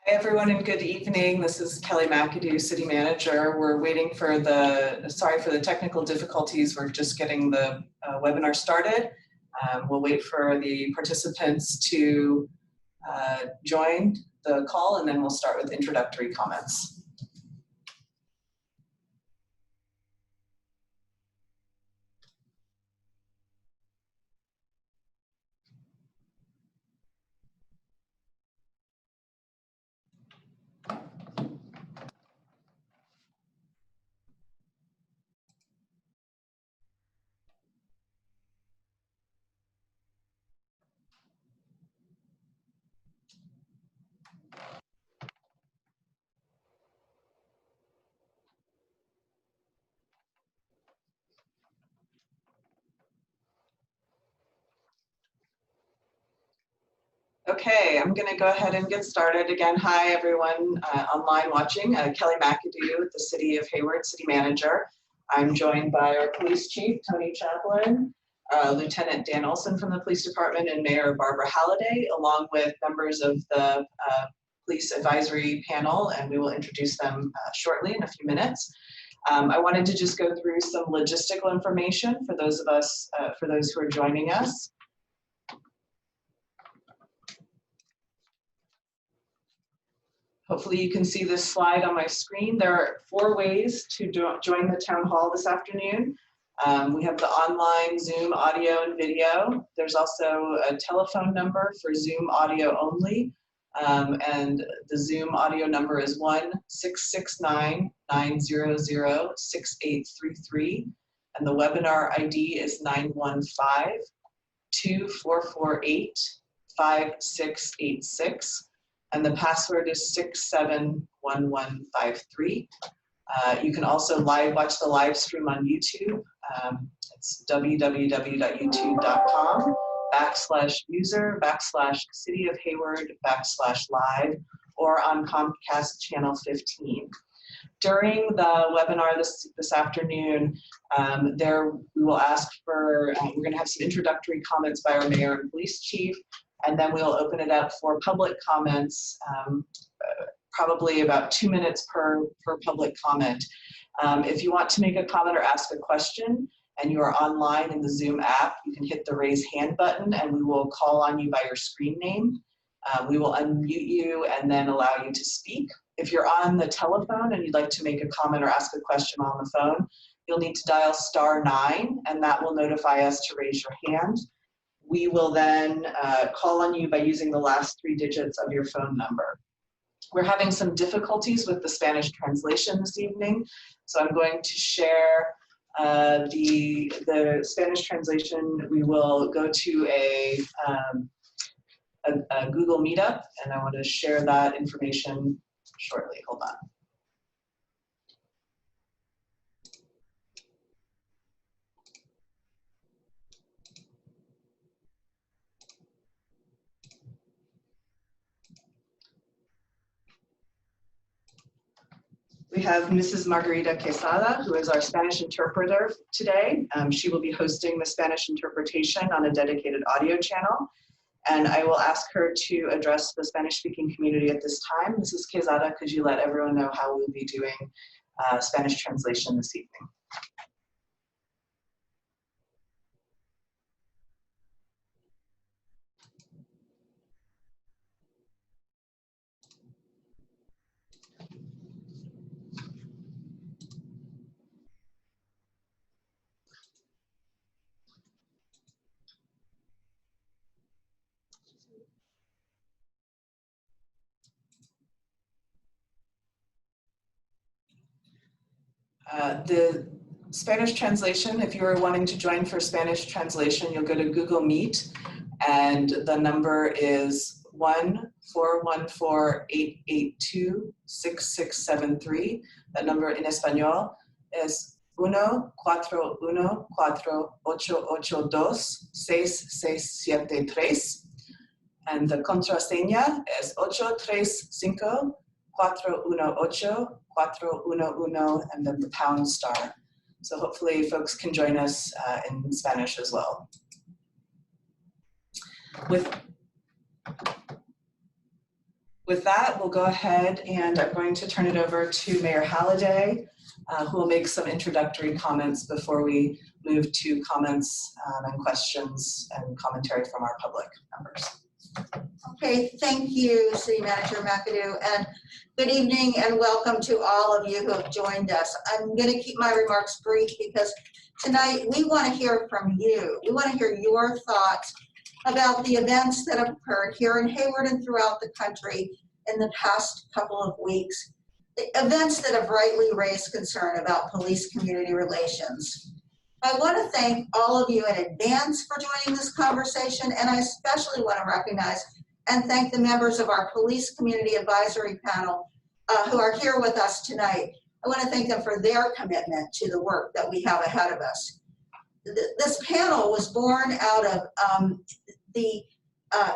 Hi everyone and good evening. This is Kelly McAdoo, City Manager. We're waiting for sorry for the technical difficulties. We're just getting the webinar started. We'll wait for the participants to join the call and then we'll start with introductory comments. Okay, I'm going to go ahead and get started. Again, hi everyone online watching. Kelly McAdoo with the City of Hayward, City Manager. I'm joined by our Police Chief, Toney Chaplin, Lieutenant Dan Olson from the Police Department, and Mayor Barbara Halliday, along with members of the Police Advisory Panel, and we will introduce them shortly in a few minutes. I wanted to just go through some logistical information for those who are joining us. Hopefully you can see this slide on my screen. There are 4 ways to join the town hall this afternoon. We have the online Zoom audio and video. There's also a telephone number for Zoom audio only. And the Zoom audio number is 1-669-900-6833. And the webinar ID is 915-2448-5686. And the password is 671153. You can also watch the live stream on YouTube. It's www.youtube.com/user/City of Hayward/live or on Comcast channel 15. During the webinar this afternoon, we will ask for, we're going to have some introductory comments by our Mayor and Police Chief. And then we'll open it up for public comments, probably about 2 minutes per public comment. If you want to make a comment or ask a question and you are online in the Zoom app, you can hit the raise hand button and we will call on you by your screen name. We will unmute you and then allow you to speak. If you're on the telephone and you'd like to make a comment or ask a question on the phone, you'll need to dial *9 and that will notify us to raise your hand. We will then call on you by using the last 3 digits of your phone number. We're having some difficulties with the Spanish translation this evening, so I'm going to share the Spanish translation. We will go to a Google Meetup, and I want to share that information shortly. Hold on. We have Mrs. Margarita Quesada, who is our Spanish interpreter today. She will be hosting the Spanish interpretation on a dedicated audio channel. And I will ask her to address the Spanish-speaking community at this time. Mrs. Quesada, could you let everyone know how we'll be doing Spanish translation this evening? The Spanish translation, if you are wanting to join for Spanish translation, you'll go to Google Meet, and the number is 1-414-882-6673. That number in Espanol is 1-414-882-6673. And the contraseña is 835-418-411 and then the #. So hopefully folks can join us in Spanish as well. With that, we'll go ahead and I'm going to turn it over to Mayor Halliday, who will make some introductory comments before we move to comments and questions and commentary from our public members. Okay, thank you, City Manager McAdoo, and good evening and welcome to all of you who have joined us. I'm going to keep my remarks brief because tonight we want to hear from you. We want to hear your thoughts about the events that have occurred here in Hayward and throughout the country in the past couple of weeks. The events that have rightly raised concern about police-community relations. I want to thank all of you in advance for joining this conversation, and I especially want to recognize and thank the members of our Police Community Advisory Panel who are here with us tonight. I want to thank them for their commitment to the work that we have ahead of us. This panel was born out of the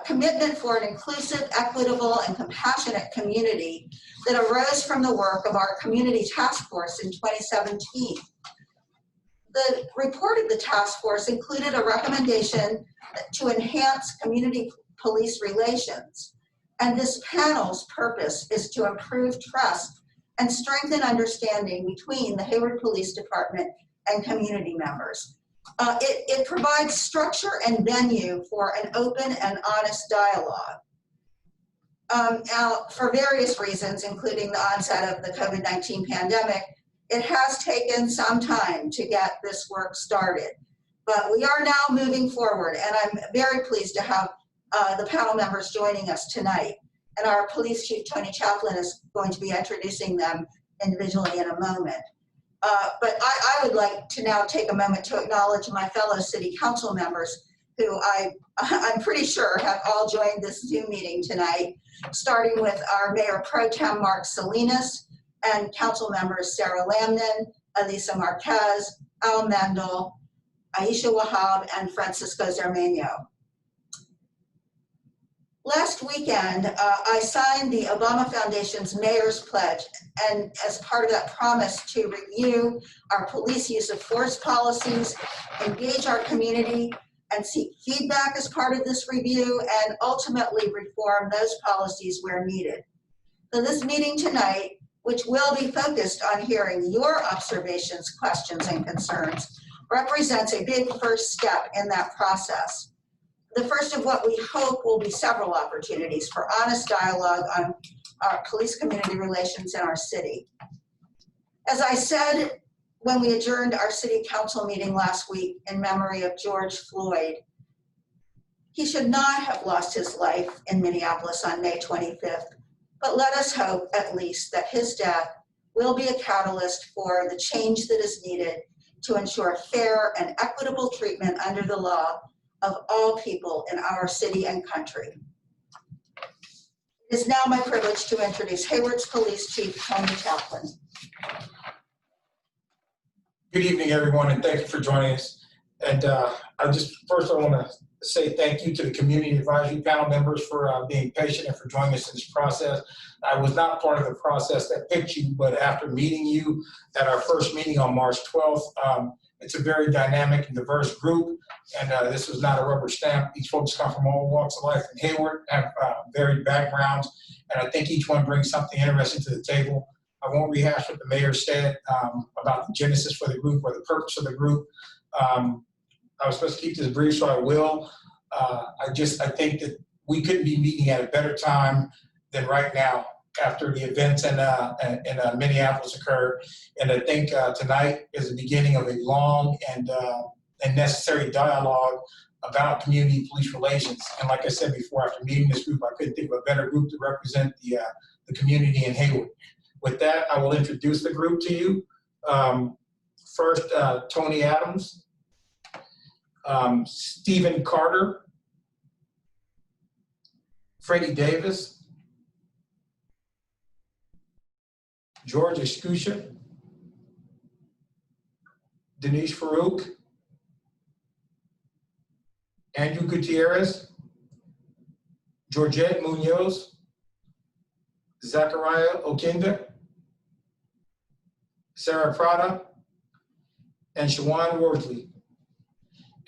commitment for an inclusive, equitable, and compassionate community that arose from the work of our community task force in 2017. The report of the task force included a recommendation to enhance community police relations, and this panel's purpose is to improve trust and strengthen understanding between the Hayward Police Department and community members. It provides structure and venue for an open and honest dialogue. Now, for various reasons, including the onset of the COVID-19 pandemic, it has taken some time to get this work started, but we are now moving forward, and I'm very pleased to have the panel members joining us tonight. And our Police Chief, Toney Chaplin, is going to be introducing them individually in a moment. But I would like to now take a moment to acknowledge my fellow City Council members who I'm pretty sure have all joined this Zoom meeting tonight, starting with our Mayor Pro Tem Mark Salinas and Council members Sarah Lamnan, Elisa Marquez, Al Mendel, Aisha Wahab, and Francisco Zermeño. Last weekend, I signed the Obama Foundation's Mayor's Pledge, and as part of that promise to review our police use of force policies, engage our community, and seek feedback as part of this review, and ultimately reform those policies where needed. So this meeting tonight, which will be focused on hearing your observations, questions, and concerns, represents a big first step in that process. The first of what we hope will be several opportunities for honest dialogue on our police community relations in our city. As I said when we adjourned our city council meeting last week in memory of George Floyd, he should not have lost his life in Minneapolis on May 25th, but let us hope at least that his death will be a catalyst for the change that is needed to ensure fair and equitable treatment under the law of all people in our city and country. It is now my privilege to introduce Hayward's Police Chief, Toney Chaplin. Good evening, everyone, and thank you for joining us. And I want to say thank you to the Community Advisory Panel members for being patient and for joining us in this process. I was not part of the process that picked you, but after meeting you at our first meeting on March 12th, it's a very dynamic and diverse group, and this was not a rubber stamp. These folks come from all walks of life in Hayward, have varied backgrounds, and I think each one brings something interesting to the table. I won't rehash what the mayor said about the genesis for the group or the purpose of the group. I was supposed to keep this brief, so I will. I think that we couldn't be meeting at a better time than right now after the events in Minneapolis occurred. And I think tonight is the beginning of a long and necessary dialogue about community police relations. And like I said before, after meeting this group, I couldn't think of a better group to represent the community in Hayward. With that, I will introduce the group to you. First, Tony Adams, Stephen Carter, Freddie Davis, George Escutia, Denise Farouk, Andrew Gutierrez, Georgette Munoz, Zachariah Okinda, Sarah Prada, and Shawan Worthley.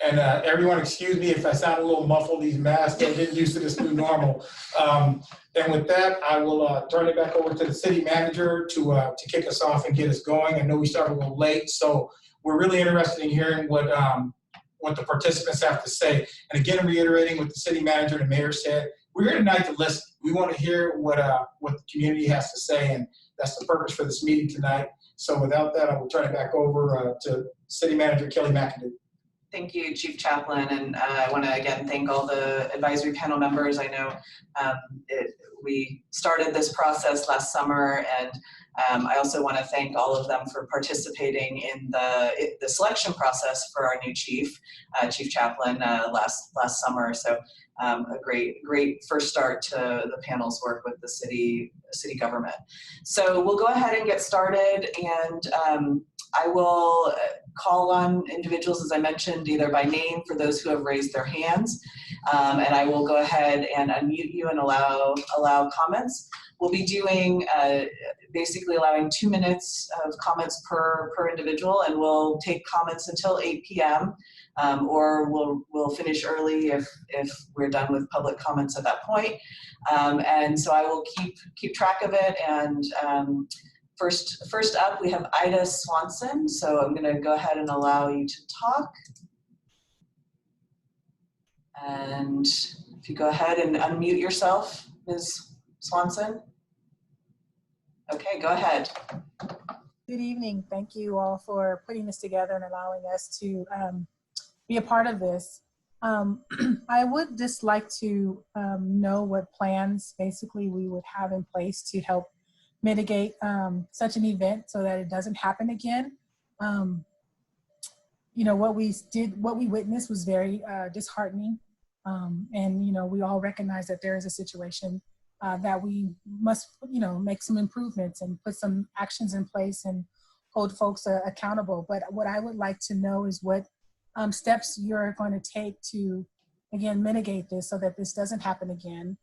And everyone excuse me if I sound a little muffled, these masks, I'm getting used to this new normal. And with that, I will turn it back over to the city manager to kick us off and get us going. I know we started a little late, so we're really interested in hearing what the participants have to say. And again, reiterating what the city manager and the mayor said, we're here tonight to listen. We want to hear what the community has to say, and that's the purpose for this meeting tonight. So without that, I will turn it back over to City Manager Kelly McAdoo. Thank you, Chief Chaplin, and I want to again thank all the advisory panel members. I know we started this process last summer, and I also want to thank all of them for participating in the selection process for our new chief, Chief Chaplin, last summer. So a great first start to the panel's work with the city government. So we'll go ahead and get started, and I will call on individuals, as I mentioned, either by name for those who have raised their hands, and I will go ahead and unmute you and allow comments. We'll be doing basically allowing 2 minutes of comments per individual, and we'll take comments until 8 p.m. Or we'll finish early if we're done with public comments at that point. And so I will keep track of it. And first up, we have Ida Swanson. So I'm going to go ahead and allow you to talk. And if you go ahead and unmute yourself, Ms. Swanson. Okay, go ahead. Good evening. Thank you all for putting this together and allowing us to be a part of this. I would just like to know what plans basically we would have in place to help mitigate such an event so that it doesn't happen again. What we witnessed was very disheartening. And, we all recognize that there is a situation that we must, make some improvements and put some actions in place and hold folks accountable. But what I would like to know is what steps you're going to take to, again, mitigate this so that this doesn't happen again.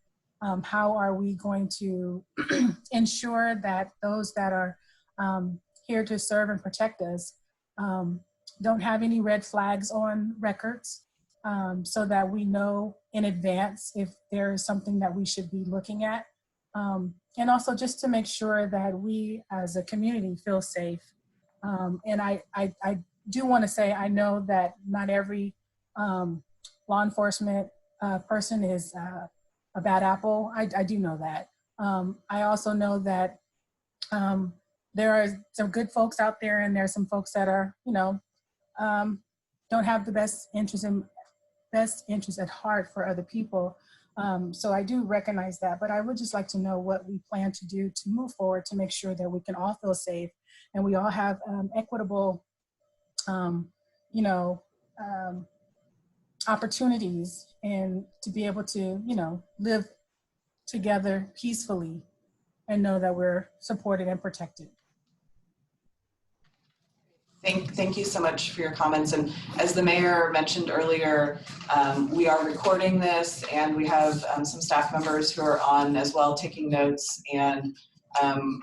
How are we going to ensure that those that are here to serve and protect us don't have any red flags on records, so that we know in advance if there is something that we should be looking at. And also just to make sure that we as a community feel safe. And I do want to say, I know that not every law enforcement person is a bad apple. I do know that. I also know that there are some good folks out there, and there's some folks that are, don't have the best interest at heart for other people. So I do recognize that, but I would just like to know what we plan to do to move forward to make sure that we can all feel safe and we all have equitable, opportunities, and to be able to, live together peacefully and know that we're supported and protected. Thank you so much for your comments. And as the mayor mentioned earlier, we are recording this, and we have some staff members who are on as well taking notes. And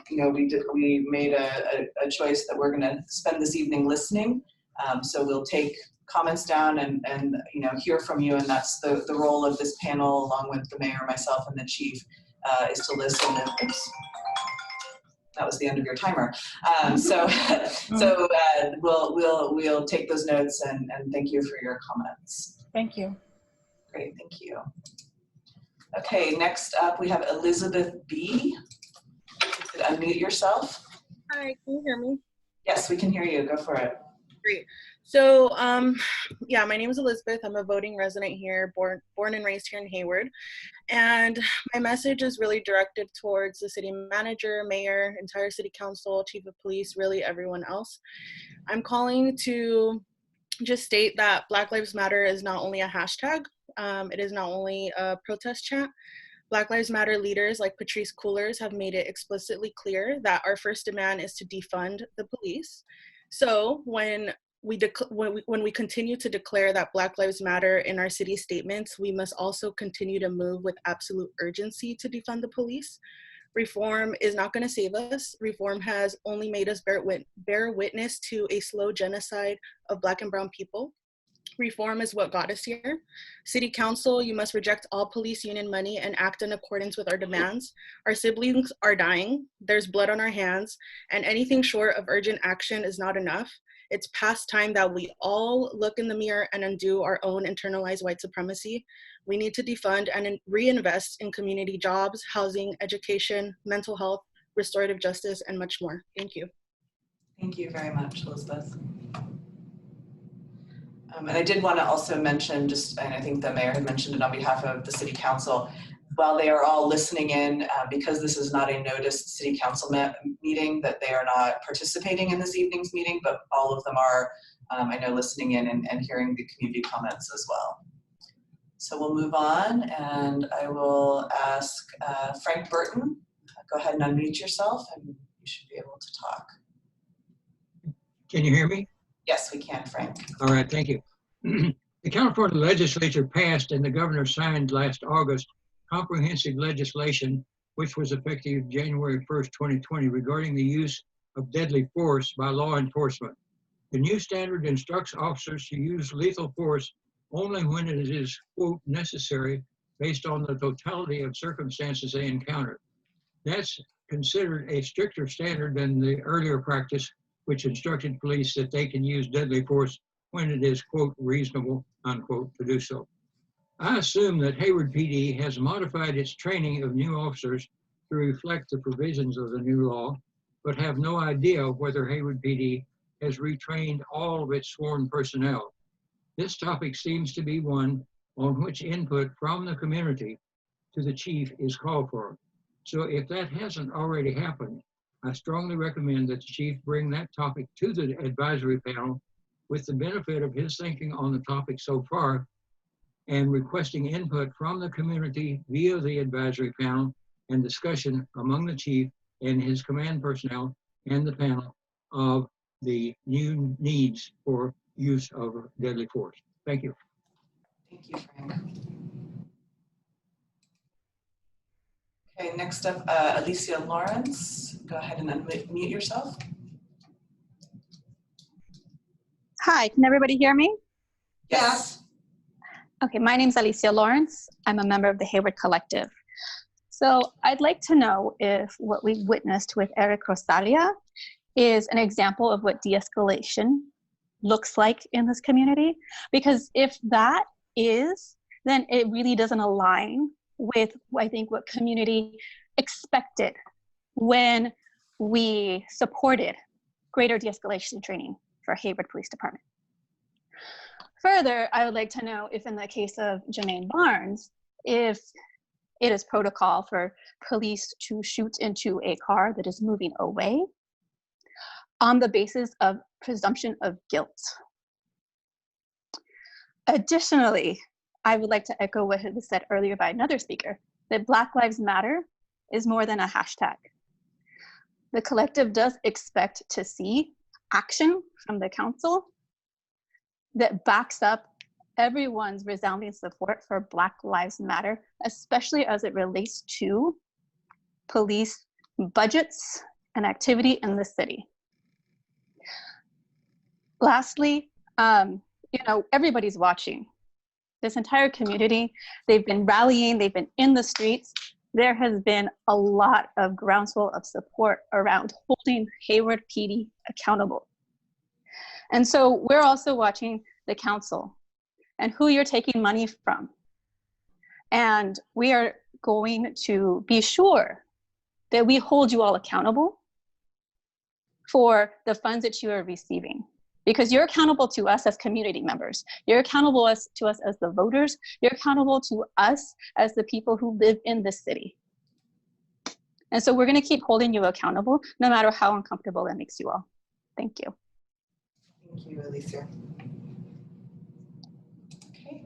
we made a choice that we're going to spend this evening listening. So we'll take comments down and hear from you. And that's the role of this panel, along with the mayor, myself, and the chief, is to listen. And, oops. That was the end of your timer. We'll take those notes, and thank you for your comments. Thank you. Great, thank you. Okay, next up we have Elizabeth B. You could unmute yourself. Hi, can you hear me? Yes, we can hear you. Go for it. Great. So, yeah, my name is Elizabeth. I'm a voting resident here, born and raised here in Hayward. And my message is really directed towards the city manager, mayor, entire city council, chief of police, really everyone else. I'm calling to just state that Black Lives Matter is not only a hashtag, it is not only a protest chant. Black Lives Matter leaders like Patrice Cullors have made it explicitly clear that our first demand is to defund the police. So when we continue to declare that Black Lives Matter in our city statements, we must also continue to move with absolute urgency to defund the police. Reform is not going to save us. Reform has only made us bear witness to a slow genocide of Black and brown people. Reform is what got us here. City Council, you must reject all police union money and act in accordance with our demands. Our siblings are dying, there's blood on our hands, and anything short of urgent action is not enough. It's past time that we all look in the mirror and undo our own internalized white supremacy. We need to defund and reinvest in community jobs, housing, education, mental health, restorative justice, and much more. Thank you. Thank you very much, Elizabeth. And I did want to also mention, and I think the mayor had mentioned it on behalf of the city council, while they are all listening in, because this is not a noticed city council meeting, that they are not participating in this evening's meeting, but all of them are, I know, listening in and hearing the community comments as well. So we'll move on, and I will ask Frank Burton, go ahead and unmute yourself, and you should be able to talk. Can you hear me? Yes, we can, Frank. All right, thank you. The California legislature passed and the governor signed last August comprehensive legislation, which was effective January 1st, 2020, regarding the use of deadly force by law enforcement. The new standard instructs officers to use lethal force only when it is, quote, necessary based on the totality of circumstances they encounter. That's considered a stricter standard than the earlier practice, which instructed police that they can use deadly force when it is, quote, reasonable, unquote, to do so. I assume that Hayward PD has modified its training of new officers to reflect the provisions of the new law, but have no idea whether Hayward PD has retrained all of its sworn personnel. This topic seems to be one on which input from the community to the chief is called for. So if that hasn't already happened, I strongly recommend that the chief bring that topic to the advisory panel with the benefit of his thinking on the topic so far and requesting input from the community via the advisory panel and discussion among the chief and his command personnel and the panel of the new needs for use of deadly force. Thank you. Thank you, Frank. Okay, next up, Alicia Lawrence. Go ahead and unmute yourself. Hi, can everybody hear me? Yes. Okay, my name's Alicia Lawrence. I'm a member of the Hayward Collective. So I'd like to know if what we witnessed with Eric Rosalia is an example of what de-escalation looks like in this community. Because if that is, then it really doesn't align with, I think, what community expected when we supported greater de-escalation training for Hayward Police Department. Further, I would like to know if in the case of Jermaine Barnes, if it is protocol for police to shoot into a car that is moving away on the basis of presumption of guilt. Additionally, I would like to echo what was said earlier by another speaker, that Black Lives Matter is more than a hashtag. The collective does expect to see action from the council that backs up everyone's resounding support for Black Lives Matter, especially as it relates to police budgets and activity in the city. Lastly, everybody's watching. This entire community, they've been rallying, they've been in the streets. There has been a lot of groundswell of support around holding Hayward PD accountable. And so we're also watching the council and who you're taking money from. And we are going to be sure that we hold you all accountable for the funds that you are receiving. Because you're accountable to us as community members. You're accountable to us as the voters. You're accountable to us as the people who live in this city. And so we're gonna keep holding you accountable no matter how uncomfortable it makes you all. Thank you. Thank you, Alicia. Okay,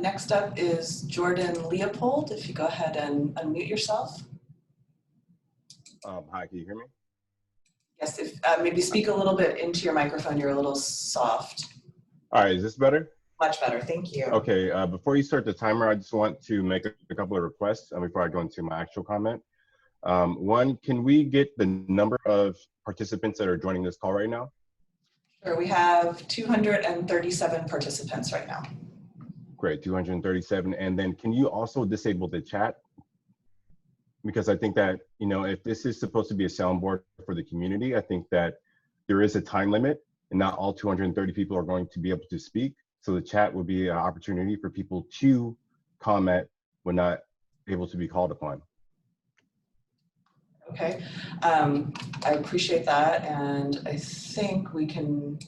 next up is Jordan Leopold. If you go ahead and unmute yourself. Hi, can you hear me? Yes, if maybe speak a little bit into your microphone. You're a little soft. All right, is this better? Much better, thank you. Okay, before you start the timer, I just want to make a couple of requests before I go into my actual comment. One, can we get the number of participants that are joining this call right now? Sure, we have 237 participants right now. Great, 237. And then can you also disable the chat? Because I think that, you know, if this is supposed to be a soundboard for the community, I think that there is a time limit and not all 230 people are going to be able to speak. So the chat will be an opportunity for people to comment when not able to be called upon. Okay, I appreciate that, and I think we can,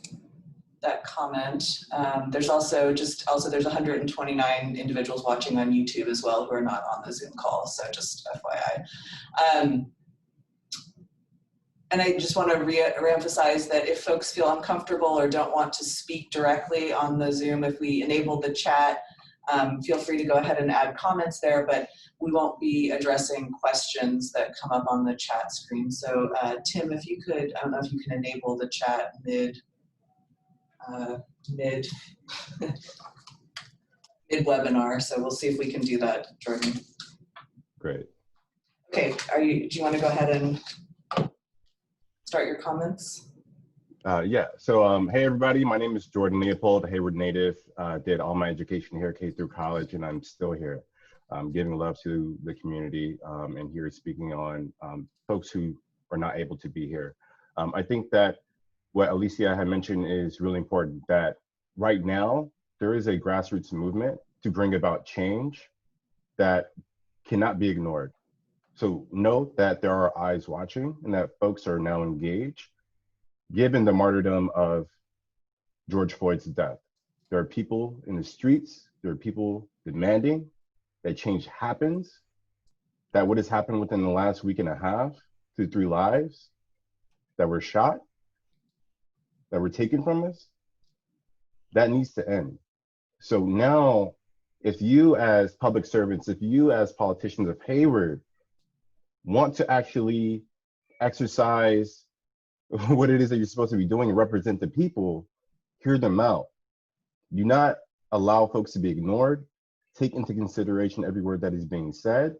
that comment. There's also there's 129 individuals watching on YouTube as well who are not on the Zoom call, so just FYI. And I just want to reemphasize that if folks feel uncomfortable or don't want to speak directly on the Zoom, if we enable the chat, feel free to go ahead and add comments there, but we won't be addressing questions that come up on the chat screen. So Tim, if you could, I don't know if you can enable the chat mid-webinar, so we'll see if we can do that, Jordan. Great. Okay, do you want to go ahead and start your comments? Yeah, so hey everybody, my name is Jordan Leopold, a Hayward native. Did all my education here, K through college, and I'm still here. Giving love to the community and here speaking on folks who are not able to be here. I think that what Alicia had mentioned is really important, that right now there is a grassroots movement to bring about change that cannot be ignored. So note that there are eyes watching and that folks are now engaged. Given the martyrdom of George Floyd's death, there are people in the streets, there are people demanding that change happens, that what has happened within the last week and a half to 3 lives that were shot, that were taken from us, that needs to end. So now, if you as public servants, if you as politicians of Hayward want to actually exercise what it is that you're supposed to be doing and represent the people, hear them out. Do not allow folks to be ignored. Take into consideration every word that is being said,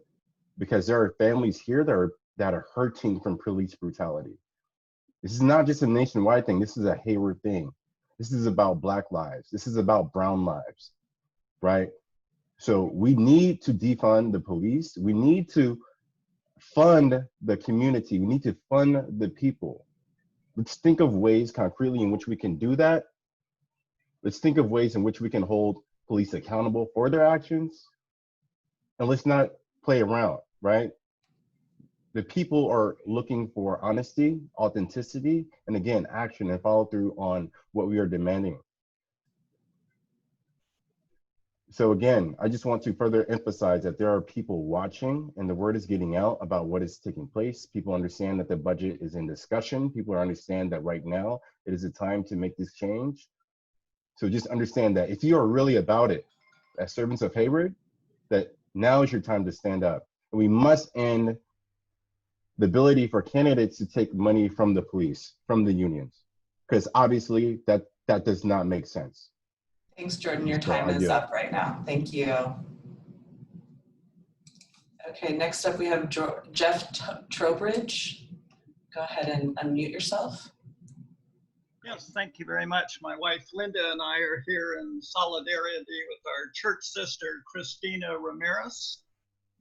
because there are families here that are hurting from police brutality. This is not just a nationwide thing. This is a Hayward thing. This is about Black lives. This is about brown lives, right? So we need to defund the police. We need to fund the community. We need to fund the people. Let's think of ways concretely in which we can do that. Let's think of ways in which we can hold police accountable for their actions. And let's not play around, right? The people are looking for honesty, authenticity, and again, action and follow through on what we are demanding. So again, I just want to further emphasize that there are people watching and the word is getting out about what is taking place. People understand that the budget is in discussion. People understand that right now it is a time to make this change. So just understand that if you are really about it, as servants of Hayward, that now is your time to stand up. And we must end the ability for candidates to take money from the police, from the unions, because obviously that does not make sense. Thanks, Jordan. Your time is up right now. Thank you. Okay, next up we have Jeff Trowbridge. Go ahead and unmute yourself. Yes, thank you very much. My wife Linda and I are here in solidarity with our church sister, Christina Ramirez.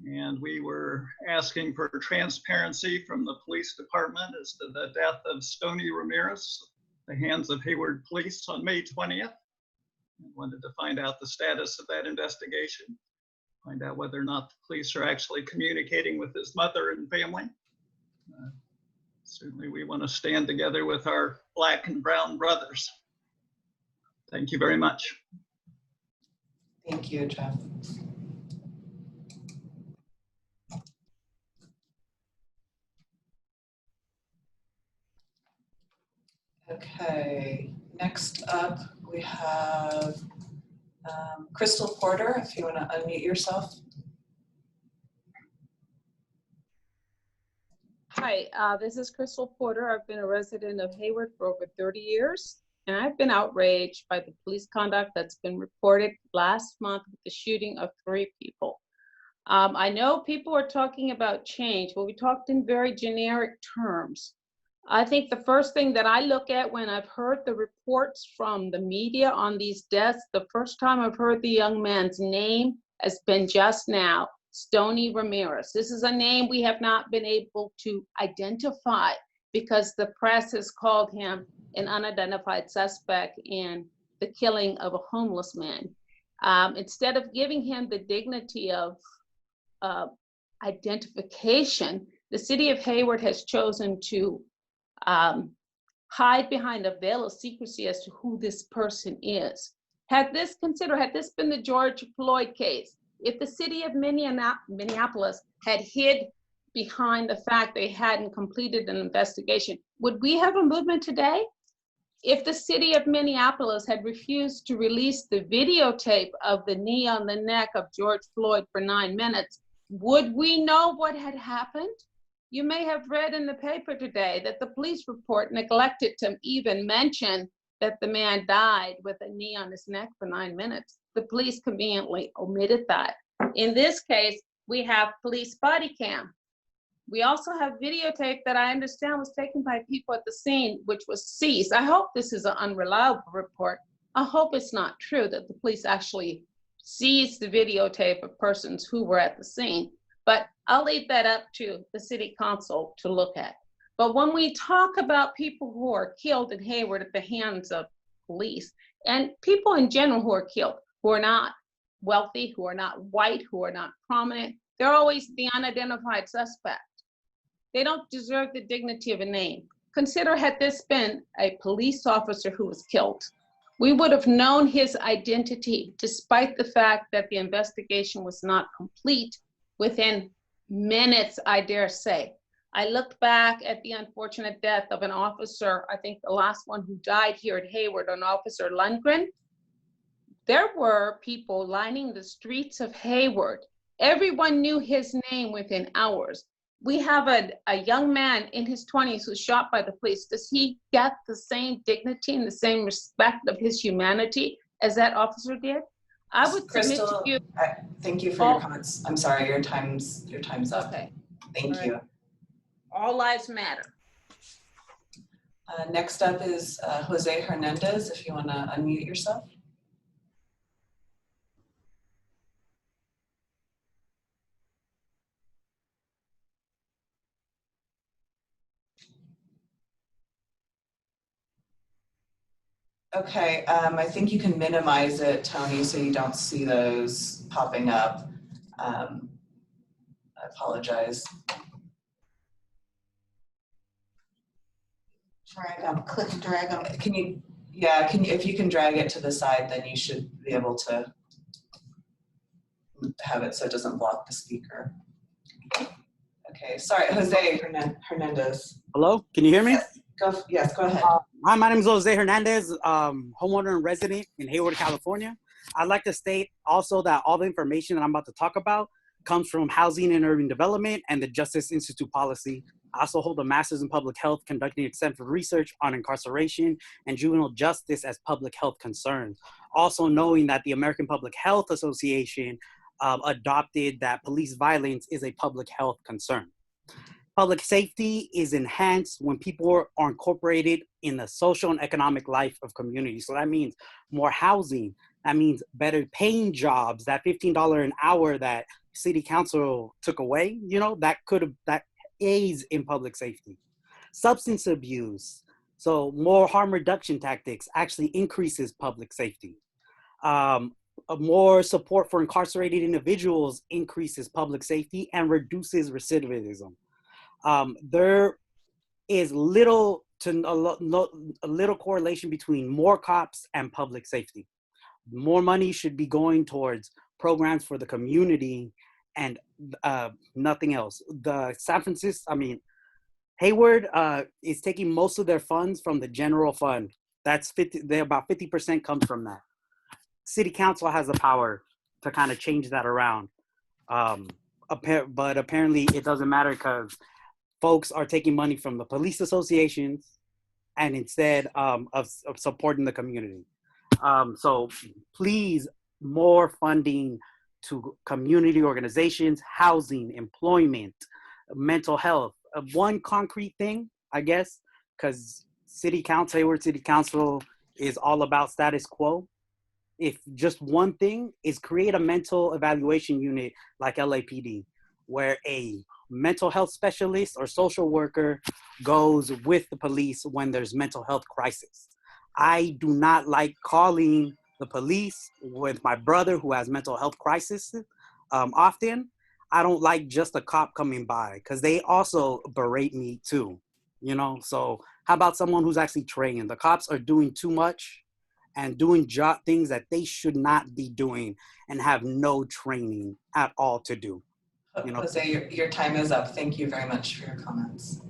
And we were asking for transparency from the police department as to the death of Toney Ramirez at the hands of Hayward police on May 20th. I wanted to find out the status of that investigation, find out whether or not the police are actually communicating with his mother and family. Certainly we want to stand together with our Black and brown brothers. Thank you very much. Thank you, Jeff. Okay, next up we have Crystal Porter, if you want to unmute yourself. Hi, this is Crystal Porter. I've been a resident of Hayward for over 30 years, and I've been outraged by the police conduct that's been reported last month with the shooting of 3 people. I know people are talking about change, but we talked in very generic terms. I think the first thing that I look at when I've heard the reports from the media on these deaths, the first time I've heard the young man's name has been just now, Toney Ramirez. This is a name we have not been able to identify because the press has called him an unidentified suspect in the killing of a homeless man. Instead of giving him the dignity of identification, the city of Hayward has chosen to hide behind a veil of secrecy as to who this person is. Had this been the George Floyd case, if the city of Minneapolis had hid behind the fact they hadn't completed an investigation, would we have a movement today? If the city of Minneapolis had refused to release the videotape of the knee on the neck of George Floyd for 9 minutes, would we know what had happened? You may have read in the paper today that the police report neglected to even mention that the man died with a knee on his neck for 9 minutes. The police conveniently omitted that. In this case, we have police body cam. We also have videotape that I understand was taken by people at the scene, which was seized. I hope this is an unreliable report. I hope it's not true that the police actually seized the videotape of persons who were at the scene, but I'll leave that up to the city council to look at. But when we talk about people who are killed in Hayward at the hands of police, and people in general who are killed, who are not wealthy, who are not white, who are not prominent, they're always the unidentified suspect. They don't deserve the dignity of a name. Consider had this been a police officer who was killed, we would have known his identity despite the fact that the investigation was not complete within minutes, I dare say. I looked back at the unfortunate death of an officer, I think the last one who died here at Hayward, an Officer Lundgren. There were people lining the streets of Hayward. Everyone knew his name within hours. We have a young man in his 20s who's shot by the police. Does he get the same dignity and the same respect of his humanity as that officer did? I would submit to you. Thank you for your comments. I'm sorry, your time's up. Okay. Thank you. All lives matter. Next up is Jose Hernandez, if you want to unmute yourself. Okay, I think you can minimize it, Toney, so you don't see those popping up. I apologize. Drag them, click and drag them. Can you, yeah, if you can drag it to the side, then you should be able to have it so it doesn't block the speaker. Okay, sorry, Jose Hernandez. Hello, can you hear me? Yes, go ahead. Hi, my name is Jose Hernandez, homeowner and resident in Hayward, California. I'd like to state also that all the information that I'm about to talk about comes from Housing and Urban Development and the Justice Institute policy. I also hold a master's in public health, conducting extensive research on incarceration and juvenile justice as public health concerns. Also knowing that the American Public Health Association adopted that police violence is a public health concern. Public safety is enhanced when people are incorporated in the social and economic life of communities. So that means more housing. That means better paying jobs. That $15 an hour that city council took away, you know, that aids in public safety. Substance abuse. So more harm reduction tactics actually increases public safety. More support for incarcerated individuals increases public safety and reduces recidivism. There is little correlation between more cops and public safety. More money should be going towards programs for the community and nothing else. Hayward is taking most of their funds from the general fund. That's about 50% comes from that. City council has the power to kind of change that around. But apparently it doesn't matter because folks are taking money from the police associations and instead of supporting the community. So please, more funding to community organizations, housing, employment, mental health. One concrete thing, I guess, because Hayward City Council is all about status quo. If just one thing is create a mental evaluation unit like LAPD, where a mental health specialist or social worker goes with the police when there's mental health crisis. I do not like calling the police with my brother who has mental health crisis often. I don't like just a cop coming by because they also berate me too, you know? So how about someone who's actually trained? The cops are doing too much and doing things that they should not be doing and have no training at all to do. You know? Jose, your time is up. Thank you very much for your comments.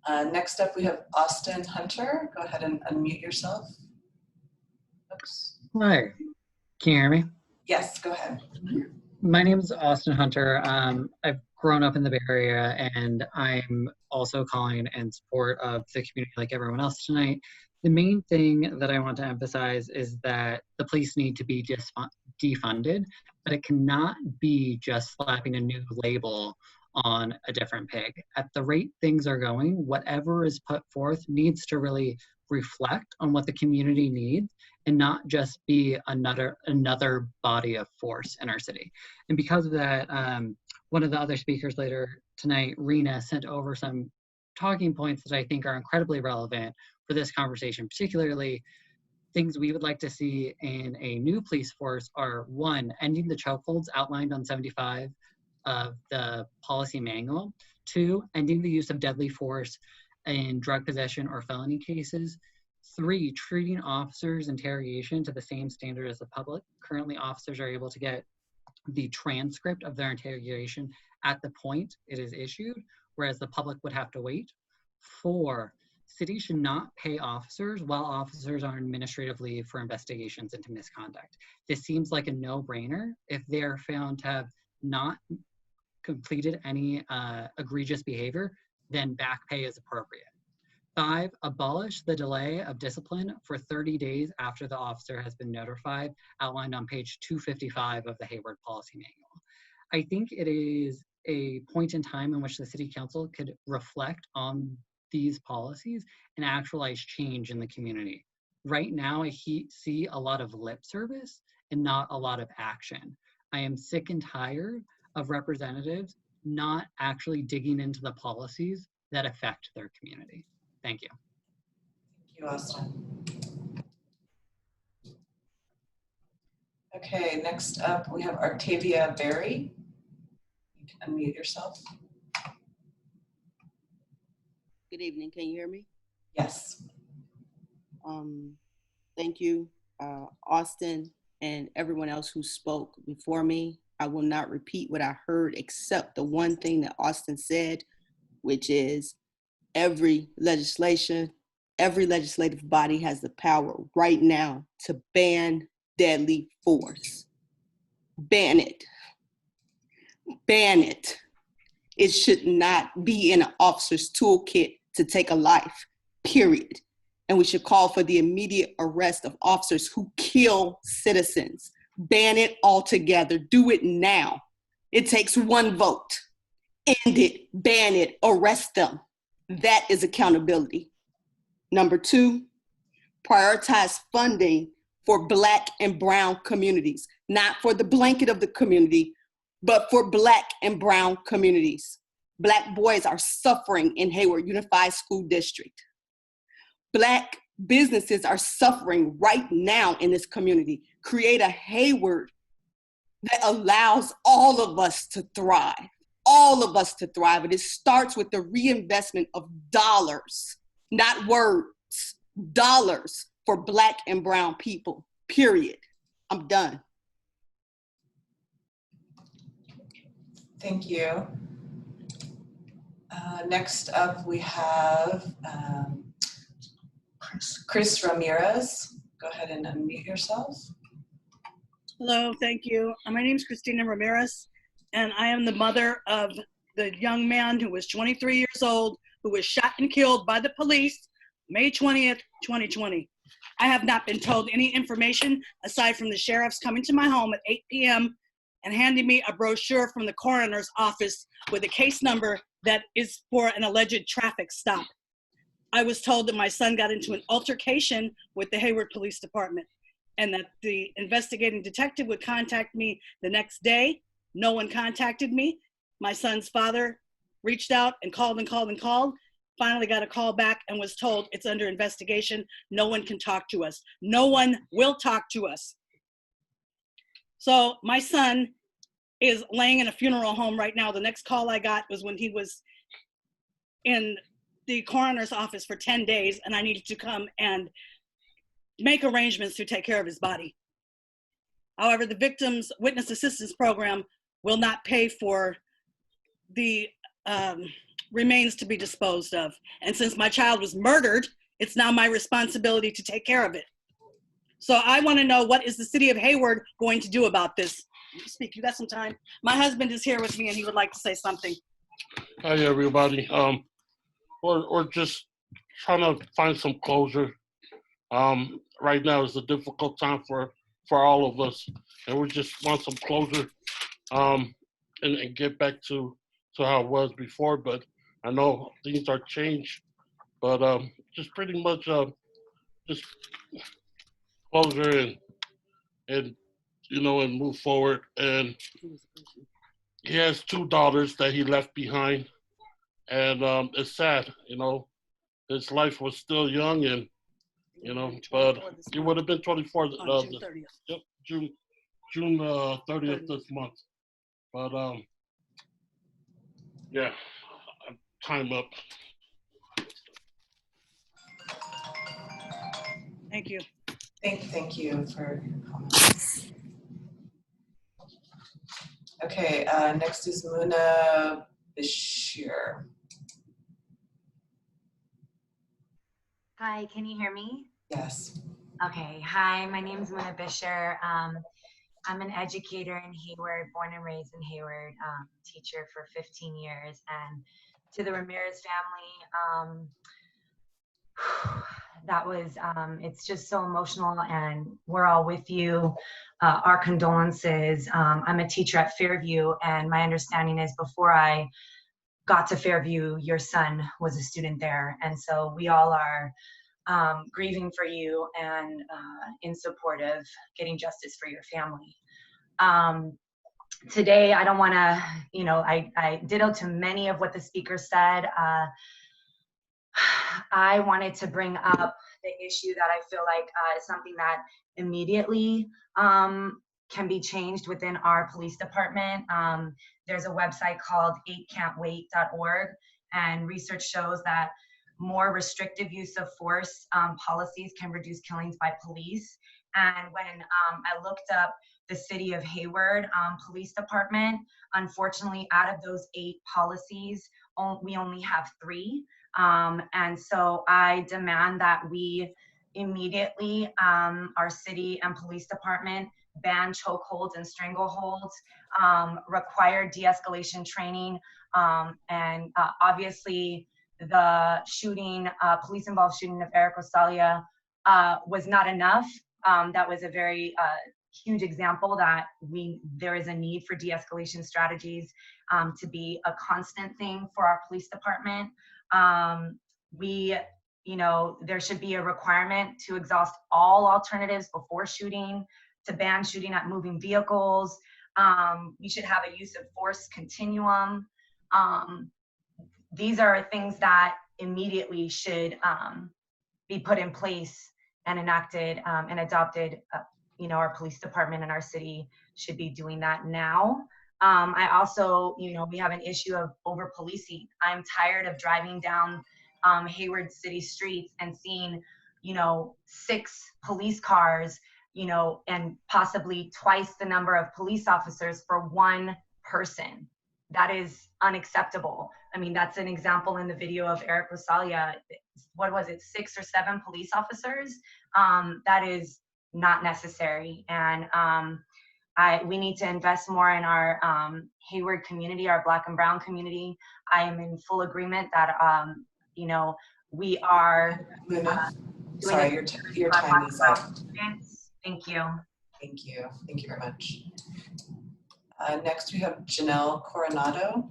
Next up, we have Austin Hunter. Go ahead and unmute yourself. Oops. Hi, can you hear me? Yes, go ahead. My name is Austin Hunter. I've grown up in the Bay Area, and I'm also calling in support of the community like everyone else tonight. The main thing that I want to emphasize is that the police need to be defunded, but it cannot be just slapping a new label on a different pig. At the rate things are going, whatever is put forth needs to really reflect on what the community needs and not just be another body of force in our city. And because of that, one of the other speakers later tonight, Rena, sent over some talking points that I think are incredibly relevant for this conversation, particularly things we would like to see in a new police force are, one, ending the chokeholds outlined on 75 of the policy manual, two, ending the use of deadly force in drug possession or felony cases, three, treating officers' interrogation to the same standard as the public. Currently, officers are able to get the transcript of their interrogation at the point it is issued, whereas the public would have to wait. Four, cities should not pay officers while officers are on administrative leave for investigations into misconduct. This seems like a no-brainer. If they're found to have not completed any egregious behavior, then back pay is appropriate. Five, abolish the delay of discipline for 30 days after the officer has been notified, outlined on page 255 of the Hayward Policy Manual. I think it is a point in time in which the City Council could reflect on these policies and actualize change in the community. Right now, I see a lot of lip service and not a lot of action. I am sick and tired of representatives not actually digging into the policies that affect their community. Thank you. Thank you, Austin. Okay, next up we have Artavia Berry. You can unmute yourself. Good evening, can you hear me? Yes. Thank you, Austin and everyone else who spoke before me. I will not repeat what I heard except the one thing that Austin said, which is every legislative body has the power right now to ban deadly force. Ban it. Ban it. It should not be in an officer's toolkit to take a life, period. And we should call for the immediate arrest of officers who kill citizens. Ban it altogether. Do it now. It takes one vote. End it, ban it, arrest them. That is accountability. Number two, prioritize funding for Black and Brown communities, not for the blanket of the community, but for Black and Brown communities. Black boys are suffering in Hayward Unified School District. Black businesses are suffering right now in this community. Create a Hayward that allows all of us to thrive. All of us to thrive. And it starts with the reinvestment of dollars, not words, dollars for Black and Brown people, period. I'm done. Thank you. Next up, we have Kris Ramirez. Go ahead and unmute yourself. Hello, thank you. My name is Christina Ramirez, and I am the mother of the young man who was 23 years old, who was shot and killed by the police May 20th, 2020. I have not been told any information aside from the sheriff's coming to my home at 8 p.m. and handing me a brochure from the coroner's office with a case number that is for an alleged traffic stop. I was told that my son got into an altercation with the Hayward Police Department and that the investigating detective would contact me the next day. No one contacted me. My son's father reached out and called and called and called, finally got a call back and was told it's under investigation. No one can talk to us. No one will talk to us. So my son is laying in a funeral home right now. The next call I got was when he was in the coroner's office for 10 days and I needed to come and make arrangements to take care of his body. However, the Victims Witness Assistance Program will not pay for the remains to be disposed of. And since my child was murdered, it's now my responsibility to take care of it. So I want to know, what is the city of Hayward going to do about this? Speak, you got some time? My husband is here with me and he would like to say something. Hi, everybody. We're just trying to find some closure. Right now is a difficult time for all of us, and we just want some closure and get back to how it was before. But I know things are changed, but just pretty much just closure and you know, and move forward. And he has 2 daughters that he left behind, and it's sad, you know. His life was still young, and you know, but he would have been 24. June 30th. Yep, June 30th this month. But yeah, time up. Thank you. Thank you for your comments. Okay, next is Muna Bashir. Hi, can you hear me? Yes. Okay, hi, my name is Muna Bashir. I'm an educator in Hayward, born and raised in Hayward, teacher for 15 years. And to the Ramirez family, that was, it's just so emotional, and we're all with you. Our condolences. I'm a teacher at Fairview, and my understanding is before I got to Fairview, your son was a student there. And so we all are grieving for you and in support of getting justice for your family. Today, I don't want to, you know, I ditto to many of what the speaker said. I wanted to bring up the issue that I feel like is something that immediately can be changed within our police department. There's a website called 8can'twait.org, and research shows that more restrictive use of force policies can reduce killings by police. And when I looked up the city of Hayward police department, unfortunately, out of those 8 policies, we only have 3. And so I demand that we immediately, our city and police department, ban chokeholds and strangleholds, require de-escalation training, and obviously the shooting, police-involved shooting of Eric Rosalia was not enough. That was a very huge example that there is a need for de-escalation strategies to be a constant thing for our police department. You know, there should be a requirement to exhaust all alternatives before shooting, to ban shooting at moving vehicles. We should have a use of force continuum. These are things that immediately should be put in place and enacted and adopted. You know, our police department and our city should be doing that now. I also, you know, we have an issue of over policing. I'm tired of driving down Hayward city streets and seeing, you know, 6 police cars, you know, and possibly twice the number of police officers for 1 person. That is unacceptable. I mean, that's an example in the video of Eric Rosalia. What was it, 6 or 7 police officers? That is not necessary. And we need to invest more in our Hayward community, our Black and Brown community. I am in full agreement that, you know, we are sorry, your time is up. Thank you. Thank you. Thank you very much. Next, we have Janelle Coronado.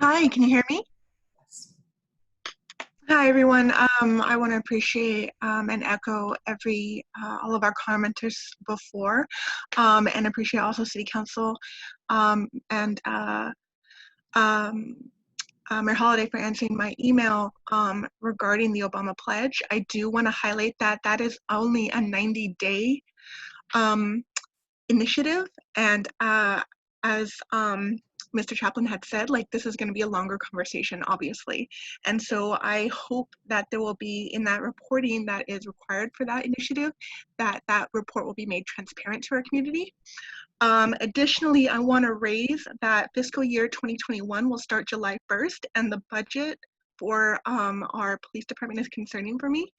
Hi, can you hear me? Hi, everyone. I want to appreciate and echo all of our commenters before, and appreciate also City Council and Mayor Halliday for answering my email regarding the Obama pledge. I do want to highlight that that is only a 90-day initiative, and as Mr. Chaplin had said, like, this is going to be a longer conversation, obviously. And so I hope that there will be, in that reporting that is required for that initiative, that that report will be made transparent to our community. Additionally, I want to raise that fiscal year 2021 will start July 1st, and the budget for our police department is concerning for me.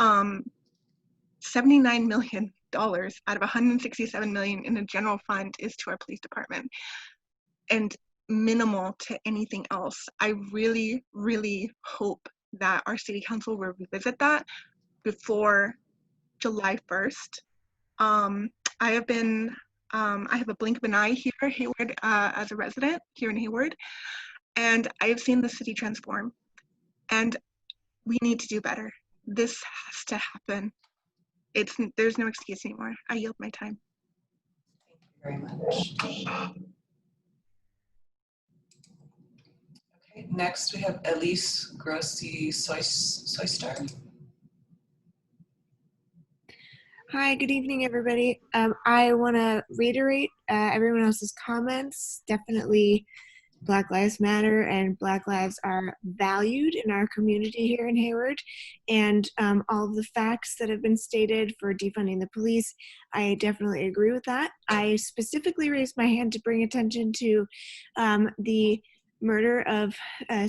$79 million out of $167 million in the general fund is to our police department, and minimal to anything else. I really, really hope that our city council will revisit that before July 1st. I have a blink of an eye here, Hayward, as a resident here in Hayward, and I've seen the city transform, and we need to do better. This has to happen. There's no excuse anymore. I yield my time. Thank you very much. Okay, next we have Elise Grossi-Soyster. Hi, good evening, everybody. I want to reiterate everyone else's comments. Definitely Black Lives Matter and Black lives are valued in our community here in Hayward. And all of the facts that have been stated for defunding the police, I definitely agree with that. I specifically raised my hand to bring attention to the murder of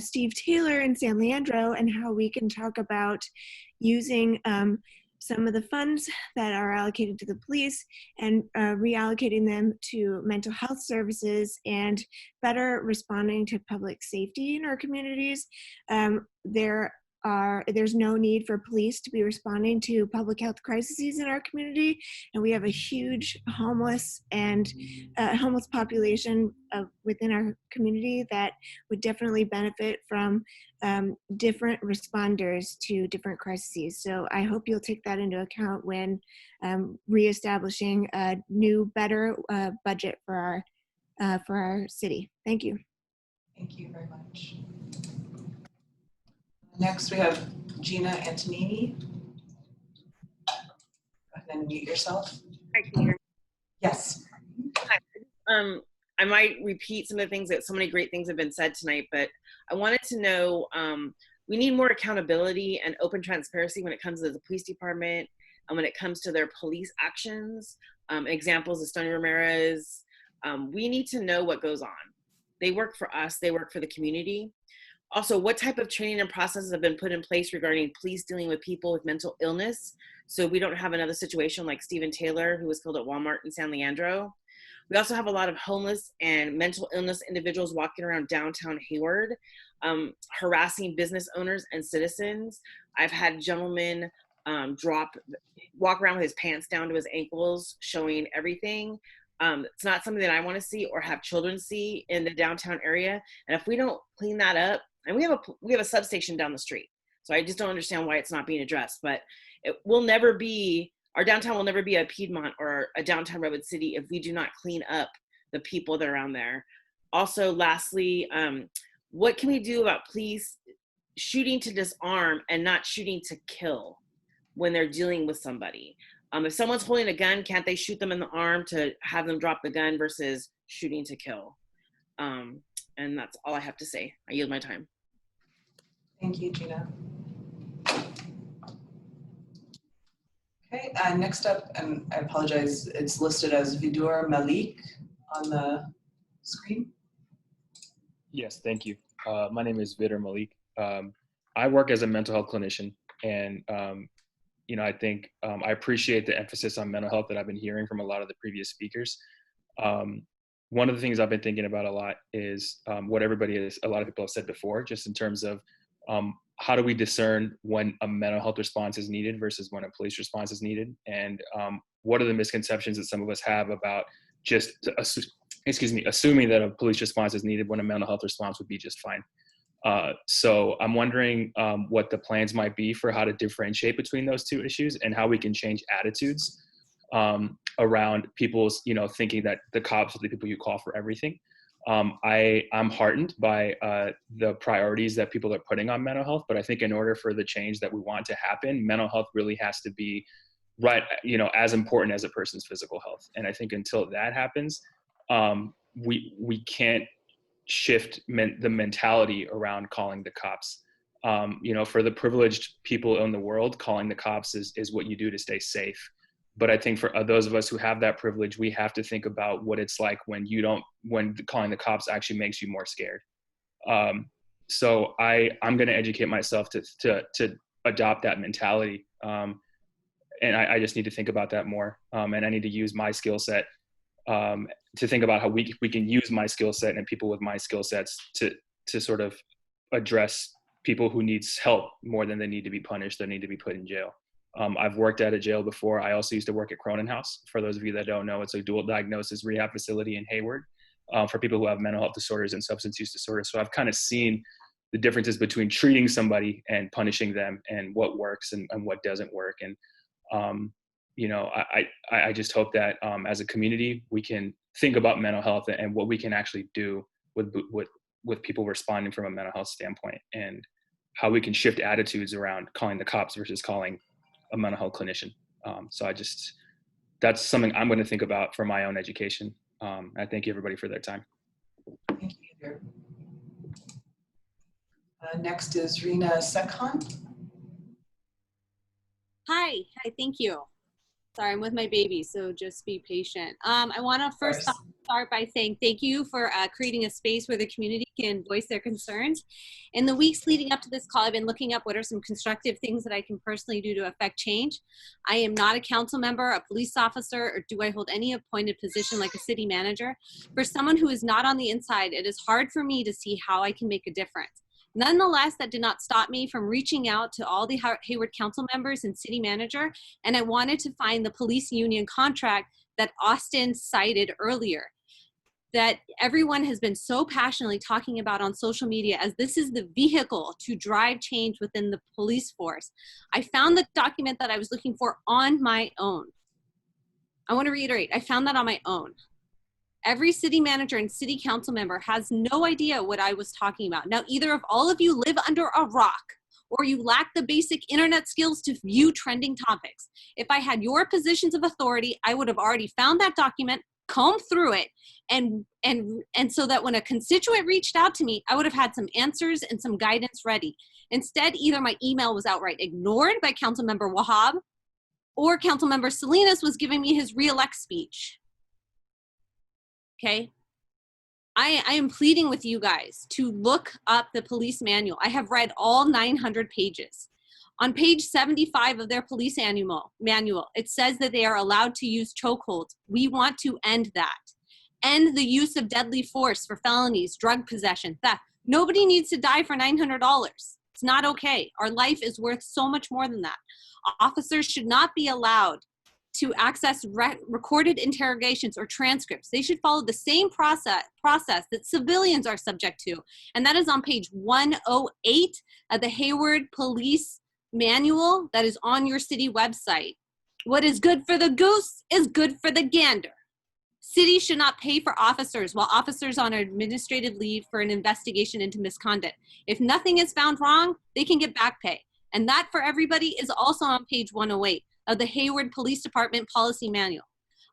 Steve Taylor in San Leandro and how we can talk about using some of the funds that are allocated to the police and reallocating them to mental health services and better responding to public safety in our communities. There's no need for police to be responding to public health crises in our community, and we have a huge homeless population within our community that would definitely benefit from different responders to different crises. So I hope you'll take that into account when reestablishing a new, better budget for our city. Thank you. Thank you very much. Next, we have Gina Antonini. Go ahead and mute yourself. Hi, can you hear me? Yes. Hi. I might repeat some of the things that so many great things have been said tonight, but I wanted to know, we need more accountability and open transparency when it comes to the police department and when it comes to their police actions. Examples of Toney Ramirez. We need to know what goes on. They work for us, they work for the community. Also, what type of training and processes have been put in place regarding police dealing with people with mental illness so we don't have another situation like Stephen Taylor, who was killed at Walmart in San Leandro? We also have a lot of homeless and mental illness individuals walking around downtown Hayward, harassing business owners and citizens. I've had gentlemen walk around with his pants down to his ankles, showing everything. It's not something that I want to see or have children see in the downtown area. And if we don't clean that up, and we have a substation down the street, so I just don't understand why it's not being addressed. But it will never be, our downtown will never be a Piedmont or a downtown Redwood City if we do not clean up the people that are around there. Also, lastly, what can we do about police shooting to disarm and not shooting to kill when they're dealing with somebody? If someone's holding a gun, can't they shoot them in the arm to have them drop the gun versus shooting to kill? And that's all I have to say. I yield my time. Thank you, Gina. Okay, next up, and I apologize, it's listed as Vitter Malik on the screen. Yes, thank you. My name is Vitter Malik. I work as a mental health clinician, and I think I appreciate the emphasis on mental health that I've been hearing from a lot of the previous speakers. One of the things I've been thinking about a lot is what a lot of people have said before, just in terms of how do we discern when a mental health response is needed versus when a police response is needed, and what are the misconceptions that some of us have about just assuming that a police response is needed when a mental health response would be just fine. So I'm wondering what the plans might be for how to differentiate between those two issues and how we can change attitudes around people's, thinking that the cops are the people you call for everything. I'm heartened by the priorities that people are putting on mental health, but I think in order for the change that we want to happen, mental health really has to be right, as important as a person's physical health. And I think until that happens, we can't shift the mentality around calling the cops. For the privileged people in the world, calling the cops is what you do to stay safe. But I think for those of us who have that privilege, we have to think about what it's like when calling the cops actually makes you more scared. So I'm going to educate myself to adopt that mentality. And I just need to think about that more. And I need to use my skill set to think about how we can use my skill set and people with my skill sets to sort of address people who needs help more than they need to be punished, they need to be put in jail. I've worked at a jail before. I also used to work at Cronin House. For those of you that don't know, it's a dual diagnosis rehab facility in Hayward for people who have mental health disorders and substance use disorders. So I've kind of seen the differences between treating somebody and punishing them and what works and what doesn't work. And, I just hope that as a community, we can think about mental health and what we can actually do with people responding from a mental health standpoint and how we can shift attitudes around calling the cops versus calling a mental health clinician. That's something I'm going to think about for my own education. I thank you everybody for their time. Thank you. Next is Rena Sekhan. Hi, thank you. Sorry, I'm with my baby, so just be patient. I want to first start by saying thank you for creating a space where the community can voice their concerns. In the weeks leading up to this call, I've been looking up what are some constructive things that I can personally do to affect change. I am not a council member, a police officer, or do I hold any appointed position like a city manager. For someone who is not on the inside, it is hard for me to see how I can make a difference. Nonetheless, that did not stop me from reaching out to all the Hayward council members and city manager, and I wanted to find the police union contract that Austin cited earlier, that everyone has been so passionately talking about on social media as this is the vehicle to drive change within the police force. I found the document that I was looking for on my own. I want to reiterate, I found that on my own. Every city manager and city council member has no idea what I was talking about. Now, either of all of you live under a rock or you lack the basic internet skills to view trending topics. If I had your positions of authority, I would have already found that document, combed through it, and so that when a constituent reached out to me, I would have had some answers and some guidance ready. Instead, either my email was outright ignored by Councilmember Wahab or Councilmember Salinas was giving me his re-elect speech. Okay, I am pleading with you guys to look up the police manual. I have read all 900 pages. On page 75 of their police manual, it says that they are allowed to use chokeholds. We want to end that. End the use of deadly force for felonies, drug possession, theft. Nobody needs to die for $900. It's not okay. Our life is worth so much more than that. Officers should not be allowed to access recorded interrogations or transcripts. They should follow the same process that civilians are subject to. And that is on page 108 of the Hayward Police Manual that is on your city website. What is good for the goose is good for the gander. Cities should not pay for officers while officers on administrative leave for an investigation into misconduct. If nothing is found wrong, they can get back pay. And that for everybody is also on page 108. Of the Hayward Police Department Policy Manual.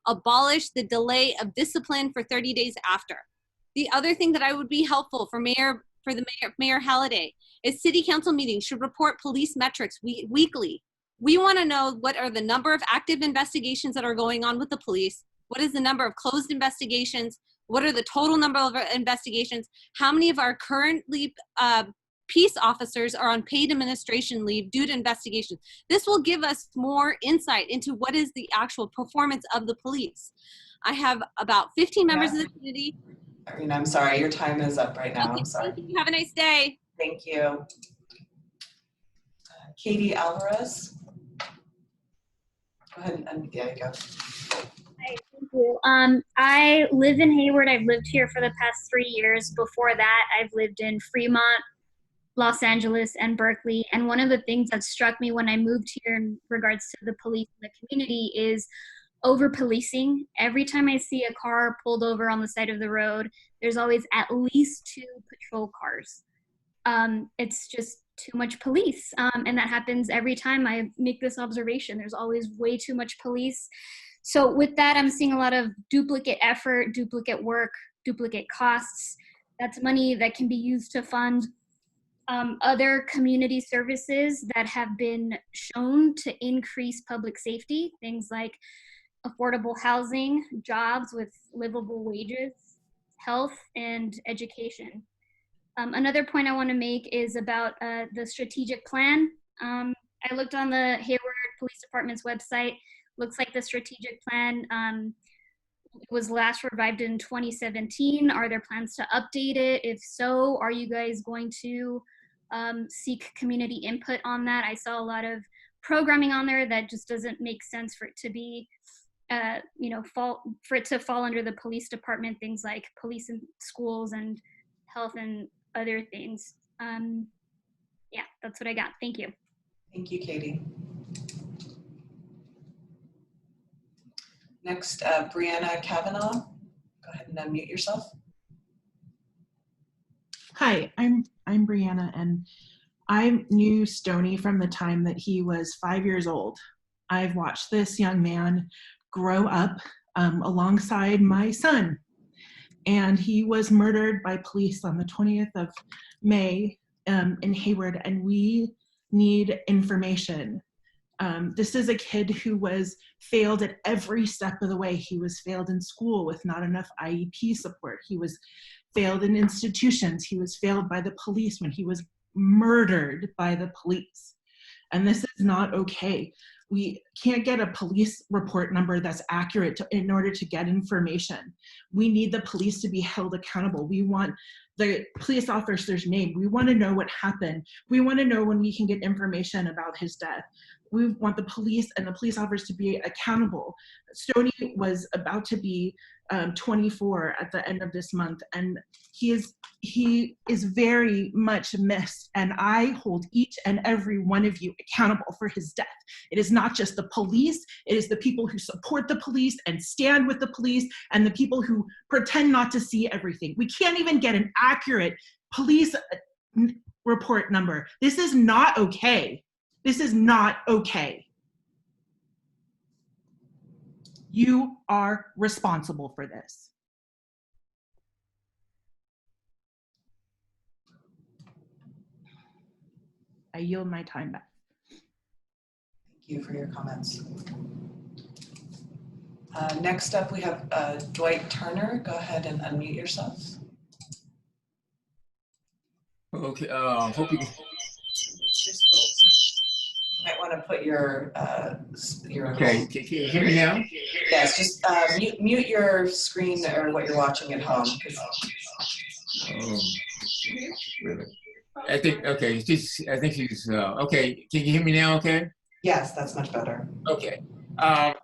Abolish the delay of discipline for 30 days after. The other thing that I would be helpful for Mayor Halliday is city council meetings should report police metrics weekly. We want to know what are the number of active investigations that are going on with the police, what is the number of closed investigations, what are the total number of investigations, how many of our currently peace officers are on paid administration leave due to investigations. This will give us more insight into what is the actual performance of the police. I have about 15 members of the community. Irina, I'm sorry, your time is up right now. Okay, I'm sorry. thank you. Have a nice day. Thank you. Katie Alvarez. Go ahead and there you go. Hi, thank you. I live in Hayward. I've lived here for the past 3 years. Before that, I've lived in Fremont, Los Angeles, and Berkeley. And one of the things that struck me when I moved here in regards to the police in the community is over-policing. Every time I see a car pulled over on the side of the road, there's always at least 2 patrol cars. It's just too much police. And that happens every time I make this observation. There's always way too much police. So with that, I'm seeing a lot of duplicate effort, duplicate work, duplicate costs. That's money that can be used to fund other community services that have been shown to increase public safety, things like affordable housing, jobs with livable wages, health, and education. Another point I want to make is about the strategic plan. I looked on the Hayward Police Department's website. Looks like the strategic plan was last revived in 2017. Are there plans to update it? If so, are you guys going to seek community input on that? I saw a lot of programming on there that just doesn't make sense for it to be, for it to fall under the police department, things like police and schools and health and other things. Yeah, that's what I got. Thank you. Thank you, Katie. Next, Brianna Kavanaugh. Go ahead and unmute yourself. Hi, I'm Brianna, and I knew Toney from the time that he was 5 years old. I've watched this young man grow up alongside my son, and he was murdered by police on the 20th of May in Hayward, and we need information. This is a kid who was failed at every step of the way. He was failed in school with not enough IEP support. He was failed in institutions. He was failed by the police when he was murdered by the police. And this is not okay. We can't get a police report number that's accurate in order to get information. We need the police to be held accountable. We want the police officer's name. We want to know what happened. We want to know when we can get information about his death. We want the police and the police officers to be accountable. Toney was about to be 24 at the end of this month, and he is very much missed, and I hold each and every one of you accountable for his death. It is not just the police, it is the people who support the police and stand with the police, and the people who pretend not to see everything. We can't even get an accurate police report number. This is not okay. This is not okay. You are responsible for this. I yield my time back. Thank you for your comments. Next up, we have Dwight Turner. Go ahead and unmute yourself. Okay, hope you can. You might want to put your Okay, can you hear me now? Yes, just mute your screen or what you're watching at home. Really? I think, okay, I think she's, okay, can you hear me now, okay? Yes, that's much better. Okay. I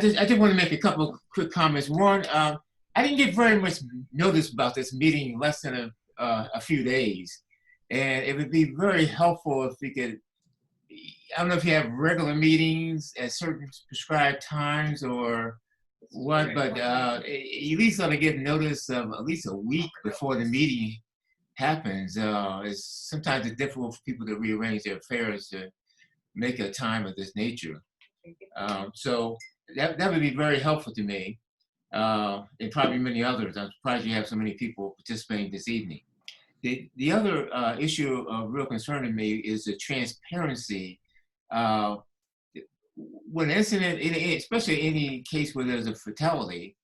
just want to make a couple of quick comments. One, I didn't get very much notice about this meeting less than a few days. And it would be very helpful if we could, I don't know if you have regular meetings at certain prescribed times or what, but at least ought to get notice of at least a week before the meeting happens. Sometimes it's difficult for people to rearrange their affairs to make a time of this nature. So that would be very helpful to me, and probably many others. I'm surprised you have so many people participating this evening. The other issue of real concern to me is the transparency. When an incident, especially any case where there's a fatality,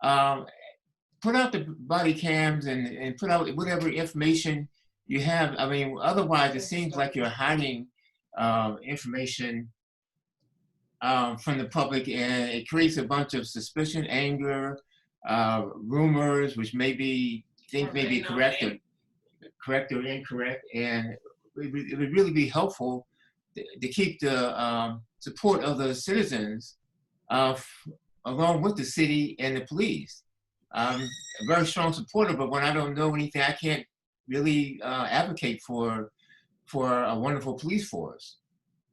put out the body cams and put out whatever information you have. I mean, otherwise it seems like you're hiding information from the public, and it creates a bunch of suspicion, anger, rumors, which things may be correct or incorrect, and it would really be helpful to keep the support of the citizens along with the city and the police. I'm a very strong supporter, but when I don't know anything, I can't really advocate for a wonderful police force.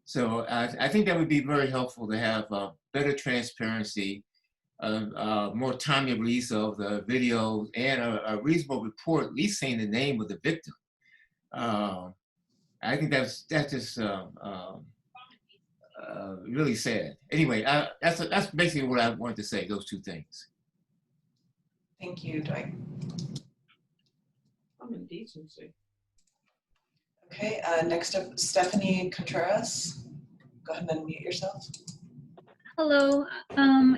So I think that would be very helpful to have better transparency, more timely release of the video, and a reasonable report, at least saying the name of the victim. I think that's just really sad. Anyway, that's basically what I wanted to say. Those two things. Thank you, Dwight. Common decency. Okay, next up, Stephanie Contreras. Go ahead and unmute yourself. Hello.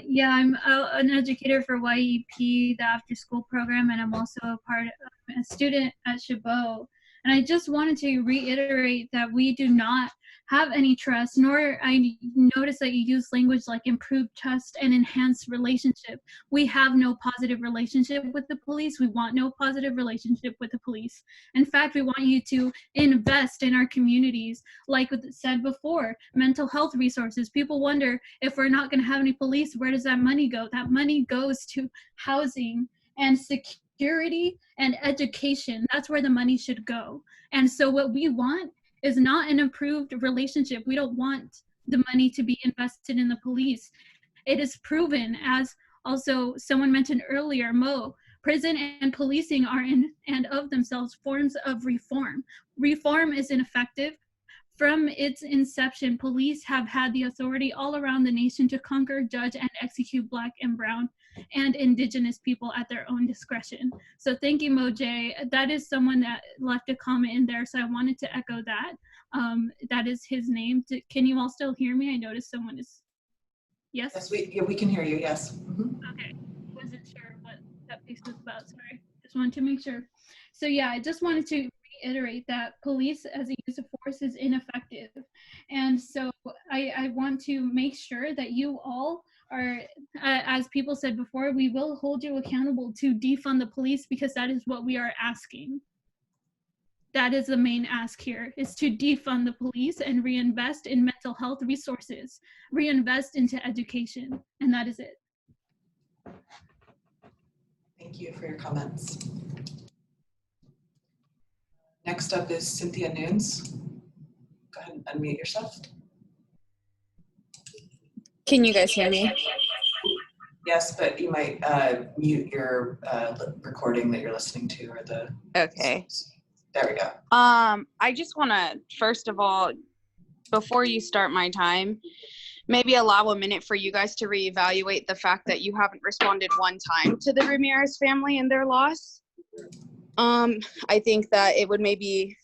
Yeah, I'm an educator for YEP, the after school program, and I'm also a student at Chabot. And I just wanted to reiterate that we do not have any trust, nor I notice that you use language like improved trust and enhanced relationship. We have no positive relationship with the police. We want no positive relationship with the police. In fact, we want you to invest in our communities. Like said before, mental health resources. People wonder if we're not going to have any police, where does that money go? That money goes to housing and security and education. That's where the money should go. And so what we want is not an improved relationship. We don't want the money to be invested in the police. It is proven, as also someone mentioned earlier, Mo, prison and policing are in and of themselves forms of reform. Reform is ineffective. From its inception, police have had the authority all around the nation to conquer, judge, and execute Black and Brown and Indigenous people at their own discretion. So thank you, Moj. That is someone that left a comment in there, so I wanted to echo that. That is his name. Can you all still hear me? I noticed someone is, yes? Yes, we can hear you, yes. Mm-hmm. Okay, wasn't sure what that piece was about, sorry. Just wanted to make sure. So yeah, I just wanted to reiterate that police as a use of force is ineffective. And so I want to make sure that you all are, as people said before, we will hold you accountable to defund the police, because that is what we are asking. That is the main ask here, is to defund the police and reinvest in mental health resources, reinvest into education, and that is it. Thank you for your comments. Next up is Cynthia Nunes. Go ahead and unmute yourself. Can you guys hear me? Yes, but you might mute your recording that you're listening to, or the. Okay. There we go. I just want to, first of all, before you start my time, maybe allow a minute for you guys to reevaluate the fact that you haven't responded one time to the Ramirez family and their loss. I think that it would maybe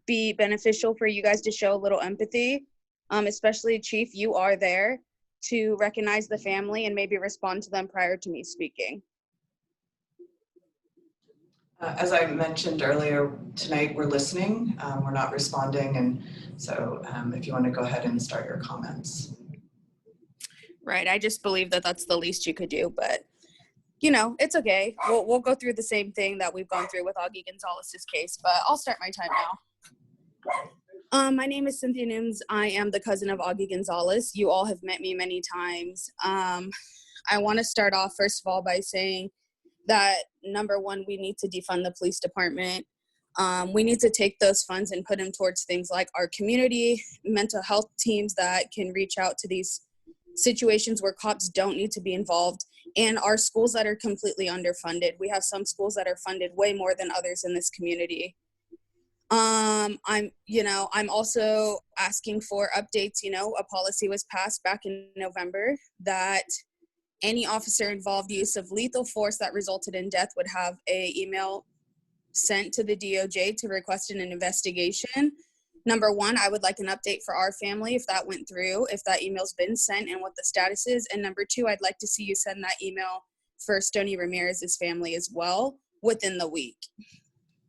be beneficial for you guys to show a little empathy, especially Chief, you are there to recognize the family and maybe respond to them prior to me speaking. As I mentioned earlier, tonight we're listening, we're not responding, and so if you want to go ahead and start your comments. Right, I just believe that that's the least you could do, but you know, it's okay. We'll go through the same thing that we've gone through with Augie Gonzalez's case, but I'll start my time now. My name is Cynthia Nunes. I am the cousin of Augie Gonzalez. You all have met me many times. I want to start off, first of all, by saying that, number one, we need to defund the police department. We need to take those funds and put them towards things like our community, mental health teams that can reach out to these situations where cops don't need to be involved, and our schools that are completely underfunded. We have some schools that are funded way more than others in this community. I'm also asking for updates. You know, a policy was passed back in November that any officer involved use of lethal force that resulted in death would have an email sent to the DOJ to request an investigation. Number one, I would like an update for our family if that went through, if that email's been sent and what the status is. And number two, I'd like to see you send that email for Toney Ramirez's family as well within the week.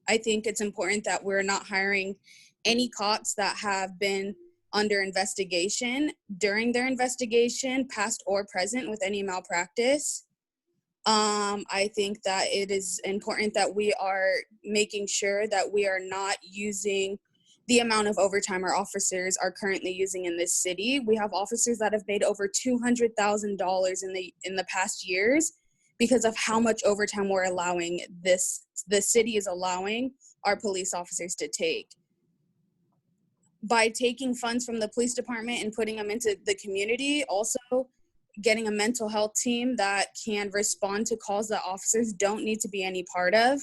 I think it's important that we're not hiring any cops that have been under investigation during their investigation, past or present, with any malpractice. I think that it is important that we are making sure that we are not using the amount of overtime our officers are currently using in this city. We have officers that have made over $200,000 in the past years because of how much overtime we're allowing the city is allowing our police officers to take. By taking funds from the police department and putting them into the community, also getting a mental health team that can respond to calls that officers don't need to be any part of.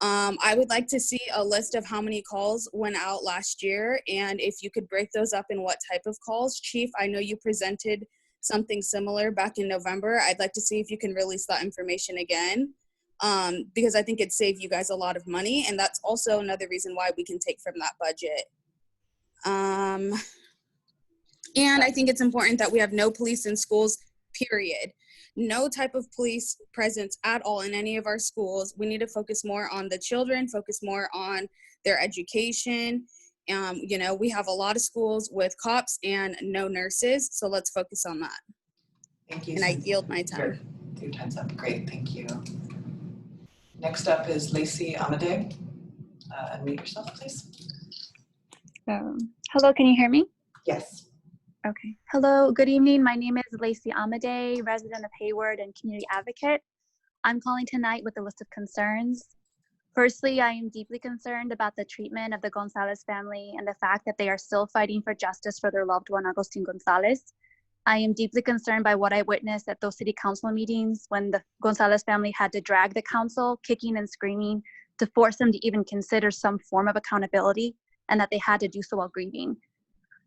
I would like to see a list of how many calls went out last year, and if you could break those up in what type of calls. Chief, I know you presented something similar back in November. I'd like to see if you can release that information again, because I think it'd save you guys a lot of money, and that's also another reason why we can take from that budget. And I think it's important that we have no police in schools, period. No type of police presence at all in any of our schools. We need to focus more on the children, focus more on their education. You know, we have a lot of schools with cops and no nurses, so let's focus on that. Thank you. And I yield my time. Your time's up. Great, thank you. Next up is Lacey Amadei. Unmute yourself, please. Hello, can you hear me? Yes. Okay. Hello, good evening. My name is Lacey Amadei, resident of Hayward and community advocate. I'm calling tonight with a list of concerns. Firstly, I am deeply concerned about the treatment of the Gonzalez family and the fact that they are still fighting for justice for their loved one, Agustin Gonzalez. I am deeply concerned by what I witnessed at those city council meetings when the Gonzalez family had to drag the council, kicking and screaming, to force them to even consider some form of accountability, and that they had to do so while grieving.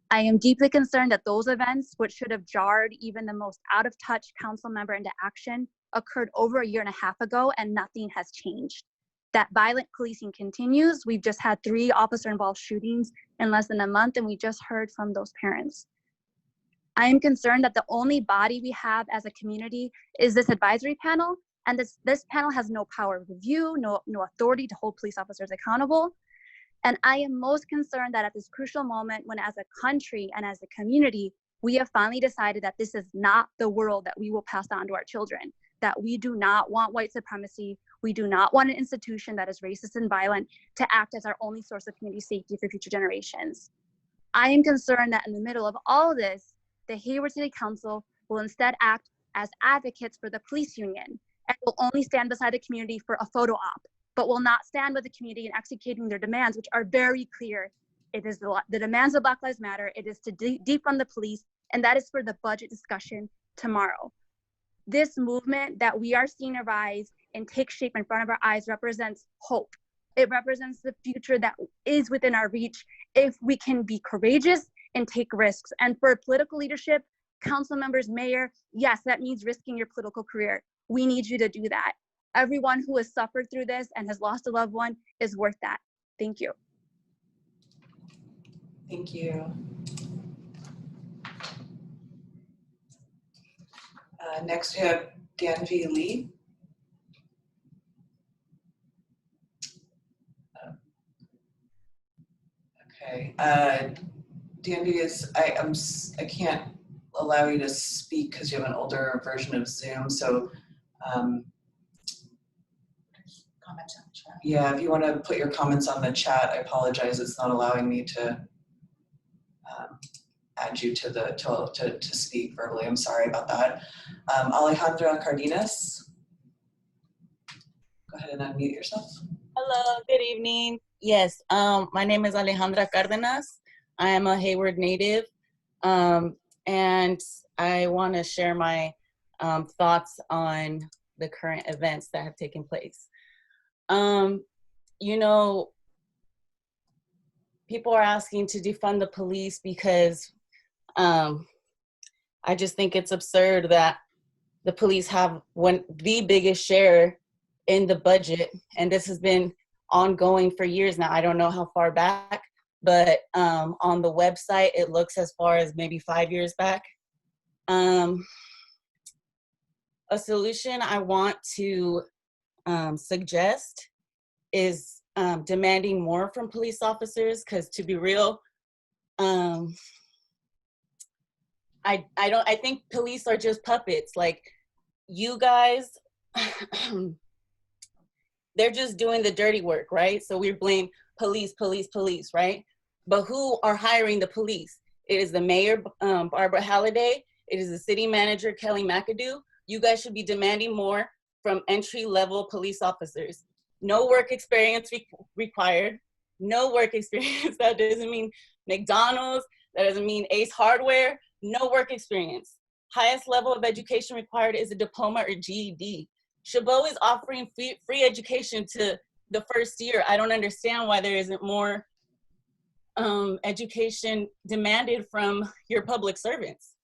I am deeply concerned that those events, which should have jarred even the most out-of-touch council member into action, occurred over a year and a half ago and nothing has changed. That violent policing continues. We've just had 3 officer-involved shootings in less than a month, and we just heard from those parents. I am concerned that the only body we have as a community is this advisory panel, and this panel has no power of review, no authority to hold police officers accountable. And I am most concerned that at this crucial moment, when as a country and as a community, we have finally decided that this is not the world that we will pass on to our children, that we do not want white supremacy. We do not want an institution that is racist and violent to act as our only source of community safety for future generations. I am concerned that in the middle of all of this, the Hayward City Council will instead act as advocates for the police union and will only stand beside the community for a photo op, but will not stand with the community in executing their demands, which are very clear. It is the demands of Black Lives Matter. It is to defund the police, and that is for the budget discussion tomorrow. This movement that we are seeing arise and take shape in front of our eyes represents hope. It represents the future that is within our reach if we can be courageous and take risks. And for political leadership, council members, mayor, yes, that means risking your political career. We need you to do that. Everyone who has suffered through this and has lost a loved one is worth that. Thank you. Thank you. Next we have Danvi Lee. Okay, Danvi is, I can't allow you to speak because you have an older version of Zoom, so Comments on the chat. yeah, if you want to put your comments on the chat, I apologize, it's not allowing me to add you to the to speak verbally. I'm sorry about that. Alejandra Cardenas, go ahead and unmute yourself. Hello, good evening. Yes, my name is Alejandra Cardenas. I am a Hayward native, and I want to share my thoughts on the current events that have taken place. You know, people are asking to defund the police because I just think it's absurd that the police have the biggest share in the budget, and this has been ongoing for years now. I don't know how far back, but on the website, it looks as far as maybe 5 years back. A solution I want to suggest is demanding more from police officers, because to be real, I think police are just puppets. Like, you guys, they're just doing the dirty work, right? So we blame police, right? But who are hiring the police? It is the Mayor, Barbara Halliday. It is the City Manager, Kelly McAdoo. You guys should be demanding more from entry-level police officers. No work experience required. No work experience. That doesn't mean McDonald's. That doesn't mean Ace Hardware. No work experience. Highest level of education required is a diploma or GED. Chabot is offering free education to the first year. I don't understand why there isn't more education demanded from your public servants.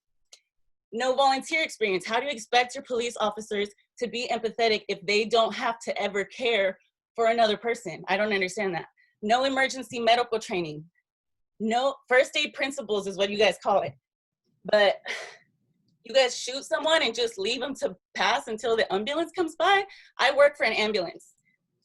No volunteer experience. How do you expect your police officers to be empathetic if they don't have to ever care for another person? I don't understand that. No emergency medical training. No first aid principles is what you guys call it. But you guys shoot someone and just leave them to pass until the ambulance comes by? I work for an ambulance.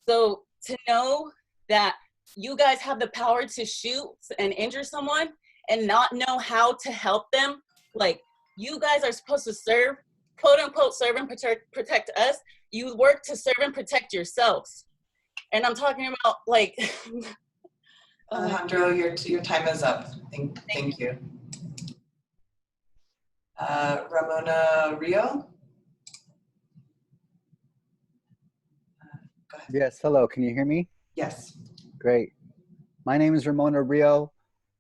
So to know that you guys have the power to shoot and injure someone and not know how to help them, like, you guys are supposed to serve, quote unquote, serve and protect us. You work to serve and protect yourselves. And I'm talking about, like, Alejandro, your time is up. Thank you. Ramona Rio? Go ahead. Yes, hello, can you hear me? Yes. Great. My name is Ramona Rio.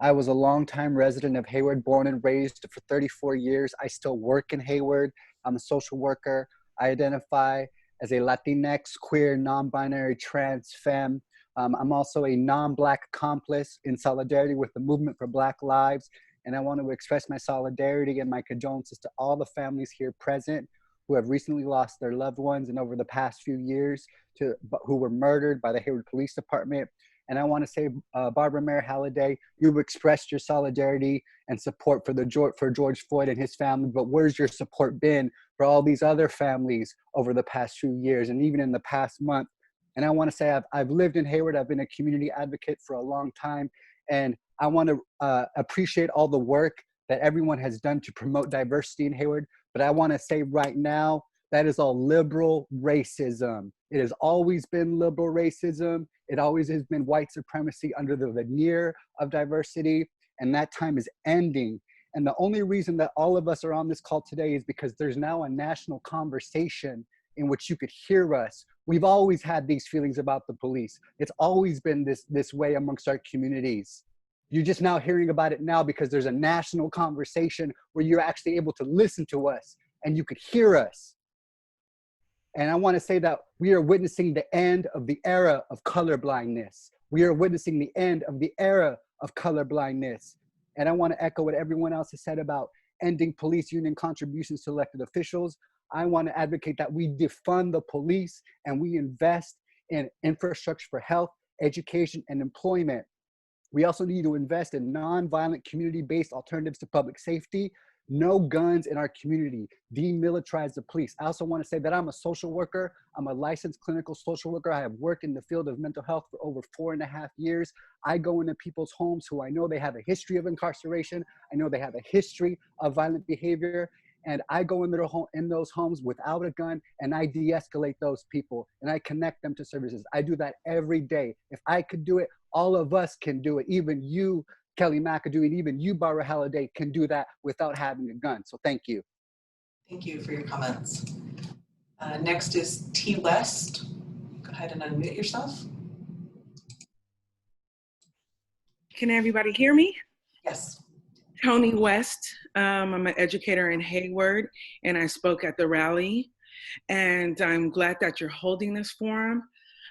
I was a longtime resident of Hayward, born and raised for 34 years. I still work in Hayward. I'm a social worker. I identify as a Latinx, queer, non-binary, trans, femme. I'm also a non-Black accomplice in solidarity with the movement for Black lives. And I want to express my solidarity and my condolences to all the families here present who have recently lost their loved ones and over the past few years who were murdered by the Hayward Police Department. And I want to say, Barbara Mayor Halliday, you've expressed your solidarity and support for George Floyd and his family, but where's your support been for all these other families over the past few years and even in the past month? And I want to say I've lived in Hayward. I've been a community advocate for a long time. And I want to appreciate all the work that everyone has done to promote diversity in Hayward. But I want to say right now, that is all liberal racism. It has always been liberal racism. It always has been white supremacy under the veneer of diversity. And that time is ending. And the only reason that all of us are on this call today is because there's now a national conversation in which you could hear us. We've always had these feelings about the police. It's always been this way amongst our communities. You're just now hearing about it now because there's a national conversation where you're actually able to listen to us and you could hear us. And I want to say that we are witnessing the end of the era of colorblindness. We are witnessing the end of the era of colorblindness. And I want to echo what everyone else has said about ending police union contributions to elected officials. I want to advocate that we defund the police and we invest in infrastructure for health, education, and employment. We also need to invest in nonviolent community-based alternatives to public safety. No guns in our community. Demilitarize the police. I also want to say that I'm a social worker. I'm a licensed clinical social worker. I have worked in the field of mental health for over 4.5 years. I go into people's homes who I know they have a history of incarceration. I know they have a history of violent behavior. And I go in those homes without a gun and I de-escalate those people and I connect them to services. I do that every day. If I could do it, all of us can do it. Even you, Kelly McAdoo, and even you, Barbara Halliday, can do that without having a gun. So thank you. Thank you for your comments. Next is T. West. Go ahead and unmute yourself. Can everybody hear me? Yes. Toney West. I'm an educator in Hayward, and I spoke at the rally. And I'm glad that you're holding this forum.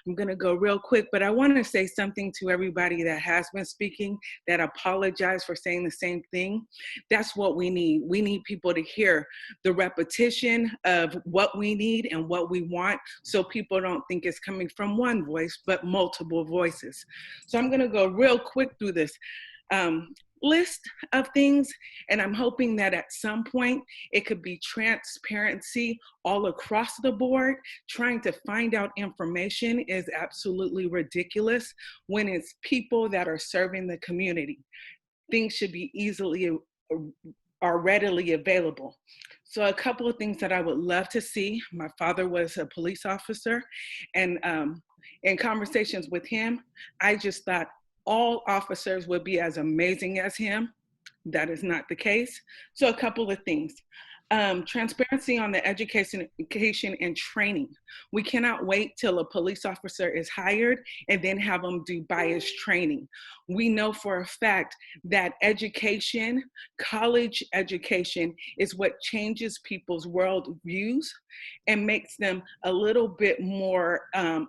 I'm going to go real quick, but I want to say something to everybody that has been speaking that apologize for saying the same thing. That's what we need. We need people to hear the repetition of what we need and what we want so people don't think it's coming from one voice, but multiple voices. So I'm going to go real quick through this list of things, and I'm hoping that at some point it could be transparency all across the board. Trying to find out information is absolutely ridiculous when it's people that are serving the community. Things should be easily or readily available. So a couple of things that I would love to see. My father was a police officer, and in conversations with him, I just thought all officers would be as amazing as him. That is not the case. So a couple of things. Transparency on the education and training. We cannot wait till a police officer is hired and then have them do bias training. We know for a fact that education, college education, is what changes people's world views and makes them a little bit more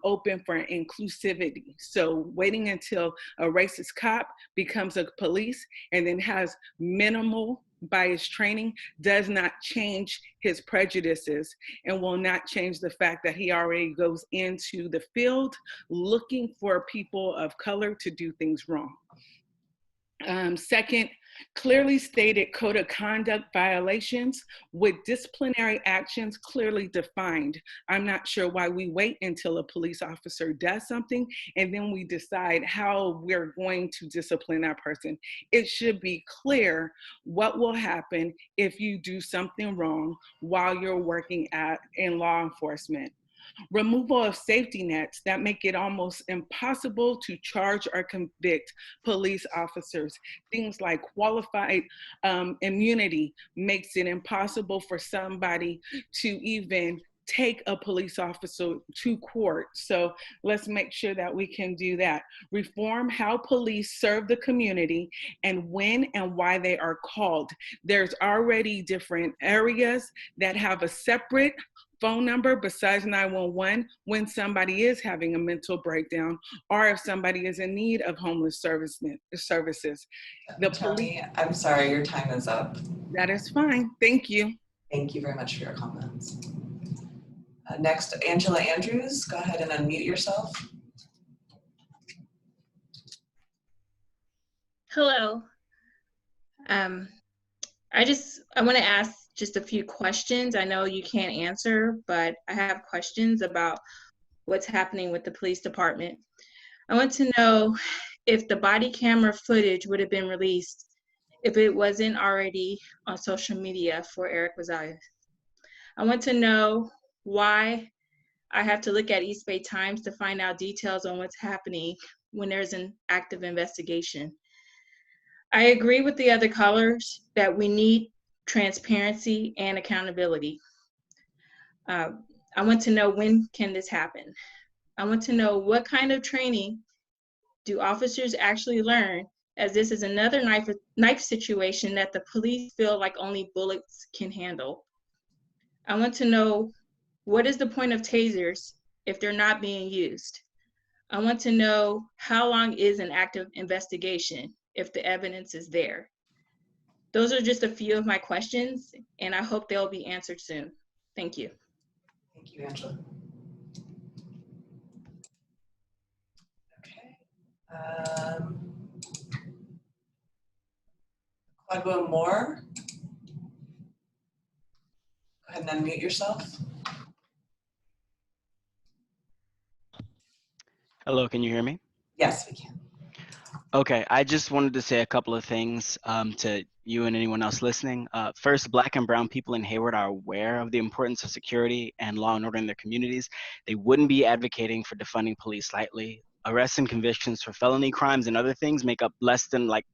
open for inclusivity. So waiting until a racist cop becomes a police and then has minimal bias training does not change his prejudices and will not change the fact that he already goes into the field looking for people of color to do things wrong. Second, clearly stated code of conduct violations with disciplinary actions clearly defined. I'm not sure why we wait until a police officer does something and then we decide how we're going to discipline that person. It should be clear what will happen if you do something wrong while you're working in law enforcement. Removal of safety nets that make it almost impossible to charge or convict police officers. Things like qualified immunity makes it impossible for somebody to even take a police officer to court. So let's make sure that we can do that. Reform how police serve the community and when and why they are called. There's already different areas that have a separate phone number besides 911 when somebody is having a mental breakdown or if somebody is in need of homeless services. Toney, I'm sorry, your time is up. That is fine. Thank you. Thank you very much for your comments. Next, Angela Andrews, go ahead and unmute yourself. Hello. I want to ask just a few questions. I know you can't answer, but I have questions about what's happening with the police department. I want to know if the body camera footage would have been released if it wasn't already on social media for Eric Gonzalez. I want to know why I have to look at East Bay Times to find out details on what's happening when there's an active investigation. I agree with the other callers that we need transparency and accountability. I want to know, when can this happen? I want to know what kind of training do officers actually learn, as this is another knife situation that the police feel like only bullets can handle. I want to know, what is the point of tasers if they're not being used? I want to know, how long is an active investigation if the evidence is there? Those are just a few of my questions, and I hope they'll be answered soon. Thank you. Thank you, Angela. Okay. Claudia Moore, go ahead and unmute yourself. Hello, can you hear me? Yes, we can. Okay, I just wanted to say a couple of things to you and anyone else listening. First, Black and brown people in Hayward are aware of the importance of security and law and order in their communities. They wouldn't be advocating for defunding police lightly. Arrests and convictions for felony crimes and other things make up less than like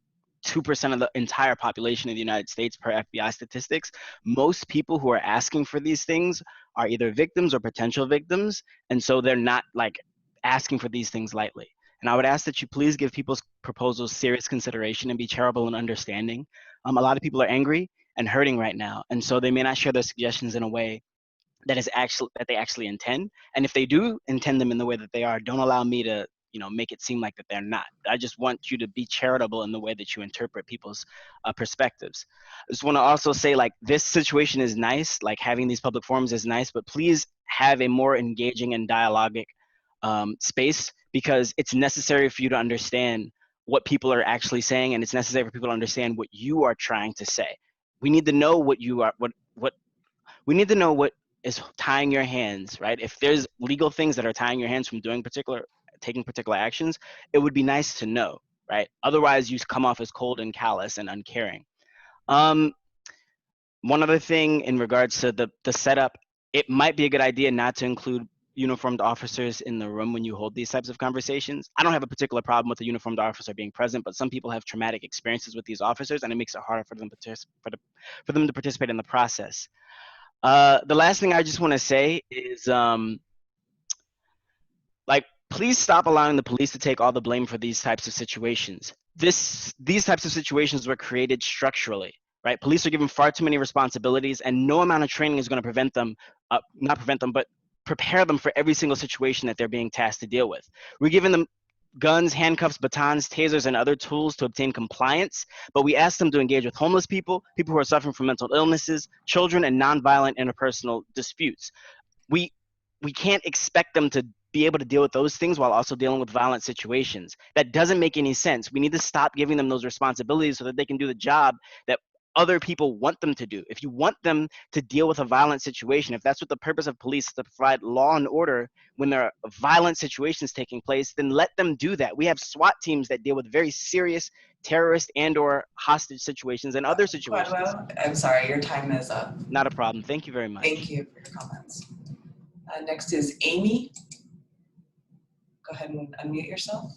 2% of the entire population of the United States per FBI statistics. Most people who are asking for these things are either victims or potential victims, and so they're not like asking for these things lightly. And I would ask that you please give people's proposals serious consideration and be charitable and understanding. A lot of people are angry and hurting right now, and so they may not share their suggestions in a way that they actually intend. And if they do intend them in the way that they are, don't allow me to make it seem like that they're not. I just want you to be charitable in the way that you interpret people's perspectives. I just want to also say, like, this situation is nice, like having these public forums is nice, but please have a more engaging and dialogic space, because it's necessary for you to understand what people are actually saying, and it's necessary for people to understand what you are trying to say. We need to know what you are, we need to know what is tying your hands, right? If there's legal things that are tying your hands from taking particular actions, it would be nice to know, right? Otherwise, you come off as cold and callous and uncaring. One other thing in regards to the setup, it might be a good idea not to include uniformed officers in the room when you hold these types of conversations. I don't have a particular problem with a uniformed officer being present, but some people have traumatic experiences with these officers, and it makes it harder for them for them to participate in the process. The last thing I just want to say is, like, please stop allowing the police to take all the blame for these types of situations. These types of situations were created structurally, right? Police are given far too many responsibilities, and no amount of training is going to prevent them, not prevent them, but prepare them for every single situation that they're being tasked to deal with. We're giving them guns, handcuffs, batons, tasers, and other tools to obtain compliance, but we ask them to engage with homeless people, people who are suffering from mental illnesses, children, and nonviolent interpersonal disputes. We can't expect them to be able to deal with those things while also dealing with violent situations. That doesn't make any sense. We need to stop giving them those responsibilities so that they can do the job that other people want them to do. If you want them to deal with a violent situation, if that's what the purpose of police is, to provide law and order when there are violent situations taking place, then let them do that. We have SWAT teams that deal with very serious terrorist and or hostage situations and other situations. I'm sorry, your time is up. Not a problem. Thank you very much. Thank you for your comments. Next is Amy. Go ahead and unmute yourself.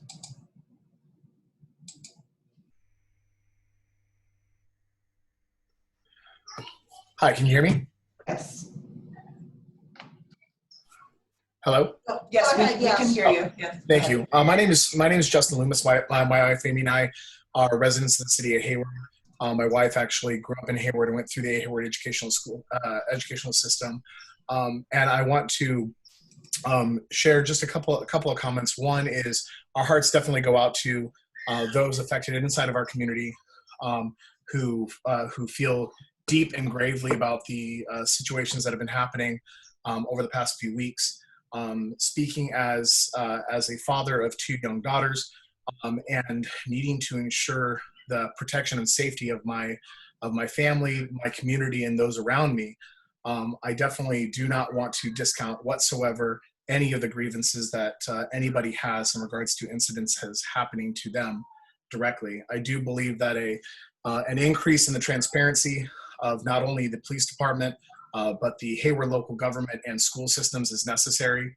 Hi, can you hear me? Yes. Hello? Oh, yes, we can hear you. Yeah. Thank you. My name is Justin Loomis. My wife Amy and I are residents of the city of Hayward. My wife actually grew up in Hayward and went through the Hayward educational system. And I want to share just a couple of comments. One is our hearts definitely go out to those affected inside of our community who feel deep and gravely about the situations that have been happening over the past few weeks. Speaking as a father of two young daughters and needing to ensure the protection and safety of my family, my community, and those around me, I definitely do not want to discount whatsoever any of the grievances that anybody has in regards to incidents as happening to them directly. I do believe that an increase in the transparency of not only the police department, but the Hayward local government and school systems is necessary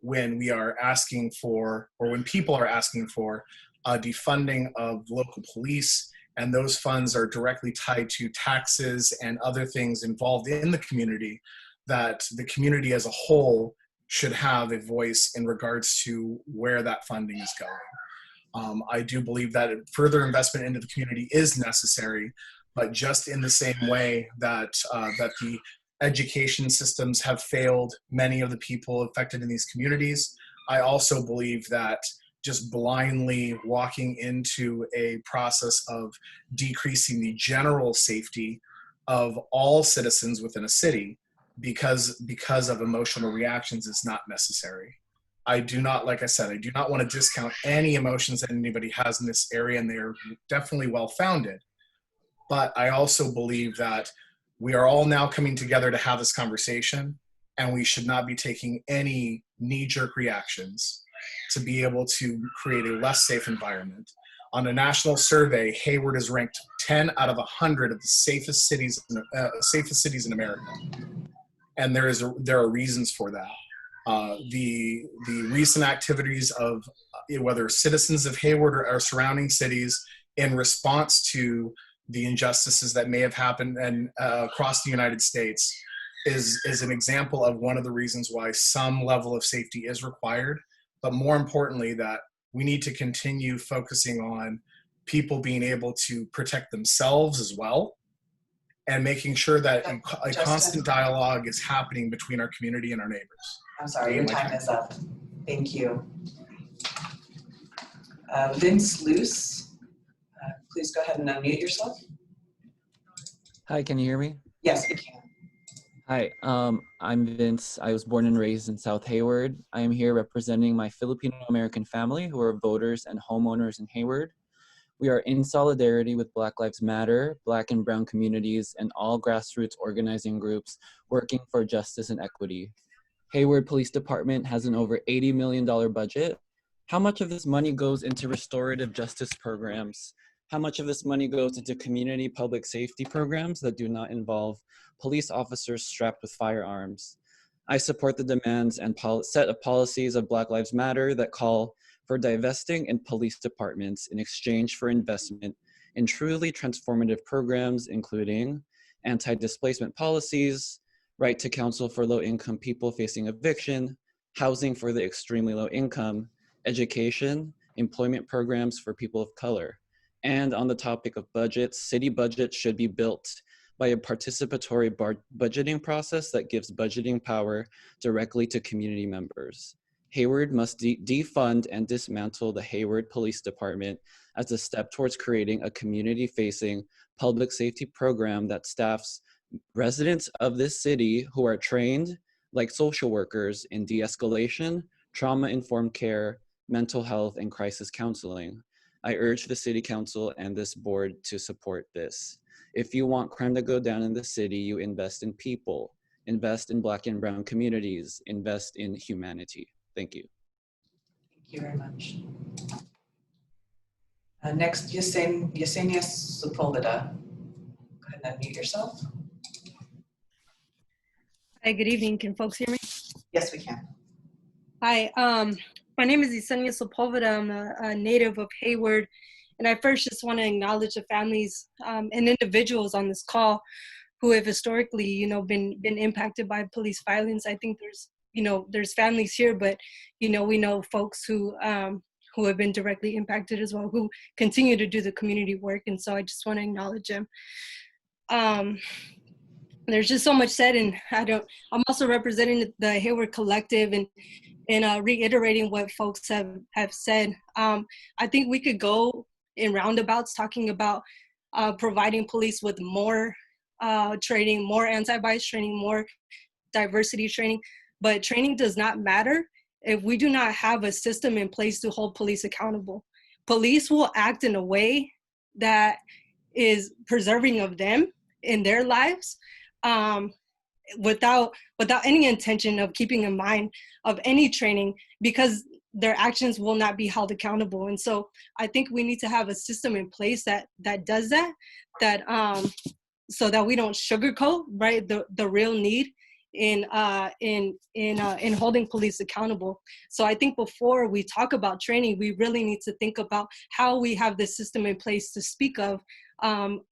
when we are asking for, or when people are asking for, defunding of local police, and those funds are directly tied to taxes and other things involved in the community, that the community as a whole should have a voice in regards to where that funding is going. I do believe that further investment into the community is necessary, but just in the same way that the education systems have failed many of the people affected in these communities, I also believe that just blindly walking into a process of decreasing the general safety of all citizens within a city because of emotional reactions is not necessary. I do not, like I said, I do not want to discount any emotions that anybody has in this area, and they are definitely well-founded. But I also believe that we are all now coming together to have this conversation, and we should not be taking any knee-jerk reactions to be able to create a less safe environment. On a national survey, Hayward is ranked 10 out of 100 of the safest cities in America, and there are reasons for that. The recent activities of whether citizens of Hayward or our surrounding cities in response to the injustices that may have happened and across the United States is an example of one of the reasons why some level of safety is required. But more importantly, that we need to continue focusing on people being able to protect themselves as well, and making sure that a constant dialogue is happening between our community and our neighbors. I'm sorry, your time is up. Thank you. Vince Luce, please go ahead and unmute yourself. Hi, can you hear me? Yes, we can. Hi, I'm Vince. I was born and raised in South Hayward. I am here representing my Filipino-American family who are voters and homeowners in Hayward. We are in solidarity with Black Lives Matter, Black and Brown communities, and all grassroots organizing groups working for justice and equity. Hayward Police Department has an over $80 million budget. How much of this money goes into restorative justice programs? How much of this money goes into community public safety programs that do not involve police officers strapped with firearms? I support the demands and set of policies of Black Lives Matter that call for divesting in police departments in exchange for investment in truly transformative programs, including anti-displacement policies, right to counsel for low-income people facing eviction, housing for the extremely low income, education, employment programs for people of color. And on the topic of budgets, city budgets should be built by a participatory budgeting process that gives budgeting power directly to community members. Hayward must defund and dismantle the Hayward Police Department as a step towards creating a community-facing public safety program that staffs residents of this city who are trained like social workers in de-escalation, trauma-informed care, mental health, and crisis counseling. I urge the City Council and this board to support this. If you want crime to go down in the city, you invest in people, invest in Black and Brown communities, invest in humanity. Thank you. Thank you very much. Next, Yesenia Sepulveda. Go ahead and unmute yourself. Hi, good evening. Can folks hear me? Yes, we can. Hi, my name is Yesenia Sepulveda. I'm a native of Hayward. And I first just want to acknowledge the families and individuals on this call who have historically, been impacted by police violence. I think there's families here, but, we know folks who have been directly impacted as well, who continue to do the community work. And so I just want to acknowledge them. There's just so much said, and I'm also representing the Hayward Collective and reiterating what folks have said. I think we could go in roundabouts talking about providing police with more training, more anti-bias training, more diversity training, but training does not matter if we do not have a system in place to hold police accountable. Police will act in a way that is preserving of them in their lives without any intention of keeping in mind of any training, because their actions will not be held accountable. And so I think we need to have a system in place that does that so that we don't sugarcoat, right, the real need in holding police accountable. So I think before we talk about training, we really need to think about how we have this system in place to speak of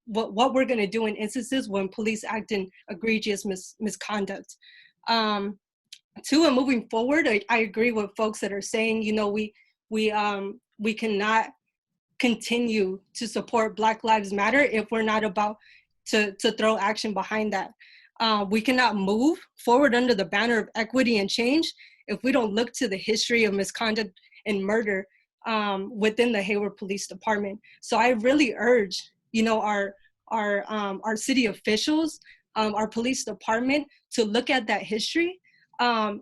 what we're going to do in instances when police act in egregious misconduct. Two, and moving forward, I agree with folks that are saying, we cannot continue to support Black Lives Matter if we're not about to throw action behind that. We cannot move forward under the banner of equity and change if we don't look to the history of misconduct and murder within the Hayward Police Department. So I really urge, our city officials, our police department, to look at that history. Our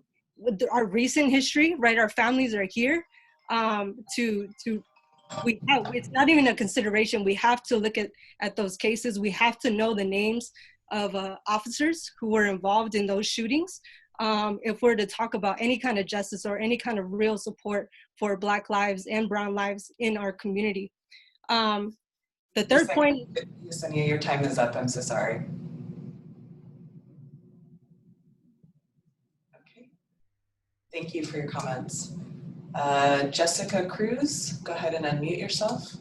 recent history, right? Our families are here. It's not even a consideration. We have to look at those cases. We have to know the names of officers who were involved in those shootings. If we're to talk about any kind of justice or any kind of real support for Black lives and Brown lives in our community. The third point. Yesenia, your time is up. I'm so sorry. Thank you for your comments. Jessica Cruz, go ahead and unmute yourself.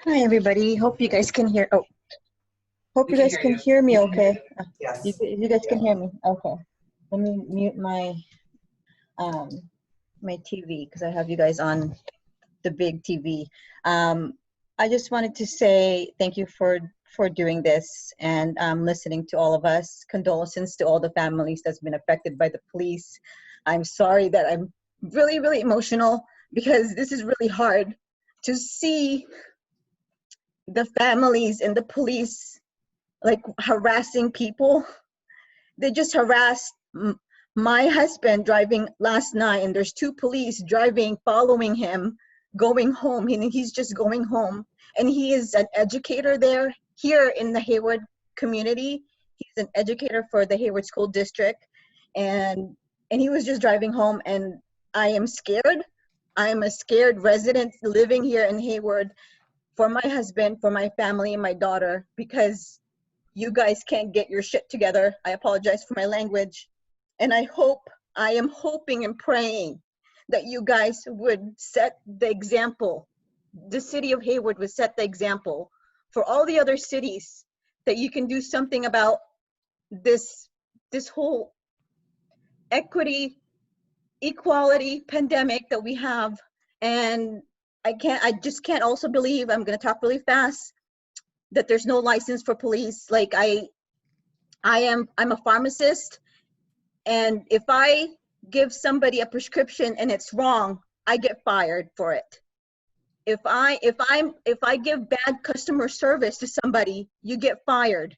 Hi, everybody. Hope you guys can hear. Oh, hope you guys can hear me okay. Yes. You guys can hear me. Okay. Let me mute my my TV because I have you guys on the big TV. I just wanted to say thank you for doing this and listening to all of us. Condolences to all the families that's been affected by the police. I'm sorry that I'm really, really emotional because this is really hard to see the families and the police like harassing people. They just harassed my husband driving last night, and there's two police driving, following him, going home. He's just going home, and he is an educator here in the Hayward community. He's an educator for the Hayward School District, and he was just driving home, and I am scared. I am a scared resident living here in Hayward for my husband, for my family, and my daughter, because you guys can't get your shit together. I apologize for my language. And I am hoping and praying that you guys would set the example. The city of Hayward would set the example for all the other cities, that you can do something about this whole equity, equality pandemic that we have. And I just can't also believe, I'm gonna talk really fast, that there's no license for police. Like I'm a pharmacist, and if I give somebody a prescription and it's wrong, I get fired for it. If I give bad customer service to somebody, you get fired.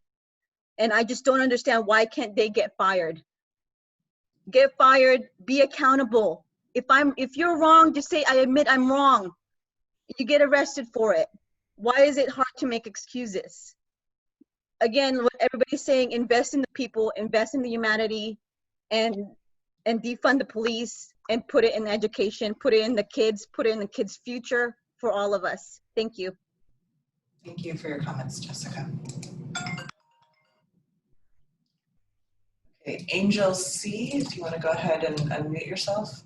And I just don't understand, why can't they get fired? Get fired, be accountable. If you're wrong, just say, I admit I'm wrong. You get arrested for it. Why is it hard to make excuses? Again, what everybody's saying, invest in the people, invest in the humanity, and defund the police, and put it in education, put it in the kids, put it in the kids' future for all of us. Thank you. Thank you for your comments, Jessica. Okay, Angel C, if you want to go ahead and unmute yourself.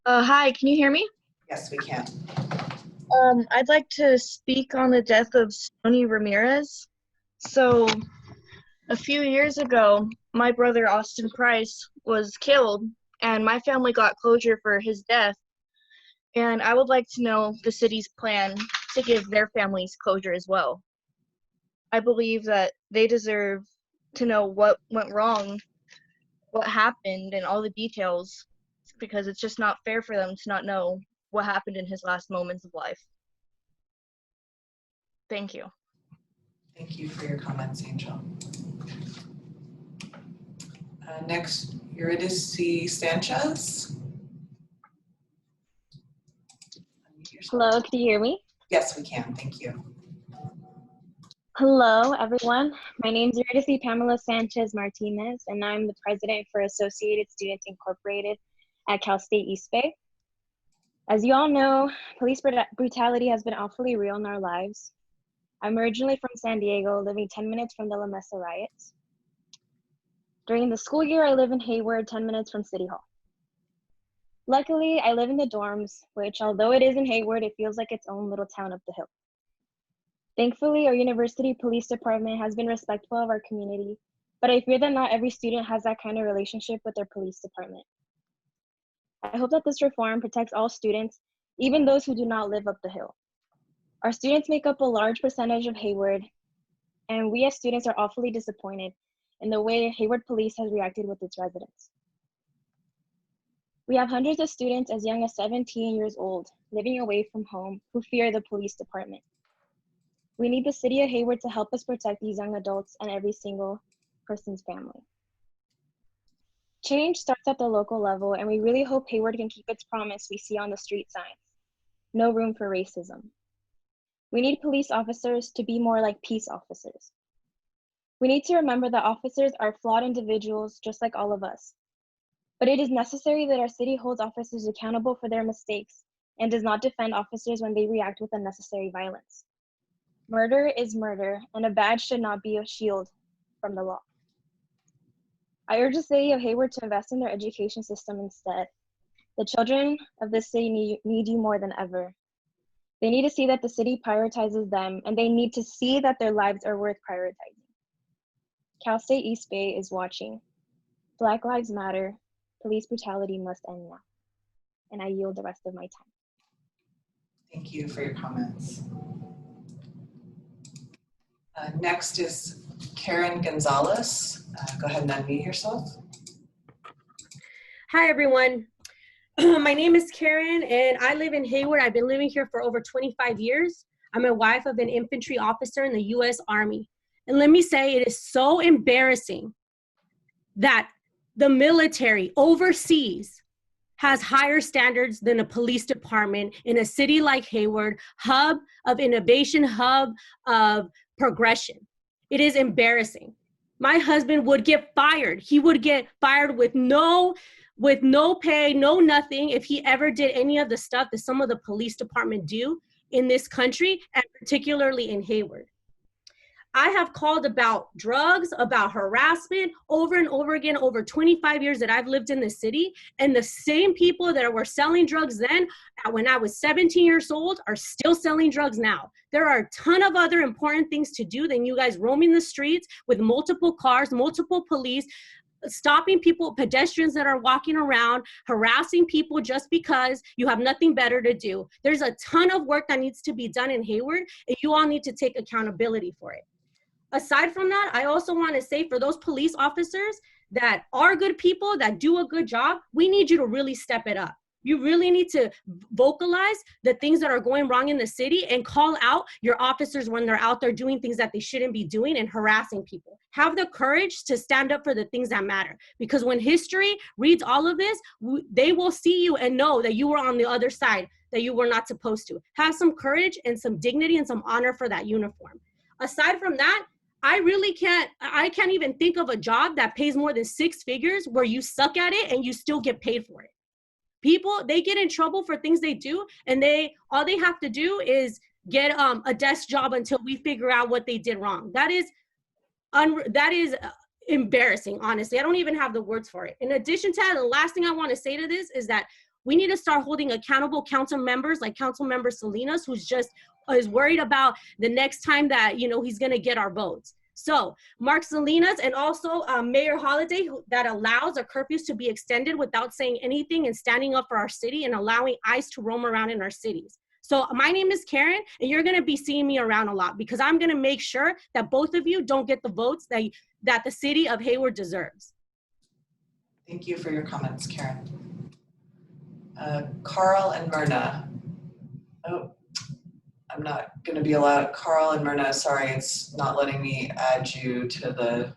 Hi, can you hear me? Yes, we can. I'd like to speak on the death of Toney Ramirez. So, a few years ago, my brother Austin Price was killed, and my family got closure for his death. And I would like to know the city's plan to give their families closure as well. I believe that they deserve to know what went wrong, what happened, and all the details, because it's just not fair for them to not know what happened in his last moments of life. Thank you. Thank you for your comments, Angel. Next, Eurydice Sanchez. Hello, can you hear me? Yes, we can. Thank you. Hello, everyone. My name is Eurydice Pamela Sanchez Martinez, and I'm the president for Associated Students Incorporated at Cal State East Bay. As you all know, police brutality has been awfully real in our lives. I'm originally from San Diego, living 10 minutes from the La Mesa riots. During the school year, I live in Hayward, 10 minutes from City Hall. Luckily, I live in the dorms, which, although it is in Hayward, it feels like its own little town up the hill. Thankfully, our university police department has been respectful of our community, but I fear that not every student has that kind of relationship with their police department. I hope that this reform protects all students, even those who do not live up the hill. Our students make up a large percentage of Hayward, and we as students are awfully disappointed in the way Hayward police has reacted with its residents. We have hundreds of students as young as 17 years old living away from home who fear the police department. We need the city of Hayward to help us protect these young adults and every single person's family. Change starts at the local level, and we really hope Hayward can keep its promise we see on the street signs. No room for racism. We need police officers to be more like peace officers. We need to remember that officers are flawed individuals just like all of us. But it is necessary that our city holds officers accountable for their mistakes and does not defend officers when they react with unnecessary violence. Murder is murder, and a badge should not be a shield from the law. I urge the city of Hayward to invest in their education system instead. The children of this city need you more than ever. They need to see that the city prioritizes them, and they need to see that their lives are worth prioritizing. Cal State East Bay is watching. Black Lives Matter. Police brutality must end now. And I yield the rest of my time. Thank you for your comments. Next is Karen Gonzalez. Go ahead and unmute yourself. Hi, everyone. My name is Karen, and I live in Hayward. I've been living here for over 25 years. I'm a wife of an infantry officer in the U.S. Army. And let me say, it is so embarrassing that the military overseas has higher standards than a police department in a city like Hayward, hub of innovation, hub of progression. It is embarrassing. My husband would get fired. He would get fired with no with no pay, no nothing, if he ever did any of the stuff that some of the police department do in this country, and particularly in Hayward. I have called about drugs, about harassment over and over again over 25 years that I've lived in the city. And the same people that were selling drugs then, when I was 17 years old, are still selling drugs now. There are a ton of other important things to do than you guys roaming the streets with multiple cars, multiple police, stopping people, pedestrians that are walking around, harassing people just because you have nothing better to do. There's a ton of work that needs to be done in Hayward, and you all need to take accountability for it. Aside from that, I also want to say for those police officers that are good people, that do a good job, we need you to really step it up. You really need to vocalize the things that are going wrong in the city and call out your officers when they're out there doing things that they shouldn't be doing and harassing people. Have the courage to stand up for the things that matter. Because when history reads all of this, they will see you and know that you were on the other side, that you were not supposed to. Have some courage and some dignity and some honor for that uniform. Aside from that, I can't even think of a job that pays more than 6 figures where you suck at it and you still get paid for it. People, they get in trouble for things they do, and all they have to do is get a desk job until we figure out what they did wrong. That is embarrassing, honestly. I don't even have the words for it. In addition to that, the last thing I want to say to this is that we need to start holding accountable council members like Council Member Salinas, who's just is worried about the next time that, he's going to get our votes. So Mark Salinas and also Mayor Halliday, that allows our curfews to be extended without saying anything and standing up for our city and allowing ICE to roam around in our cities. So my name is Karen, and you're going to be seeing me around a lot because I'm going to make sure that both of you don't get the votes that the city of Hayward deserves. Thank you for your comments, Karen. Carl and Myrna. Oh, I'm not going to be allowed. Carl and Myrna, sorry, it's not letting me add you to the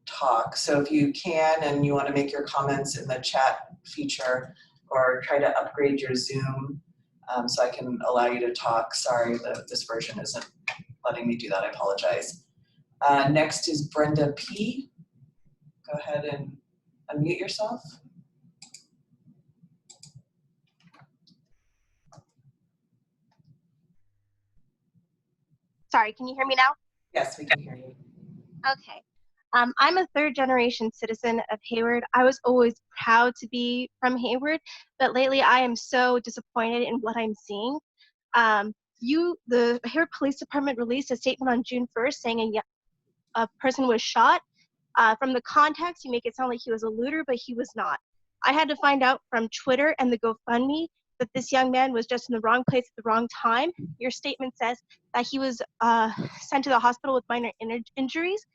talk. So if you can and you want to make your comments in the chat feature or try to upgrade your Zoom so I can allow you to talk. Sorry, this version isn't letting me do that. I apologize. Next is Brenda P. Go ahead and unmute yourself. Sorry, can you hear me now? Yes, we can hear you. Okay. I'm a third-generation citizen of Hayward. I was always proud to be from Hayward, but lately I am so disappointed in what I'm seeing. The Hayward Police Department released a statement on June 1st saying a person was shot. From the context, you make it sound like he was a looter, but he was not. I had to find out from Twitter and the GoFundMe that this young man was just in the wrong place at the wrong time. Your statement says that he was sent to the hospital with minor injuries.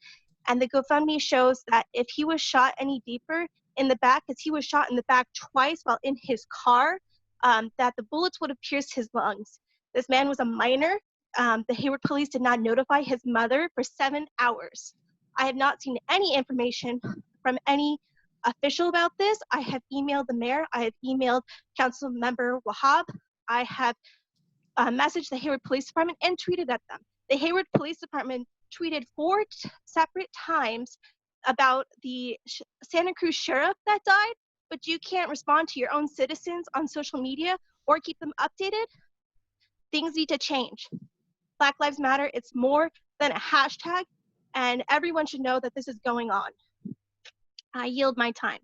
And the GoFundMe shows that if he was shot any deeper in the back, because he was shot in the back twice while in his car, that the bullets would have pierced his lungs. This man was a minor. The Hayward police did not notify his mother for 7 hours. I have not seen any information from any official about this. I have emailed the mayor. I have emailed Council Member Wahab. I have messaged the Hayward Police Department and tweeted at them. The Hayward Police Department tweeted 4 separate times about the Santa Cruz sheriff that died, but you can't respond to your own citizens on social media or keep them updated. Things need to change. Black Lives Matter, it's more than a hashtag, and everyone should know that this is going on. I yield my time.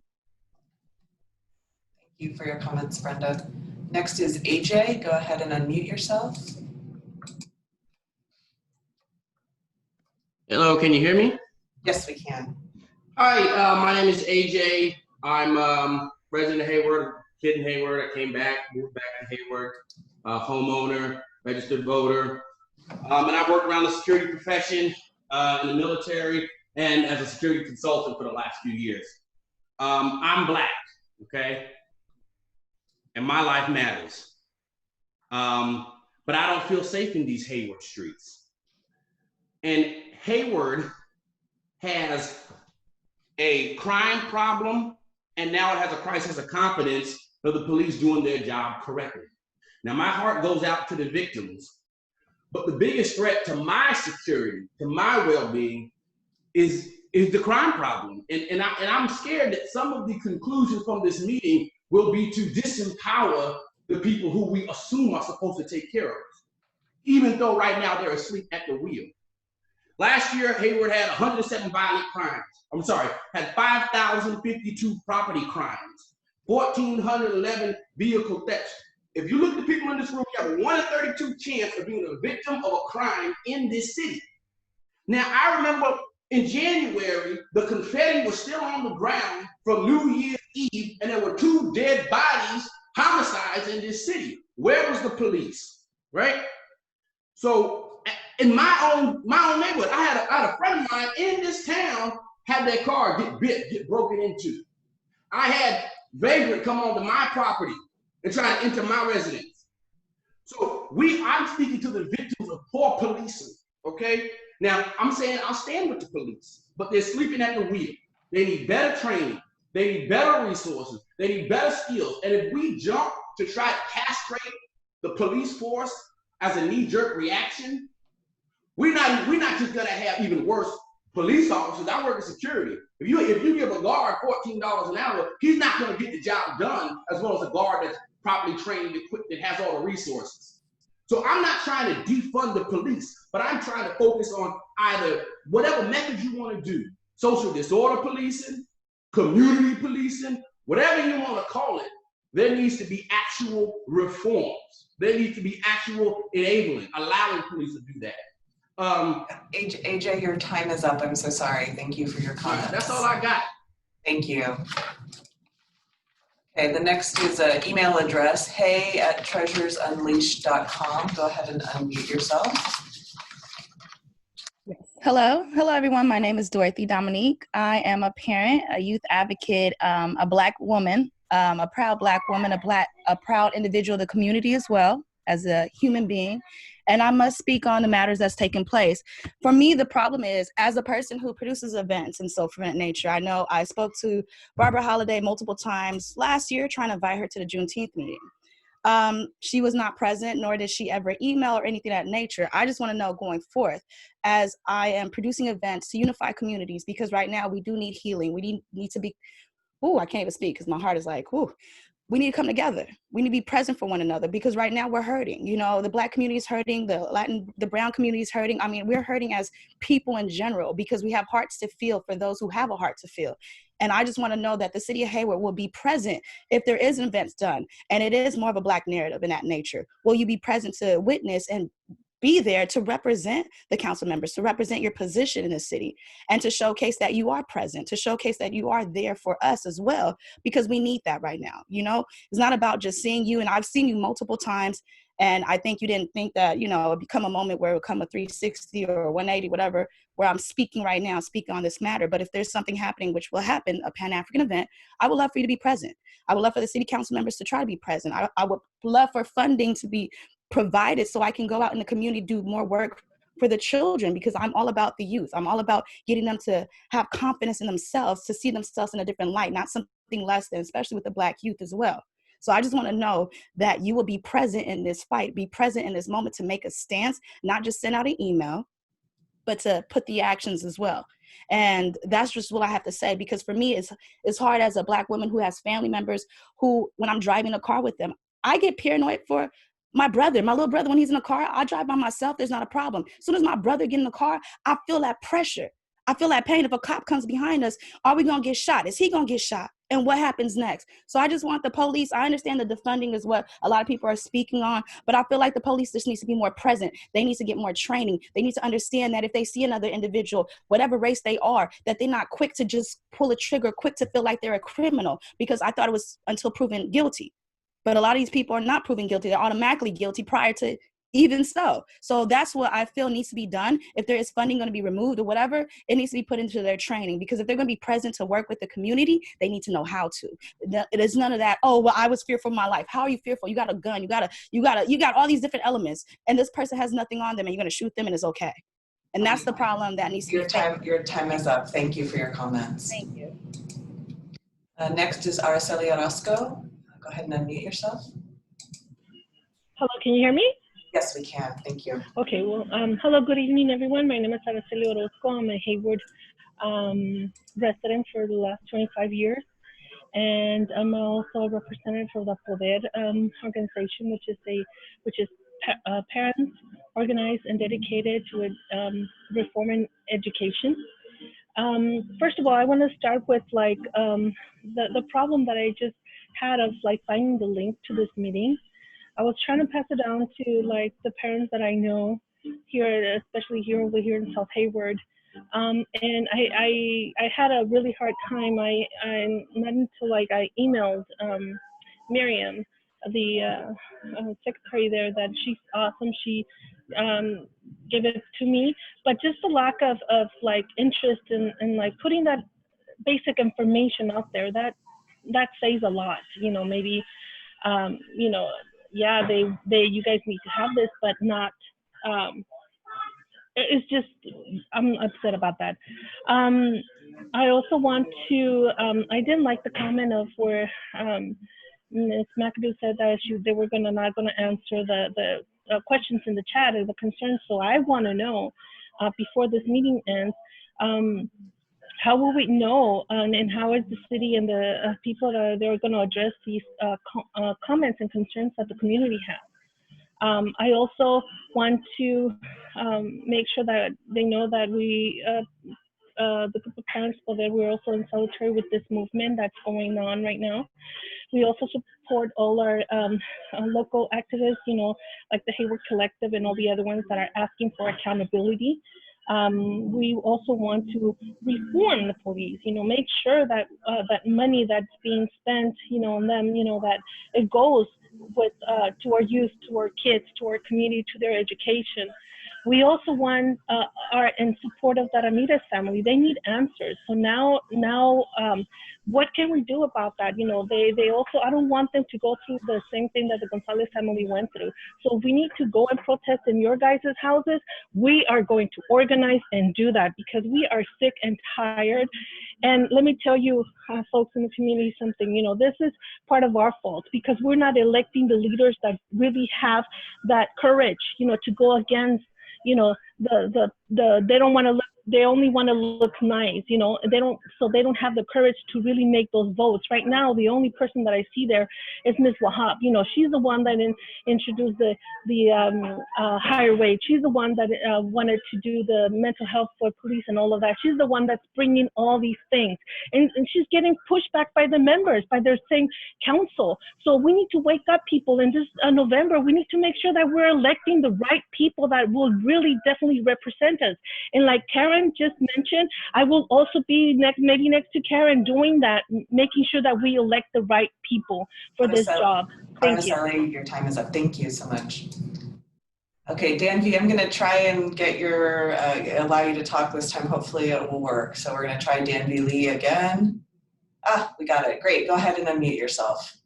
Thank you for your comments, Brenda. Next is AJ. Go ahead and unmute yourself. Hello, can you hear me? Yes, we can. Hi, my name is AJ. I'm resident of Hayward, kid in Hayward. I came back, moved back to Hayward, homeowner, registered voter. And I've worked around the security profession in the military and as a security consultant for the last few years. I'm Black, okay? And my life matters. But I don't feel safe in these Hayward streets. And Hayward has a crime problem, and now it has a crisis of confidence of the police doing their job correctly. Now, my heart goes out to the victims, but the biggest threat to my security, to my well-being, is is the crime problem. And I'm scared that some of the conclusions from this meeting will be to disempower the people who we assume are supposed to take care of us, even though right now they're asleep at the wheel. Last year, Hayward had 107 violent crimes. Had 5,052 property crimes, 1,411 vehicle thefts. If you look at the people in this room, you have a 1 in 32 chance of being a victim of a crime in this city. Now, I remember in January, the confetti was still on the ground from New Year's Eve, and there were 2 dead bodies, homicides in this city. Where was the police, right? So in my own neighborhood, I had a friend of mine in this town had their car get broken into. I had vagrant come onto my property and try to enter my residence. So I'm speaking to the victims of poor policing, okay? Now, I'm saying I'll stand with the police, but they're sleeping at the wheel. They need better training. They need better resources. They need better skills. And if we jump to try to castrate the police force as a knee-jerk reaction, we're not just gonna have even worse police officers. I work in security. If you give a guard $14 an hour, he's not gonna get the job done as well as a guard that's properly trained, equipped, that has all the resources. So I'm not trying to defund the police, but I'm trying to focus on either whatever methods you want to do, social disorder policing, community policing, whatever you want to call it. There needs to be actual reforms. There needs to be actual enabling, allowing police to do that. AJ, your time is up. I'm so sorry. Thank you for your comments. That's all I got. Thank you. Okay, the next is an email address, hey@treasuresunleashed.com. Go ahead and unmute yourself. Hello everyone. My name is Dorothy Dominique. I am a parent, a youth advocate, a Black woman, a proud Black woman, a proud individual of the community as well as a human being. And I must speak on the matters that's taking place. For me, the problem is, as a person who produces events and so forth in that nature, I know I spoke to Barbara Halliday multiple times last year trying to invite her to the Juneteenth meeting. She was not present, nor did she ever email or anything of that nature. I just want to know going forth, as I am producing events to unify communities, because right now we do need healing. We need to be, I can't even speak because my heart is like, we need to come together. We need to be present for one another, because right now we're hurting. You know, the Black community is hurting, the brown community is hurting. I mean, we're hurting as people in general, because we have hearts to feel for those who have a heart to feel. And I just want to know that the city of Hayward will be present if there is an event done, and it is more of a Black narrative in that nature. Will you be present to witness and be there to represent the council members, to represent your position in the city, and to showcase that you are present, to showcase that you are there for us as well, because we need that right now. You know, it's not about just seeing you, and I've seen you multiple times, and I think you didn't think that, you know, it would become a moment where it would come a 360 or 180, whatever, where I'm speaking right now, speaking on this matter. But if there's something happening, which will happen, a Pan-African event, I would love for you to be present. I would love for the city council members to try to be present. I would love for funding to be provided so I can go out in the community, do more work for the children, because I'm all about the youth. I'm all about getting them to have confidence in themselves, to see themselves in a different light, not something less than, especially with the Black youth as well. So I just want to know that you will be present in this fight, be present in this moment to make a stance, not just send out an email, but to put the actions as well. And that's just what I have to say, because for me, it's hard as a Black woman who has family members who, when I'm driving a car with them, I get paranoid for my brother, my little brother. When he's in a car, I drive by myself, there's not a problem. As soon as my brother get in the car, I feel that pressure. I feel that pain. If a cop comes behind us, are we gonna get shot? Is he gonna get shot? And what happens next? So I just want the police, I understand the defunding is what a lot of people are speaking on, but I feel like the police just needs to be more present. They need to get more training. They need to understand that if they see another individual, whatever race they are, that they're not quick to just pull a trigger, quick to feel like they're a criminal, because I thought it was until proven guilty. But a lot of these people are not proven guilty. They're automatically guilty prior to even so. So that's what I feel needs to be done. If there is funding going to be removed or whatever, it needs to be put into their training, because if they're going to be present to work with the community, they need to know how to. It is none of that, oh, well, I was fearful of my life. How are you fearful? You got a gun, you got all these different elements, and this person has nothing on them, and you're going to shoot them and it's okay. And that's the problem that needs to be. Your time is up. Thank you for your comments. Thank you. Next is Araceli Orozco. Go ahead and unmute yourself. Hello, can you hear me? Yes, we can. Thank you. Okay, well, hello, good evening, everyone. My name is Araceli Orozco. I'm a Hayward resident for the last 25 years. And I'm also a representative for the Poder organization, which is parents organized and dedicated to reforming education. First of all, I want to start with like the problem that I just had of like finding the link to this meeting. I was trying to pass it down to like the parents that I know here, especially here over here in South Hayward. And I had a really hard time. I not until like I emailed Miriam, the secretary there, that she's awesome. She gave it to me, but just the lack of like interest in like putting that basic information out there, that says a lot. You know, maybe you know, yeah, you guys need to have this, but not. It's just, I'm upset about that. I also want to, I didn't like the comment of where Ms. McAdoo said that they were not gonna answer the questions in the chat or the concerns. So I want to know before this meeting ends, how will we know, and how is the city and the people that they're going to address these comments and concerns that the community has? I also want to make sure that they know that we, the group of parents, that we're also in solidarity with this movement that's going on right now. We also support all our local activists, you know, like the Hayward Collective and all the other ones that are asking for accountability. We also want to reform the police, you know, make sure that that money that's being spent, you know, on them, you know, that it goes with to our youth, to our kids, to our community, to their education. We also want are in support of the Ramirez family. They need answers. So now, what can we do about that? You know, they also, I don't want them to go through the same thing that the Gonzalez family went through. So if we need to go and protest in your guys' houses, we are going to organize and do that because we are sick and tired. And let me tell you, folks in the community, something, you know, this is part of our fault because we're not electing the leaders that really have that courage, you know, to go against, you know, they don't want to look, they only want to look nice, you know, they don't have the courage to really make those votes. Right now, the only person that I see there is Ms. Wahab. You know, she's the one that introduced the higher wage. She's the one that wanted to do the mental health for police and all of that. She's the one that's bringing all these things. And she's getting pushed back by the members, by their same council. So we need to wake up, people. In this November, we need to make sure that we're electing the right people that will really definitely represent us. And like Karen just mentioned, I will also be maybe next to Karen doing that, making sure that we elect the right people for this job. Thank you. Your time is up. Thank you so much. Okay, Danby, I'm going to try and get allow you to talk this time. Hopefully it will work. So we're going to try Danby Lee again. We got it. Great. Go ahead and unmute yourself.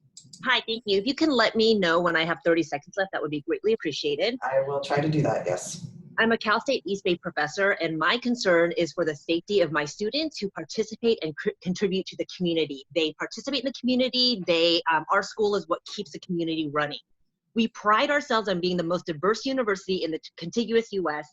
Hi, thank you. If you can let me know when I have 30 seconds left, that would be greatly appreciated. I will try to do that, yes. I'm a Cal State East Bay professor, and my concern is for the safety of my students who participate and contribute to the community. They participate in the community. Our school is what keeps the community running. We pride ourselves on being the most diverse university in the contiguous U.S.,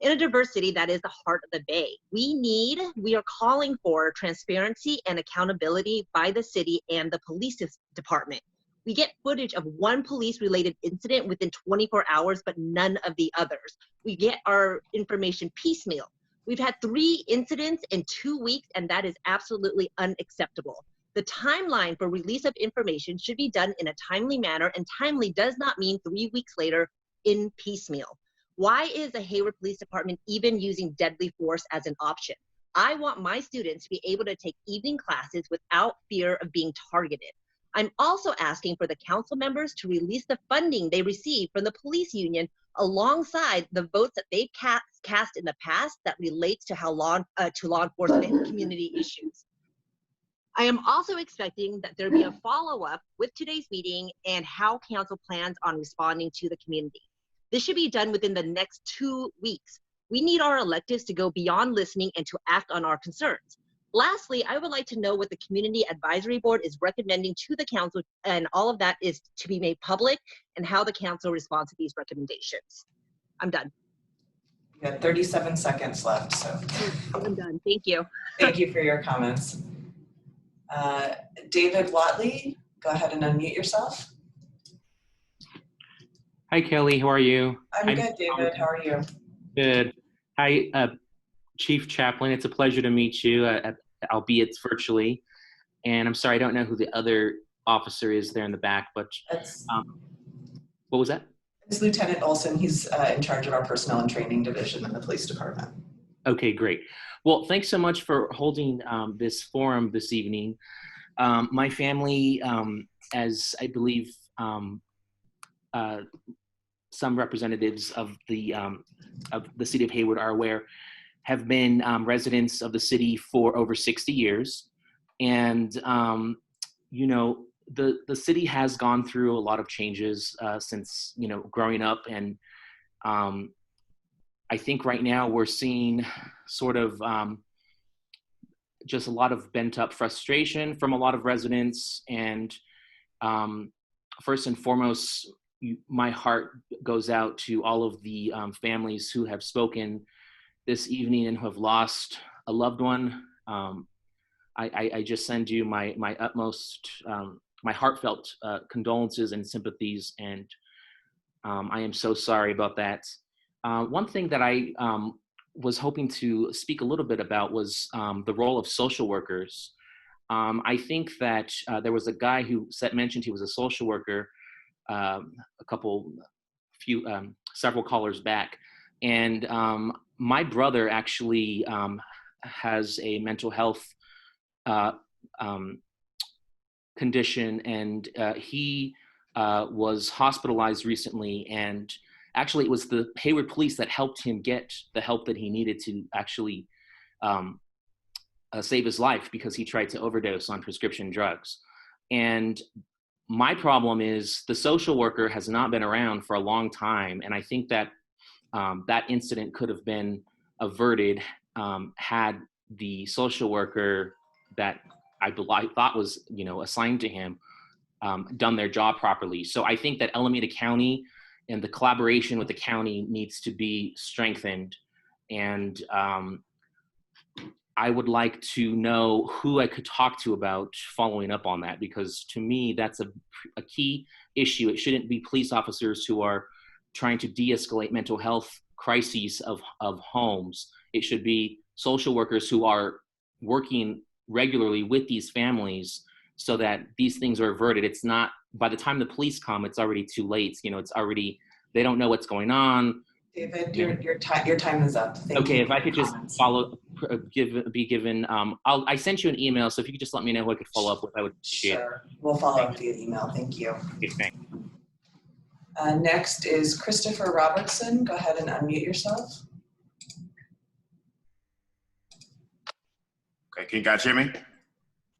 in a diversity that is the heart of the Bay. We are calling for transparency and accountability by the city and the police department. We get footage of one police-related incident within 24 hours, but none of the others. We get our information piecemeal. We've had 3 incidents in 2 weeks, and that is absolutely unacceptable. The timeline for release of information should be done in a timely manner, and timely does not mean 3 weeks later in piecemeal. Why is the Hayward Police Department even using deadly force as an option? I want my students to be able to take evening classes without fear of being targeted. I'm also asking for the council members to release the funding they received from the police union alongside the votes that they've cast in the past that relates to law enforcement and community issues. I am also expecting that there be a follow-up with today's meeting and how council plans on responding to the community. This should be done within the next 2 weeks. We need our electeds to go beyond listening and to act on our concerns. Lastly, I would like to know what the Community Advisory Board is recommending to the council, and all of that is to be made public, and how the council responds to these recommendations. I'm done. You had 37 seconds left, so. I'm done. Thank you. Thank you for your comments. David Watley, go ahead and unmute yourself. Hi, Kelly. How are you? I'm good, David. How are you? Good. Hi, Chief Chaplin. It's a pleasure to meet you, albeit virtually. And I'm sorry, I don't know who the other officer is there in the back, but what was that? It's Lieutenant Olson. He's in charge of our personnel and training division in the police department. Okay, Great. Well, thanks so much for holding this forum this evening. My family, as I believe some representatives of the city of Hayward are aware, have been residents of the city for over 60 years. And, you know, the city has gone through a lot of changes since, you know, growing up. And I think right now we're seeing sort of just a lot of bent up frustration from a lot of residents. And first and foremost, my heart goes out to all of the families who have spoken this evening and who have lost a loved one. I just send you my utmost, my heartfelt condolences and sympathies, and I am so sorry about that. One thing that I was hoping to speak a little bit about was the role of social workers. I think that there was a guy who mentioned he was a social worker several callers back, and my brother actually has a mental health condition, and he was hospitalized recently, and actually it was the Hayward police that helped him get the help that he needed to actually save his life, because he tried to overdose on prescription drugs. And my problem is the social worker has not been around for a long time, and I think that that incident could have been averted had the social worker that I thought was, you know, assigned to him done their job properly. So I think that Alameda County and the collaboration with the county needs to be strengthened. And I would like to know who I could talk to about following up on that, because to me, that's a key issue. It shouldn't be police officers who are trying to de-escalate mental health crises of homes. It should be social workers who are working regularly with these families so that these things are averted. It's not, by the time the police come, it's already too late. You know, it's already, they don't know what's going on. David, your time is up. Thank you. If I could just be given, I sent you an email, so if you could just let me know who I could follow up with, I would appreciate it. Sure, we'll follow up via email. Thank you. Okay, thanks. Next is Christopher Robertson. Go ahead and unmute yourself. Okay, can you guys hear me?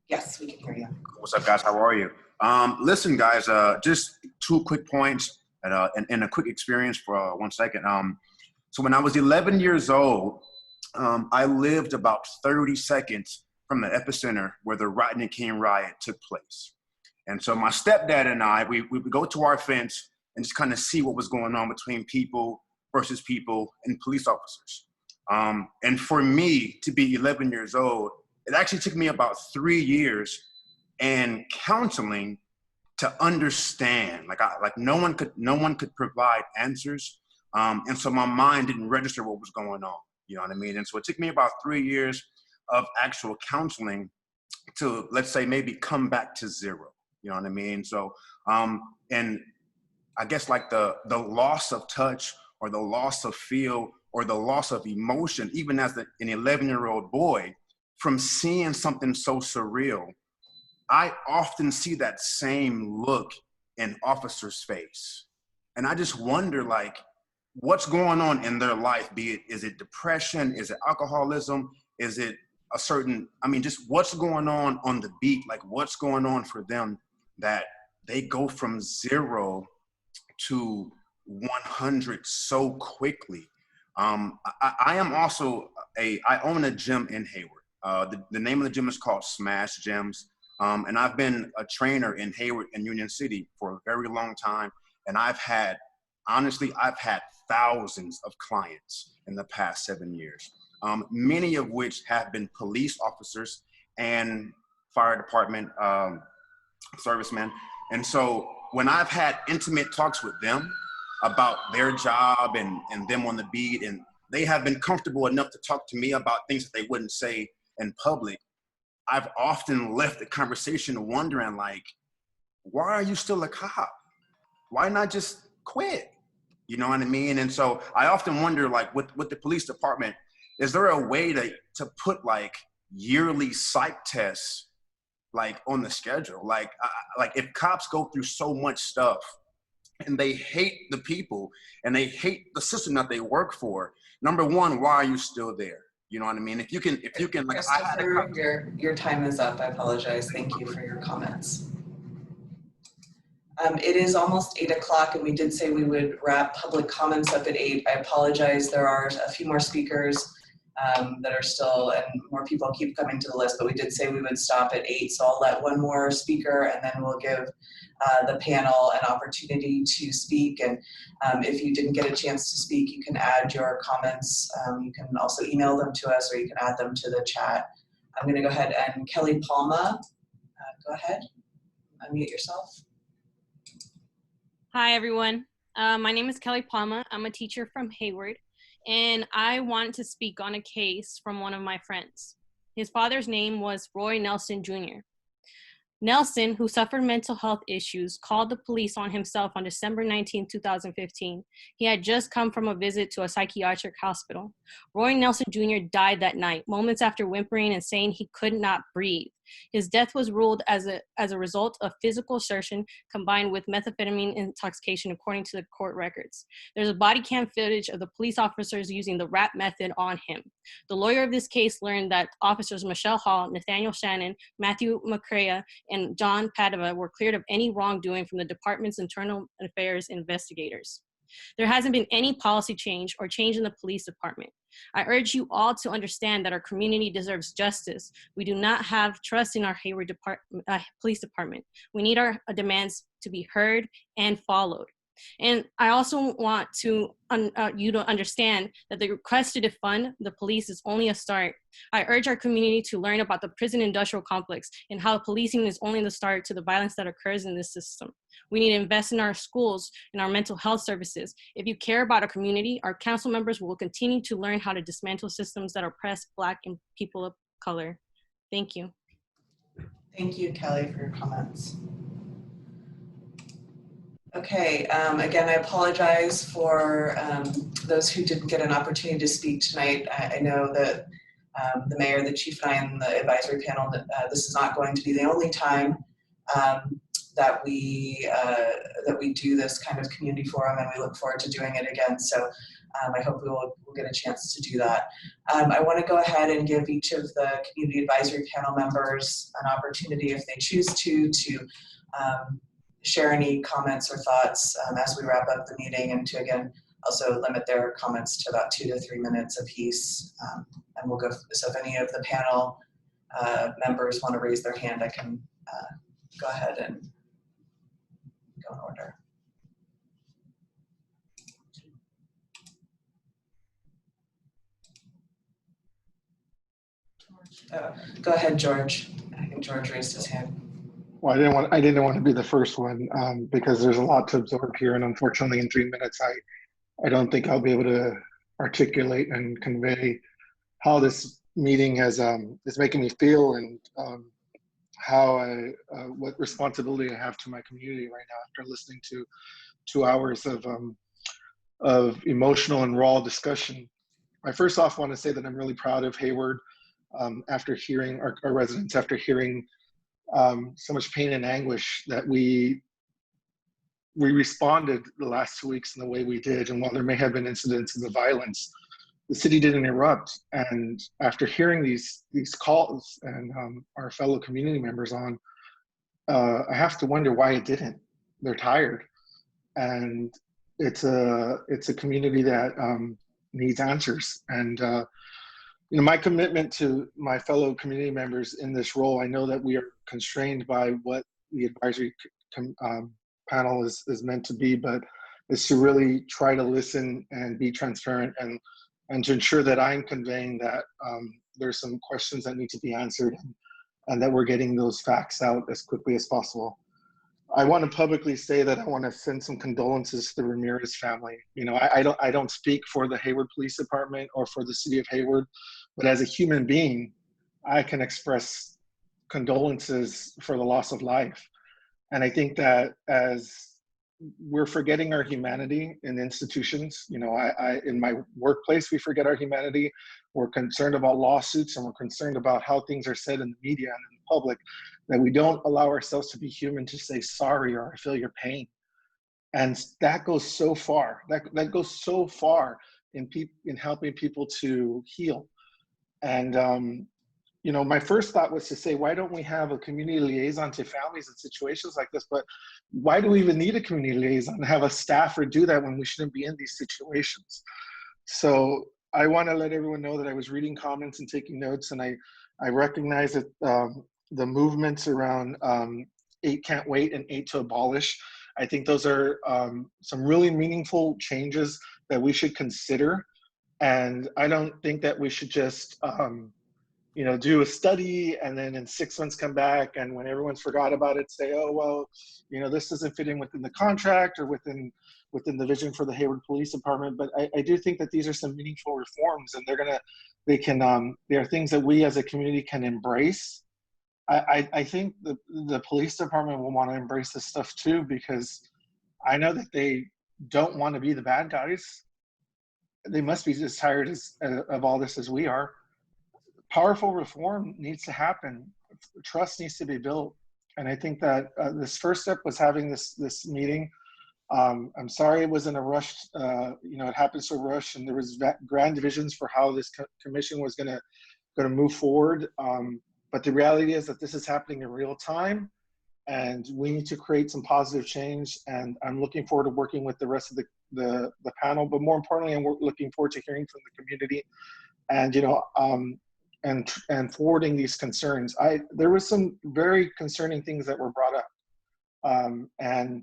Yes, we can hear you. What's up, guys? How are you? Listen, guys, just 2 quick points and a quick experience for 1 second. So when I was 11 years old, I lived about 30 seconds from the epicenter where the Rodney King riot took place. And so my stepdad and I, we would go to our fence and just kind of see what was going on between people versus people and police officers. And for me to be 11 years old, it actually took me about 3 years and counseling to understand. Like no one could provide answers, and so my mind didn't register what was going on. You know what I mean? And so it took me about 3 years of actual counseling to, let's say, maybe come back to zero. You know what I mean? So, and I guess like the loss of touch or the loss of feel or the loss of emotion, even as an 11-year-old boy, from seeing something so surreal, I often see that same look in officers' face. And I just wonder, like, what's going on in their life? Is it depression? Is it alcoholism? Is it a certain, I mean, just what's going on the beat? Like, what's going on for them that they go from 0 to 100 so quickly? I am also I own a gym in Hayward. The name of the gym is called Smash Gyms. And I've been a trainer in Hayward and Union City for a very long time. And I've had honestly, I've had thousands of clients in the past 7 years, many of which have been police officers and fire department servicemen. And so when I've had intimate talks with them about their job and them on the beat, and they have been comfortable enough to talk to me about things that they wouldn't say in public, I've often left the conversation wondering, like, why are you still a cop? Why not just quit? You know what I mean? And so I often wonder, like, with the police department, is there a way to put like yearly psych tests like on the schedule? Like if cops go through so much stuff and they hate the people and they hate the system that they work for, number one, why are you still there? You know what I mean? If you can, like, your time is up. I apologize. Thank you for your comments. It is almost 8 o'clock, and we did say we would wrap public comments up at 8. I apologize. There are a few more speakers that are still, and more people keep coming to the list, but we did say we would stop at 8. So I'll let one more speaker, and then we'll give the panel an opportunity to speak. And if you didn't get a chance to speak, you can add your comments. You can also email them to us, or you can add them to the chat. I'm going to go ahead and Kelly Palma, go ahead, unmute yourself. Hi, everyone. My name is Kelly Palma. I'm a teacher from Hayward, and I wanted to speak on a case from one of my friends. His father's name was Roy Nelson Jr. Nelson, who suffered mental health issues, called the police on himself on December 19, 2015. He had just come from a visit to a psychiatric hospital. Roy Nelson Jr. died that night, moments after whimpering and saying he could not breathe. His death was ruled as a result of physical exertion combined with methamphetamine intoxication, according to the court records. There's a body cam footage of the police officers using the rap method on him. The lawyer of this case learned that officers Michelle Hall, Nathaniel Shannon, Matthew McCrea, and John Padova were cleared of any wrongdoing from the department's internal affairs investigators. There hasn't been any policy change or change in the police department. I urge you all to understand that our community deserves justice. We do not have trust in our Hayward Police Department. We need our demands to be heard and followed. And I also want to you to understand that the request to defund the police is only a start. I urge our community to learn about the prison industrial complex and how policing is only the start to the violence that occurs in this system. We need to invest in our schools and our mental health services. If you care about our community, our council members will continue to learn how to dismantle systems that oppress Black and people of color. Thank you. Thank you, Kelly, for your comments. Okay, again, I apologize for those who didn't get an opportunity to speak tonight. I know that the mayor, the chief, and I, and the advisory panel, this is not going to be the only time that we do this kind of community forum, and we look forward to doing it again. So I hope we'll get a chance to do that. I want to go ahead and give each of the community advisory panel members an opportunity, if they choose to share any comments or thoughts as we wrap up the meeting, and to, again, also limit their comments to about 2 to 3 minutes apiece. And we'll go, so if any of the panel members want to raise their hand, I can go ahead and go in order. Go ahead, George. I think George raised his hand. Well, I didn't want to be the first one because there's a lot to absorb here, and unfortunately, in 3 minutes, I don't think I'll be able to articulate and convey how this meeting has is making me feel, and how what responsibility I have to my community right now after listening to 2 hours of emotional and raw discussion. I first off want to say that I'm really proud of Hayward after hearing our residents, after hearing so much pain and anguish, that we responded the last 2 weeks in the way we did. And while there may have been incidents of violence, the city didn't erupt. And after hearing these calls and our fellow community members on, I have to wonder why it didn't. They're tired, and it's a community that needs answers. And you know, my commitment to my fellow community members in this role, I know that we are constrained by what the advisory panel is meant to be, but is to really try to listen and be transparent, and to ensure that I'm conveying that there's some questions that need to be answered, and that we're getting those facts out as quickly as possible. I want to publicly say that I want to send some condolences to the Ramirez family. You know, I don't speak for the Hayward Police Department or for the city of Hayward, but as a human being, I can express condolences for the loss of life. And I think that as we're forgetting our humanity in institutions, you know, in my workplace, we forget our humanity. We're concerned about lawsuits, and we're concerned about how things are said in the media and in the public, that we don't allow ourselves to be human, to say sorry or I feel your pain. And that goes so far. That goes so far in helping people to heal. And you know, my first thought was to say, why don't we have a community liaison to families in situations like this? But why do we even need a community liaison to have a staffer do that when we shouldn't be in these situations? So I want to let everyone know that I was reading comments and taking notes, and I recognize that the movements around 8 Can't Wait and 8 to Abolish, I think those are some really meaningful changes that we should consider. And I don't think that we should just you know, do a study and then in 6 months come back, and when everyone's forgot about it, say, oh, well, you know, this doesn't fit in within the contract or within the vision for the Hayward Police Department. But I do think that these are some meaningful reforms, and they are things that we as a community can embrace. I think the police department will want to embrace this stuff too, because I know that they don't want to be the bad guys. They must be as tired of all this as we are. Powerful reform needs to happen. Trust needs to be built. And I think that this first step was having this meeting. I'm sorry it was in a rush. You know, it happened so rushed, and there was grand divisions for how this commission was going to move forward. But the reality is that this is happening in real time, and we need to create some positive change. And I'm looking forward to working with the rest of the panel. But more importantly, I'm looking forward to hearing from the community, and you know, and forwarding these concerns. There were some very concerning things that were brought up, and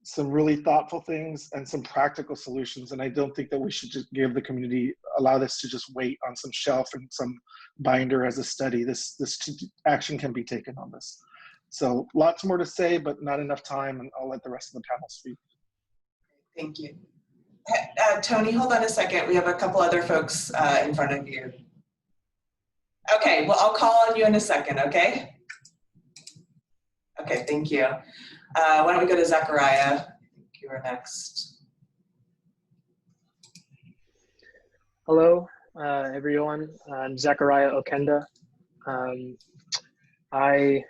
some really thoughtful things and some practical solutions. And I don't think that we should just give the community, allow this to just wait on some shelf and some binder as a study. This action can be taken on this. So lots more to say, but not enough time, and I'll let the rest of the panel speak. Thank you. Toney, hold on a second. We have a couple other folks in front of you. Okay, well, I'll call on you in a second, okay? Okay, thank you. Why don't we go to Zachariah? I think you are next. Hello, everyone. I'm Zachariah Okenda. I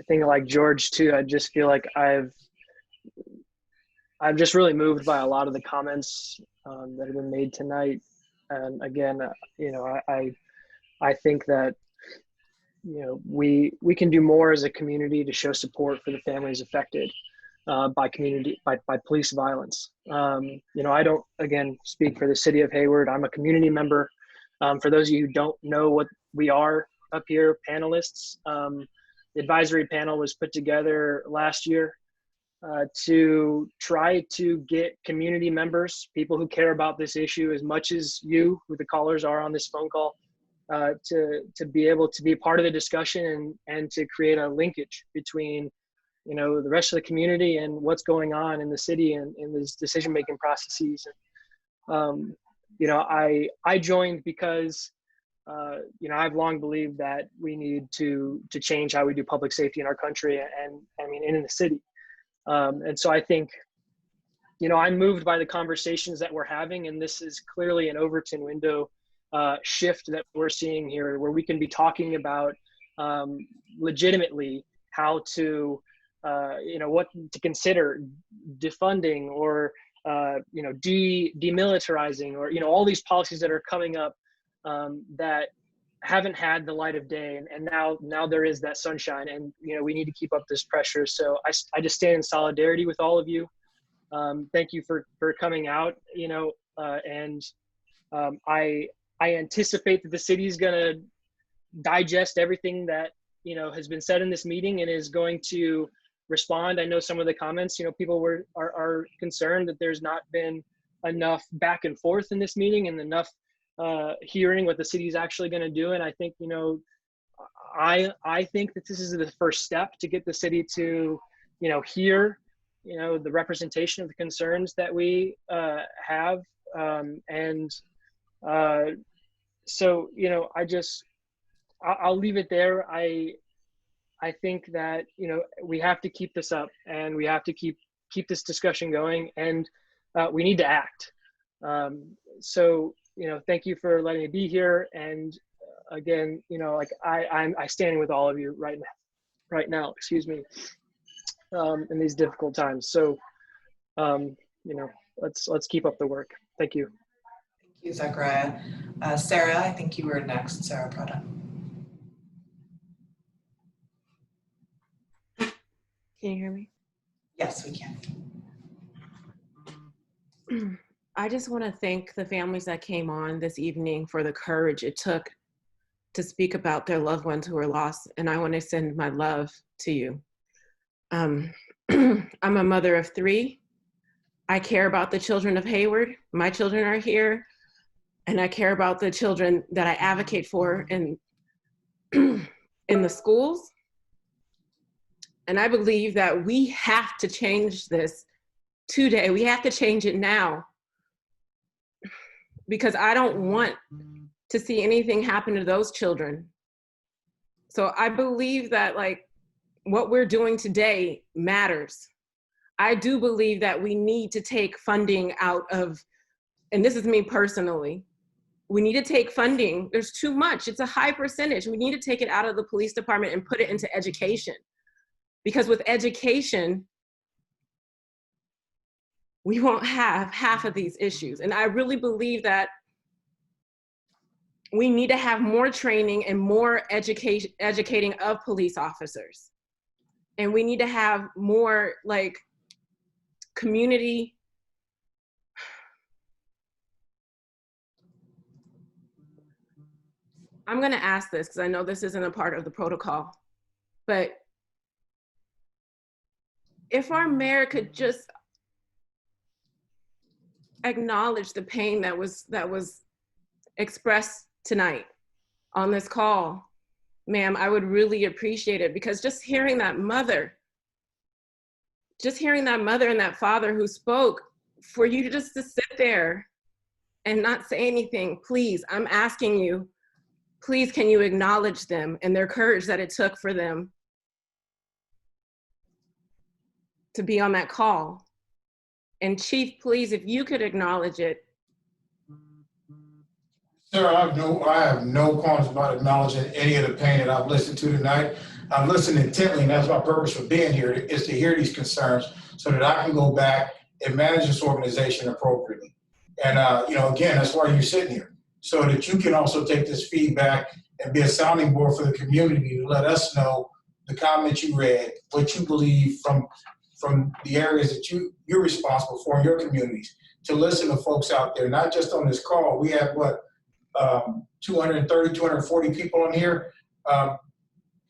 think like George too, I just feel like I'm just really moved by a lot of the comments that have been made tonight. And again, you know, I think that, you know, we can do more as a community to show support for the families affected by police violence. You know, I don't, again, speak for the city of Hayward. I'm a community member. For those of you who don't know what we are up here, panelists, the advisory panel was put together last year to try to get community members, people who care about this issue as much as you, who the callers are on this phone call, to be able to be part of the discussion and to create a linkage between, you know, the rest of the community and what's going on in the city and in these decision-making processes. And, you know, I joined because, you know, I've long believed that we need to change how we do public safety in our country, and I mean, in the city. And so I think, you know, I'm moved by the conversations that we're having, and this is clearly an Overton window shift that we're seeing here, where we can be talking about legitimately how to, you know, what to consider defunding or, you know, demilitarizing, or, you know, all these policies that are coming up that haven't had the light of day, and now there is that sunshine, and, you know, we need to keep up this pressure. So I just stand in solidarity with all of you. Thank you for coming out, you know, and I anticipate that the city is going to digest everything that, you know, has been said in this meeting, and is going to respond. I know some of the comments, people are concerned that there's not been enough back and forth in this meeting and enough hearing what the city is actually going to do. And I think, I think that this is the first step to get the city to, hear, the representation of the concerns that we have. So, I'll leave it there. I think that, we have to keep this up, and we have to keep this discussion going, and we need to act. So, thank you for letting me be here. And again, I stand with all of you right now, excuse me, in these difficult times. So, let's keep up the work. Thank you. Thank you, Zachariah. Sarah, I think you were next. Sarah Prada. Can you hear me? Yes, we can. I just want to thank the families that came on this evening for the courage it took to speak about their loved ones who were lost. And I want to send my love to you. I'm a mother of 3. I care about the children of Hayward. My children are here. And I care about the children that I advocate for in the schools. And I believe that we have to change this today. We have to change it now, because I don't want to see anything happen to those children. So I believe that what we're doing today matters. I do believe that we need to take funding out of, and this is me personally, we need to take funding. There's too much. It's a high percentage. We need to take it out of the police department and put it into education. Because with education, we won't have half of these issues. And I really believe that we need to have more training and more educating of police officers. And we need to have more community. I'm gonna ask this because I know this isn't a part of the protocol, but if our mayor could just acknowledge the pain that was expressed tonight on this call, ma'am, I would really appreciate it, because just hearing that mother and that father who spoke, for you to just to sit there and not say anything, please, I'm asking you, please, can you acknowledge them and their courage that it took for them to be on that call? And Chief, please, if you could acknowledge it. Sarah, I have no qualms about acknowledging any of the pain that I've listened to tonight. I've listened intently, and that's my purpose for being here, is to hear these concerns so that I can go back and manage this organization appropriately. And, again, that's why you're sitting here, so that you can also take this feedback and be a sounding board for the community to let us know the comments you read, what you believe from the areas that you're responsible for in your communities, to listen to folks out there, not just on this call. We have 230, 240 people on here.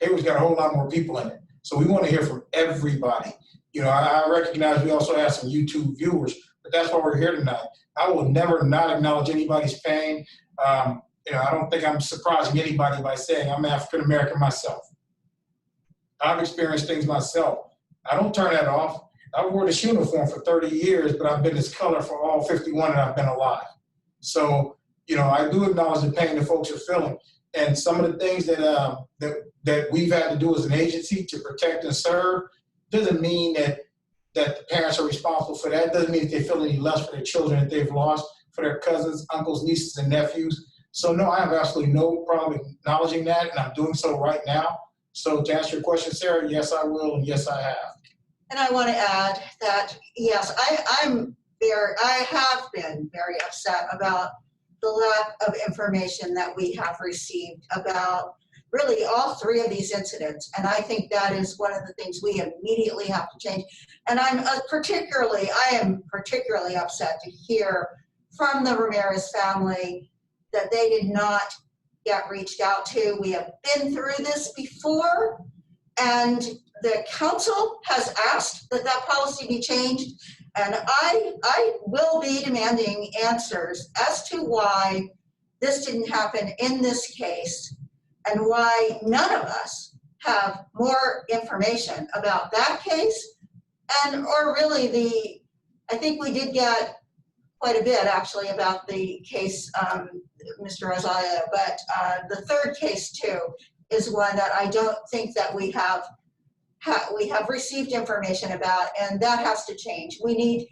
Hayward's got a whole lot more people in it. So we want to hear from everybody. I recognize we also have some YouTube viewers, but that's why we're here tonight. I will never not acknowledge anybody's pain. I don't think I'm surprising anybody by saying I'm African-American myself. I've experienced things myself. I don't turn that off. I've worn this uniform for 30 years, but I've been this color for all 51 that I've been alive. So, I do acknowledge the pain that folks are feeling. And some of the things that we've had to do as an agency to protect and serve doesn't mean that the parents are responsible for that. It doesn't mean that they feel any less for their children that they've lost, for their cousins, uncles, nieces, and nephews. So no, I have absolutely no problem acknowledging that, and I'm doing so right now. So to answer your question, Sarah, yes, I will, and yes, I have. And I want to add that, yes, I have been very upset about the lack of information that we have received about really all 3 of these incidents. And I think that is one of the things we immediately have to change. And I am particularly upset to hear from the Ramirez family that they did not get reached out to. We have been through this before, and the council has asked that that policy be changed, and I will be demanding answers as to why this didn't happen in this case and why none of us have more information about that case, and or really I think we did get quite a bit actually about the case, Mr. Azalea, but the third case too is one that I don't think that we have received information about, and that has to change. We need,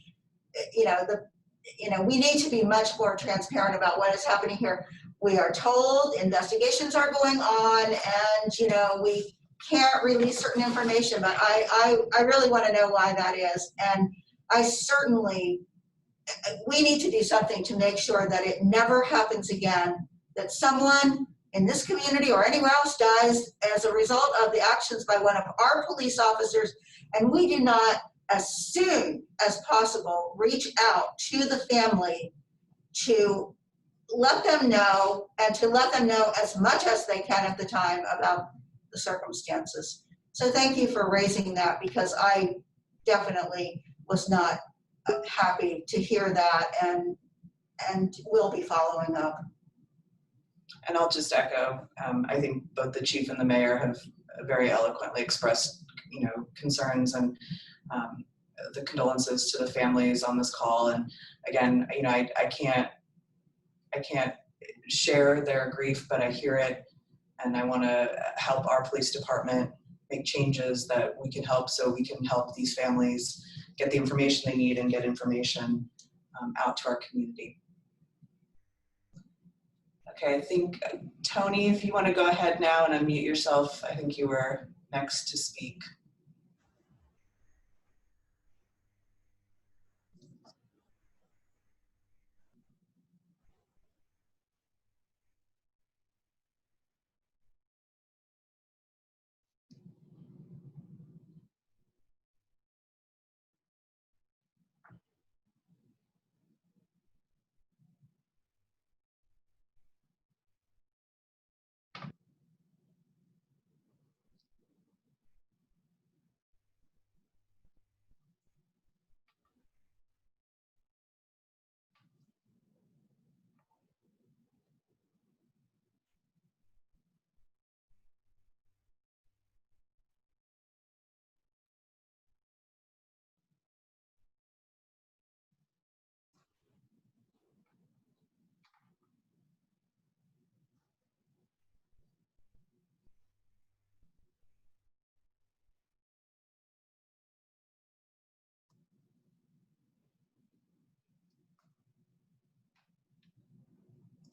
we need to be much more transparent about what is happening here. We are told investigations are going on, and we can't release certain information, but I really want to know why that is, and we need to do something to make sure that it never happens again, that someone in this community or anywhere else dies as a result of the actions by one of our police officers, and we do not, as soon as possible, reach out to the family to let them know, and to let them know as much as they can at the time about the circumstances. So thank you for raising that, because I definitely was not happy to hear that, and will be following up. And I'll just echo, I think both the chief and the mayor have very eloquently expressed, concerns and the condolences to the families on this call. And again, I can't share their grief, but I hear it, and I want to help our police department make changes that we can help, so we can help these families get the information they need and get information out to our community. Okay, I think, Toney, if you want to go ahead now and unmute yourself, I think you were next to speak.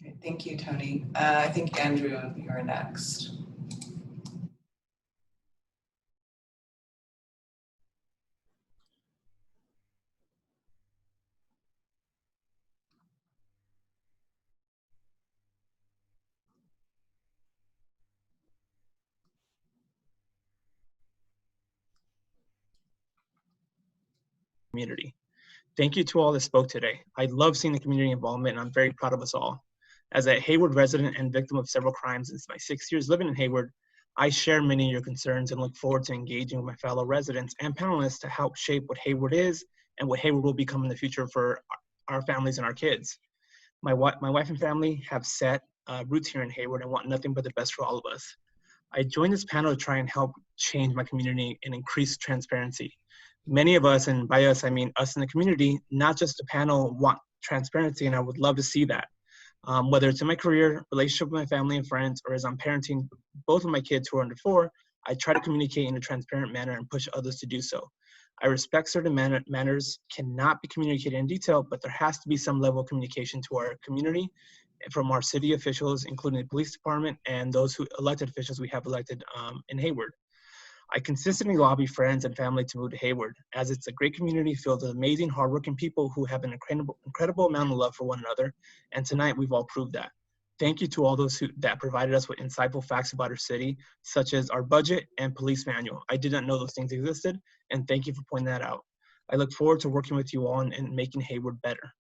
Okay, thank you, Toney. I think, Andrew, you're next. Community. Thank you to all that spoke today. I love seeing the community involvement, and I'm very proud of us all. As a Hayward resident and victim of several crimes in my 6 years living in Hayward, I share many of your concerns and look forward to engaging with my fellow residents and panelists to help shape what Hayward is and what Hayward will become in the future for our families and our kids. My wife and family have set roots here in Hayward and want nothing but the best for all of us. I joined this panel to try and help change my community and increase transparency. Many of us, and by us I mean us in the community, not just the panel, want transparency, and I would love to see that. Whether it's in my career, relationship with my family and friends, or as I'm parenting both of my kids who are under 4, I try to communicate in a transparent manner and push others to do so. I respect certain matters cannot be communicated in detail, but there has to be some level of communication to our community from our city officials, including the police department and those elected officials we have elected in Hayward. I consistently lobby friends and family to move to Hayward, as it's a great community filled with amazing, hardworking people who have an incredible amount of love for one another, and tonight we've all proved that. Thank you to all those that provided us with insightful facts about our city, such as our budget and police manual. I did not know those things existed, and thank you for pointing that out. I look forward to working with you all and making Hayward better.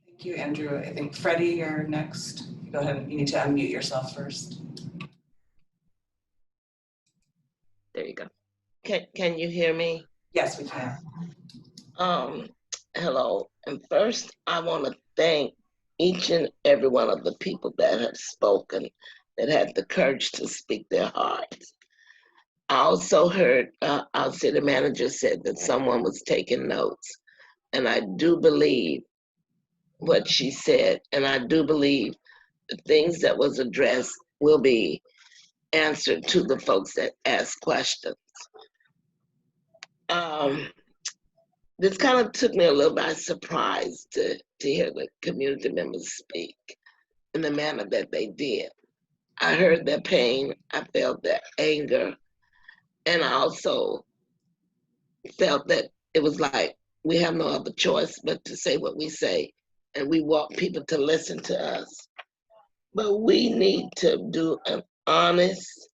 Thank you, Andrew. I think, Freddie, you're next. Go ahead, you need to unmute yourself first. There you go. Can you hear me? Yes, we can. Hello. And first, I want to thank each and every one of the people that have spoken, that had the courage to speak their hearts. I also heard our city manager said that someone was taking notes. And I do believe what she said. And I do believe the things that was addressed will be answered to the folks that ask questions. This kind of took me a little by surprise to hear the community members speak in the manner that they did. I heard their pain, I felt their anger, and I also felt that it was like we have no other choice but to say what we say, and we want people to listen to us. But we need to do an honest,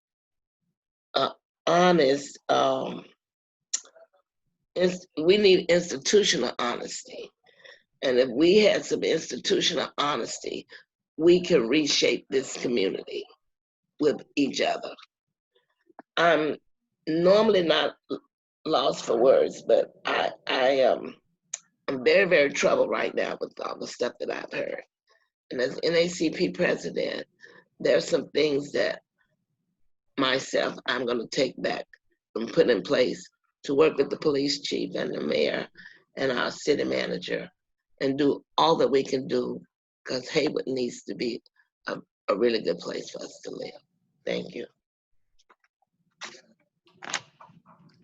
we need institutional honesty. And if we had some institutional honesty, we can reshape this community with each other. I'm normally not lost for words, but I'm very, very troubled right now with all the stuff that I've heard. And as NACP president, there's some things that myself, I'm gonna take back and put in place to work with the police chief and the mayor and our city manager and do all that we can do, because Hayward needs to be a really good place for us to live. Thank you.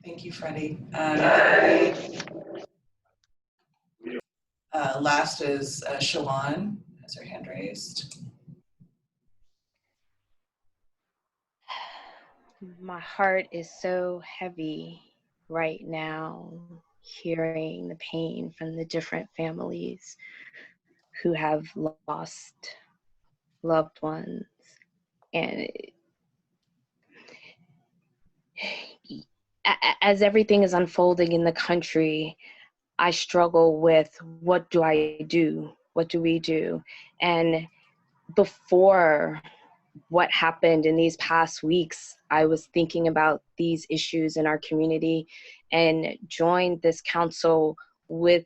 Thank you, Freddie. Last is Shawan, has her hand raised. My heart is so heavy right now, hearing the pain from the different families who have lost loved ones. And as everything is unfolding in the country, I struggle with what do I do? What do we do? And before what happened in these past weeks, I was thinking about these issues in our community and joined this council with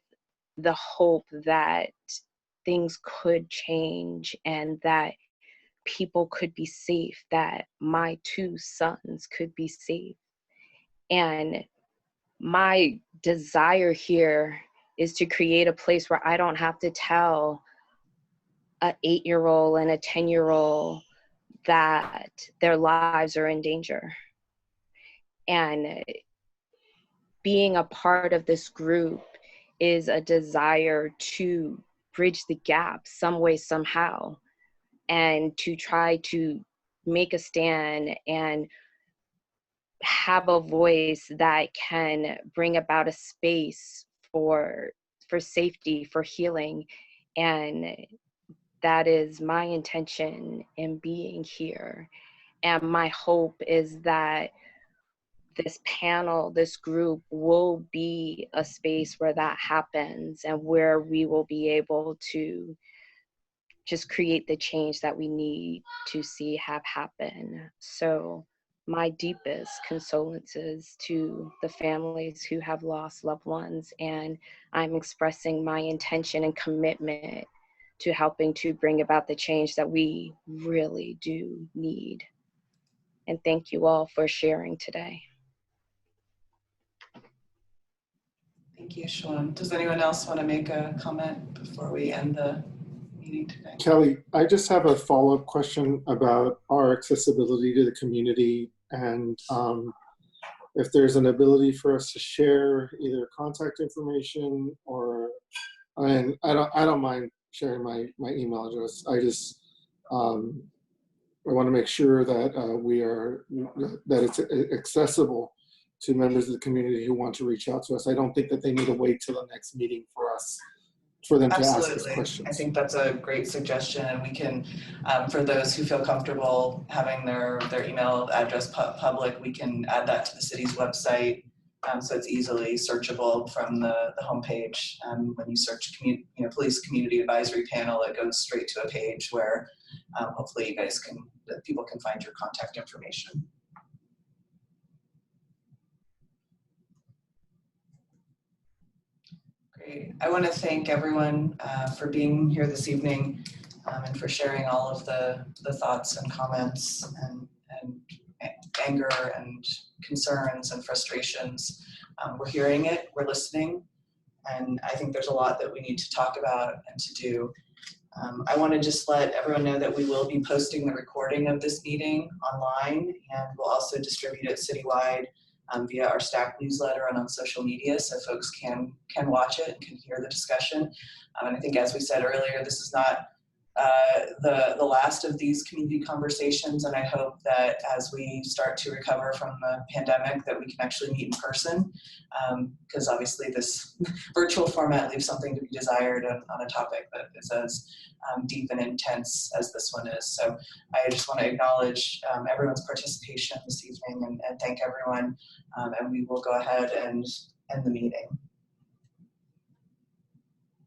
the hope that things could change and that people could be safe, that my 2 sons could be safe. And my desire here is to create a place where I don't have to tell an 8-year-old and a 10-year-old that their lives are in danger. And being a part of this group is a desire to bridge the gap some way, somehow, and to try to make a stand and have a voice that can bring about a space for safety, for healing. And that is my intention in being here. And my hope is that this panel, this group will be a space where that happens and where we will be able to just create the change that we need to see have happen. So my deepest condolences to the families who have lost loved ones, and I'm expressing my intention and commitment to helping to bring about the change that we really do need. And thank you all for sharing today. Thank you, Shawan. Does anyone else want to make a comment before we end the meeting today? Kelly, I just have a follow-up question about our accessibility to the community, and if there's an ability for us to share either contact information or, and I don't mind sharing my email address. I just I want to make sure that that it's accessible to members of the community who want to reach out to us. I don't think that they need to wait till the next meeting for them to ask us questions. I think that's a great suggestion, and we can, for those who feel comfortable having their email address public, we can add that to the city's website, so it's easily searchable from the homepage. When you search police community advisory panel, it goes straight to a page where hopefully you guys people can find your contact information. Great. I want to thank everyone for being here this evening and for sharing all of the thoughts and comments and anger and concerns and frustrations. We're hearing it, we're listening, and I think there's a lot that we need to talk about and to do. I want to just let everyone know that we will be posting the recording of this meeting online, and we'll also distribute it citywide via our staff newsletter and on social media, so folks can watch it and can hear the discussion. And I think, as we said earlier, this is not the last of these community conversations, and I hope that as we start to recover from the pandemic that we can actually meet in person, because obviously this virtual format leaves something to be desired on a topic that is as deep and intense as this one is. So I just want to acknowledge everyone's participation this evening and thank everyone, and we will go ahead and end the meeting.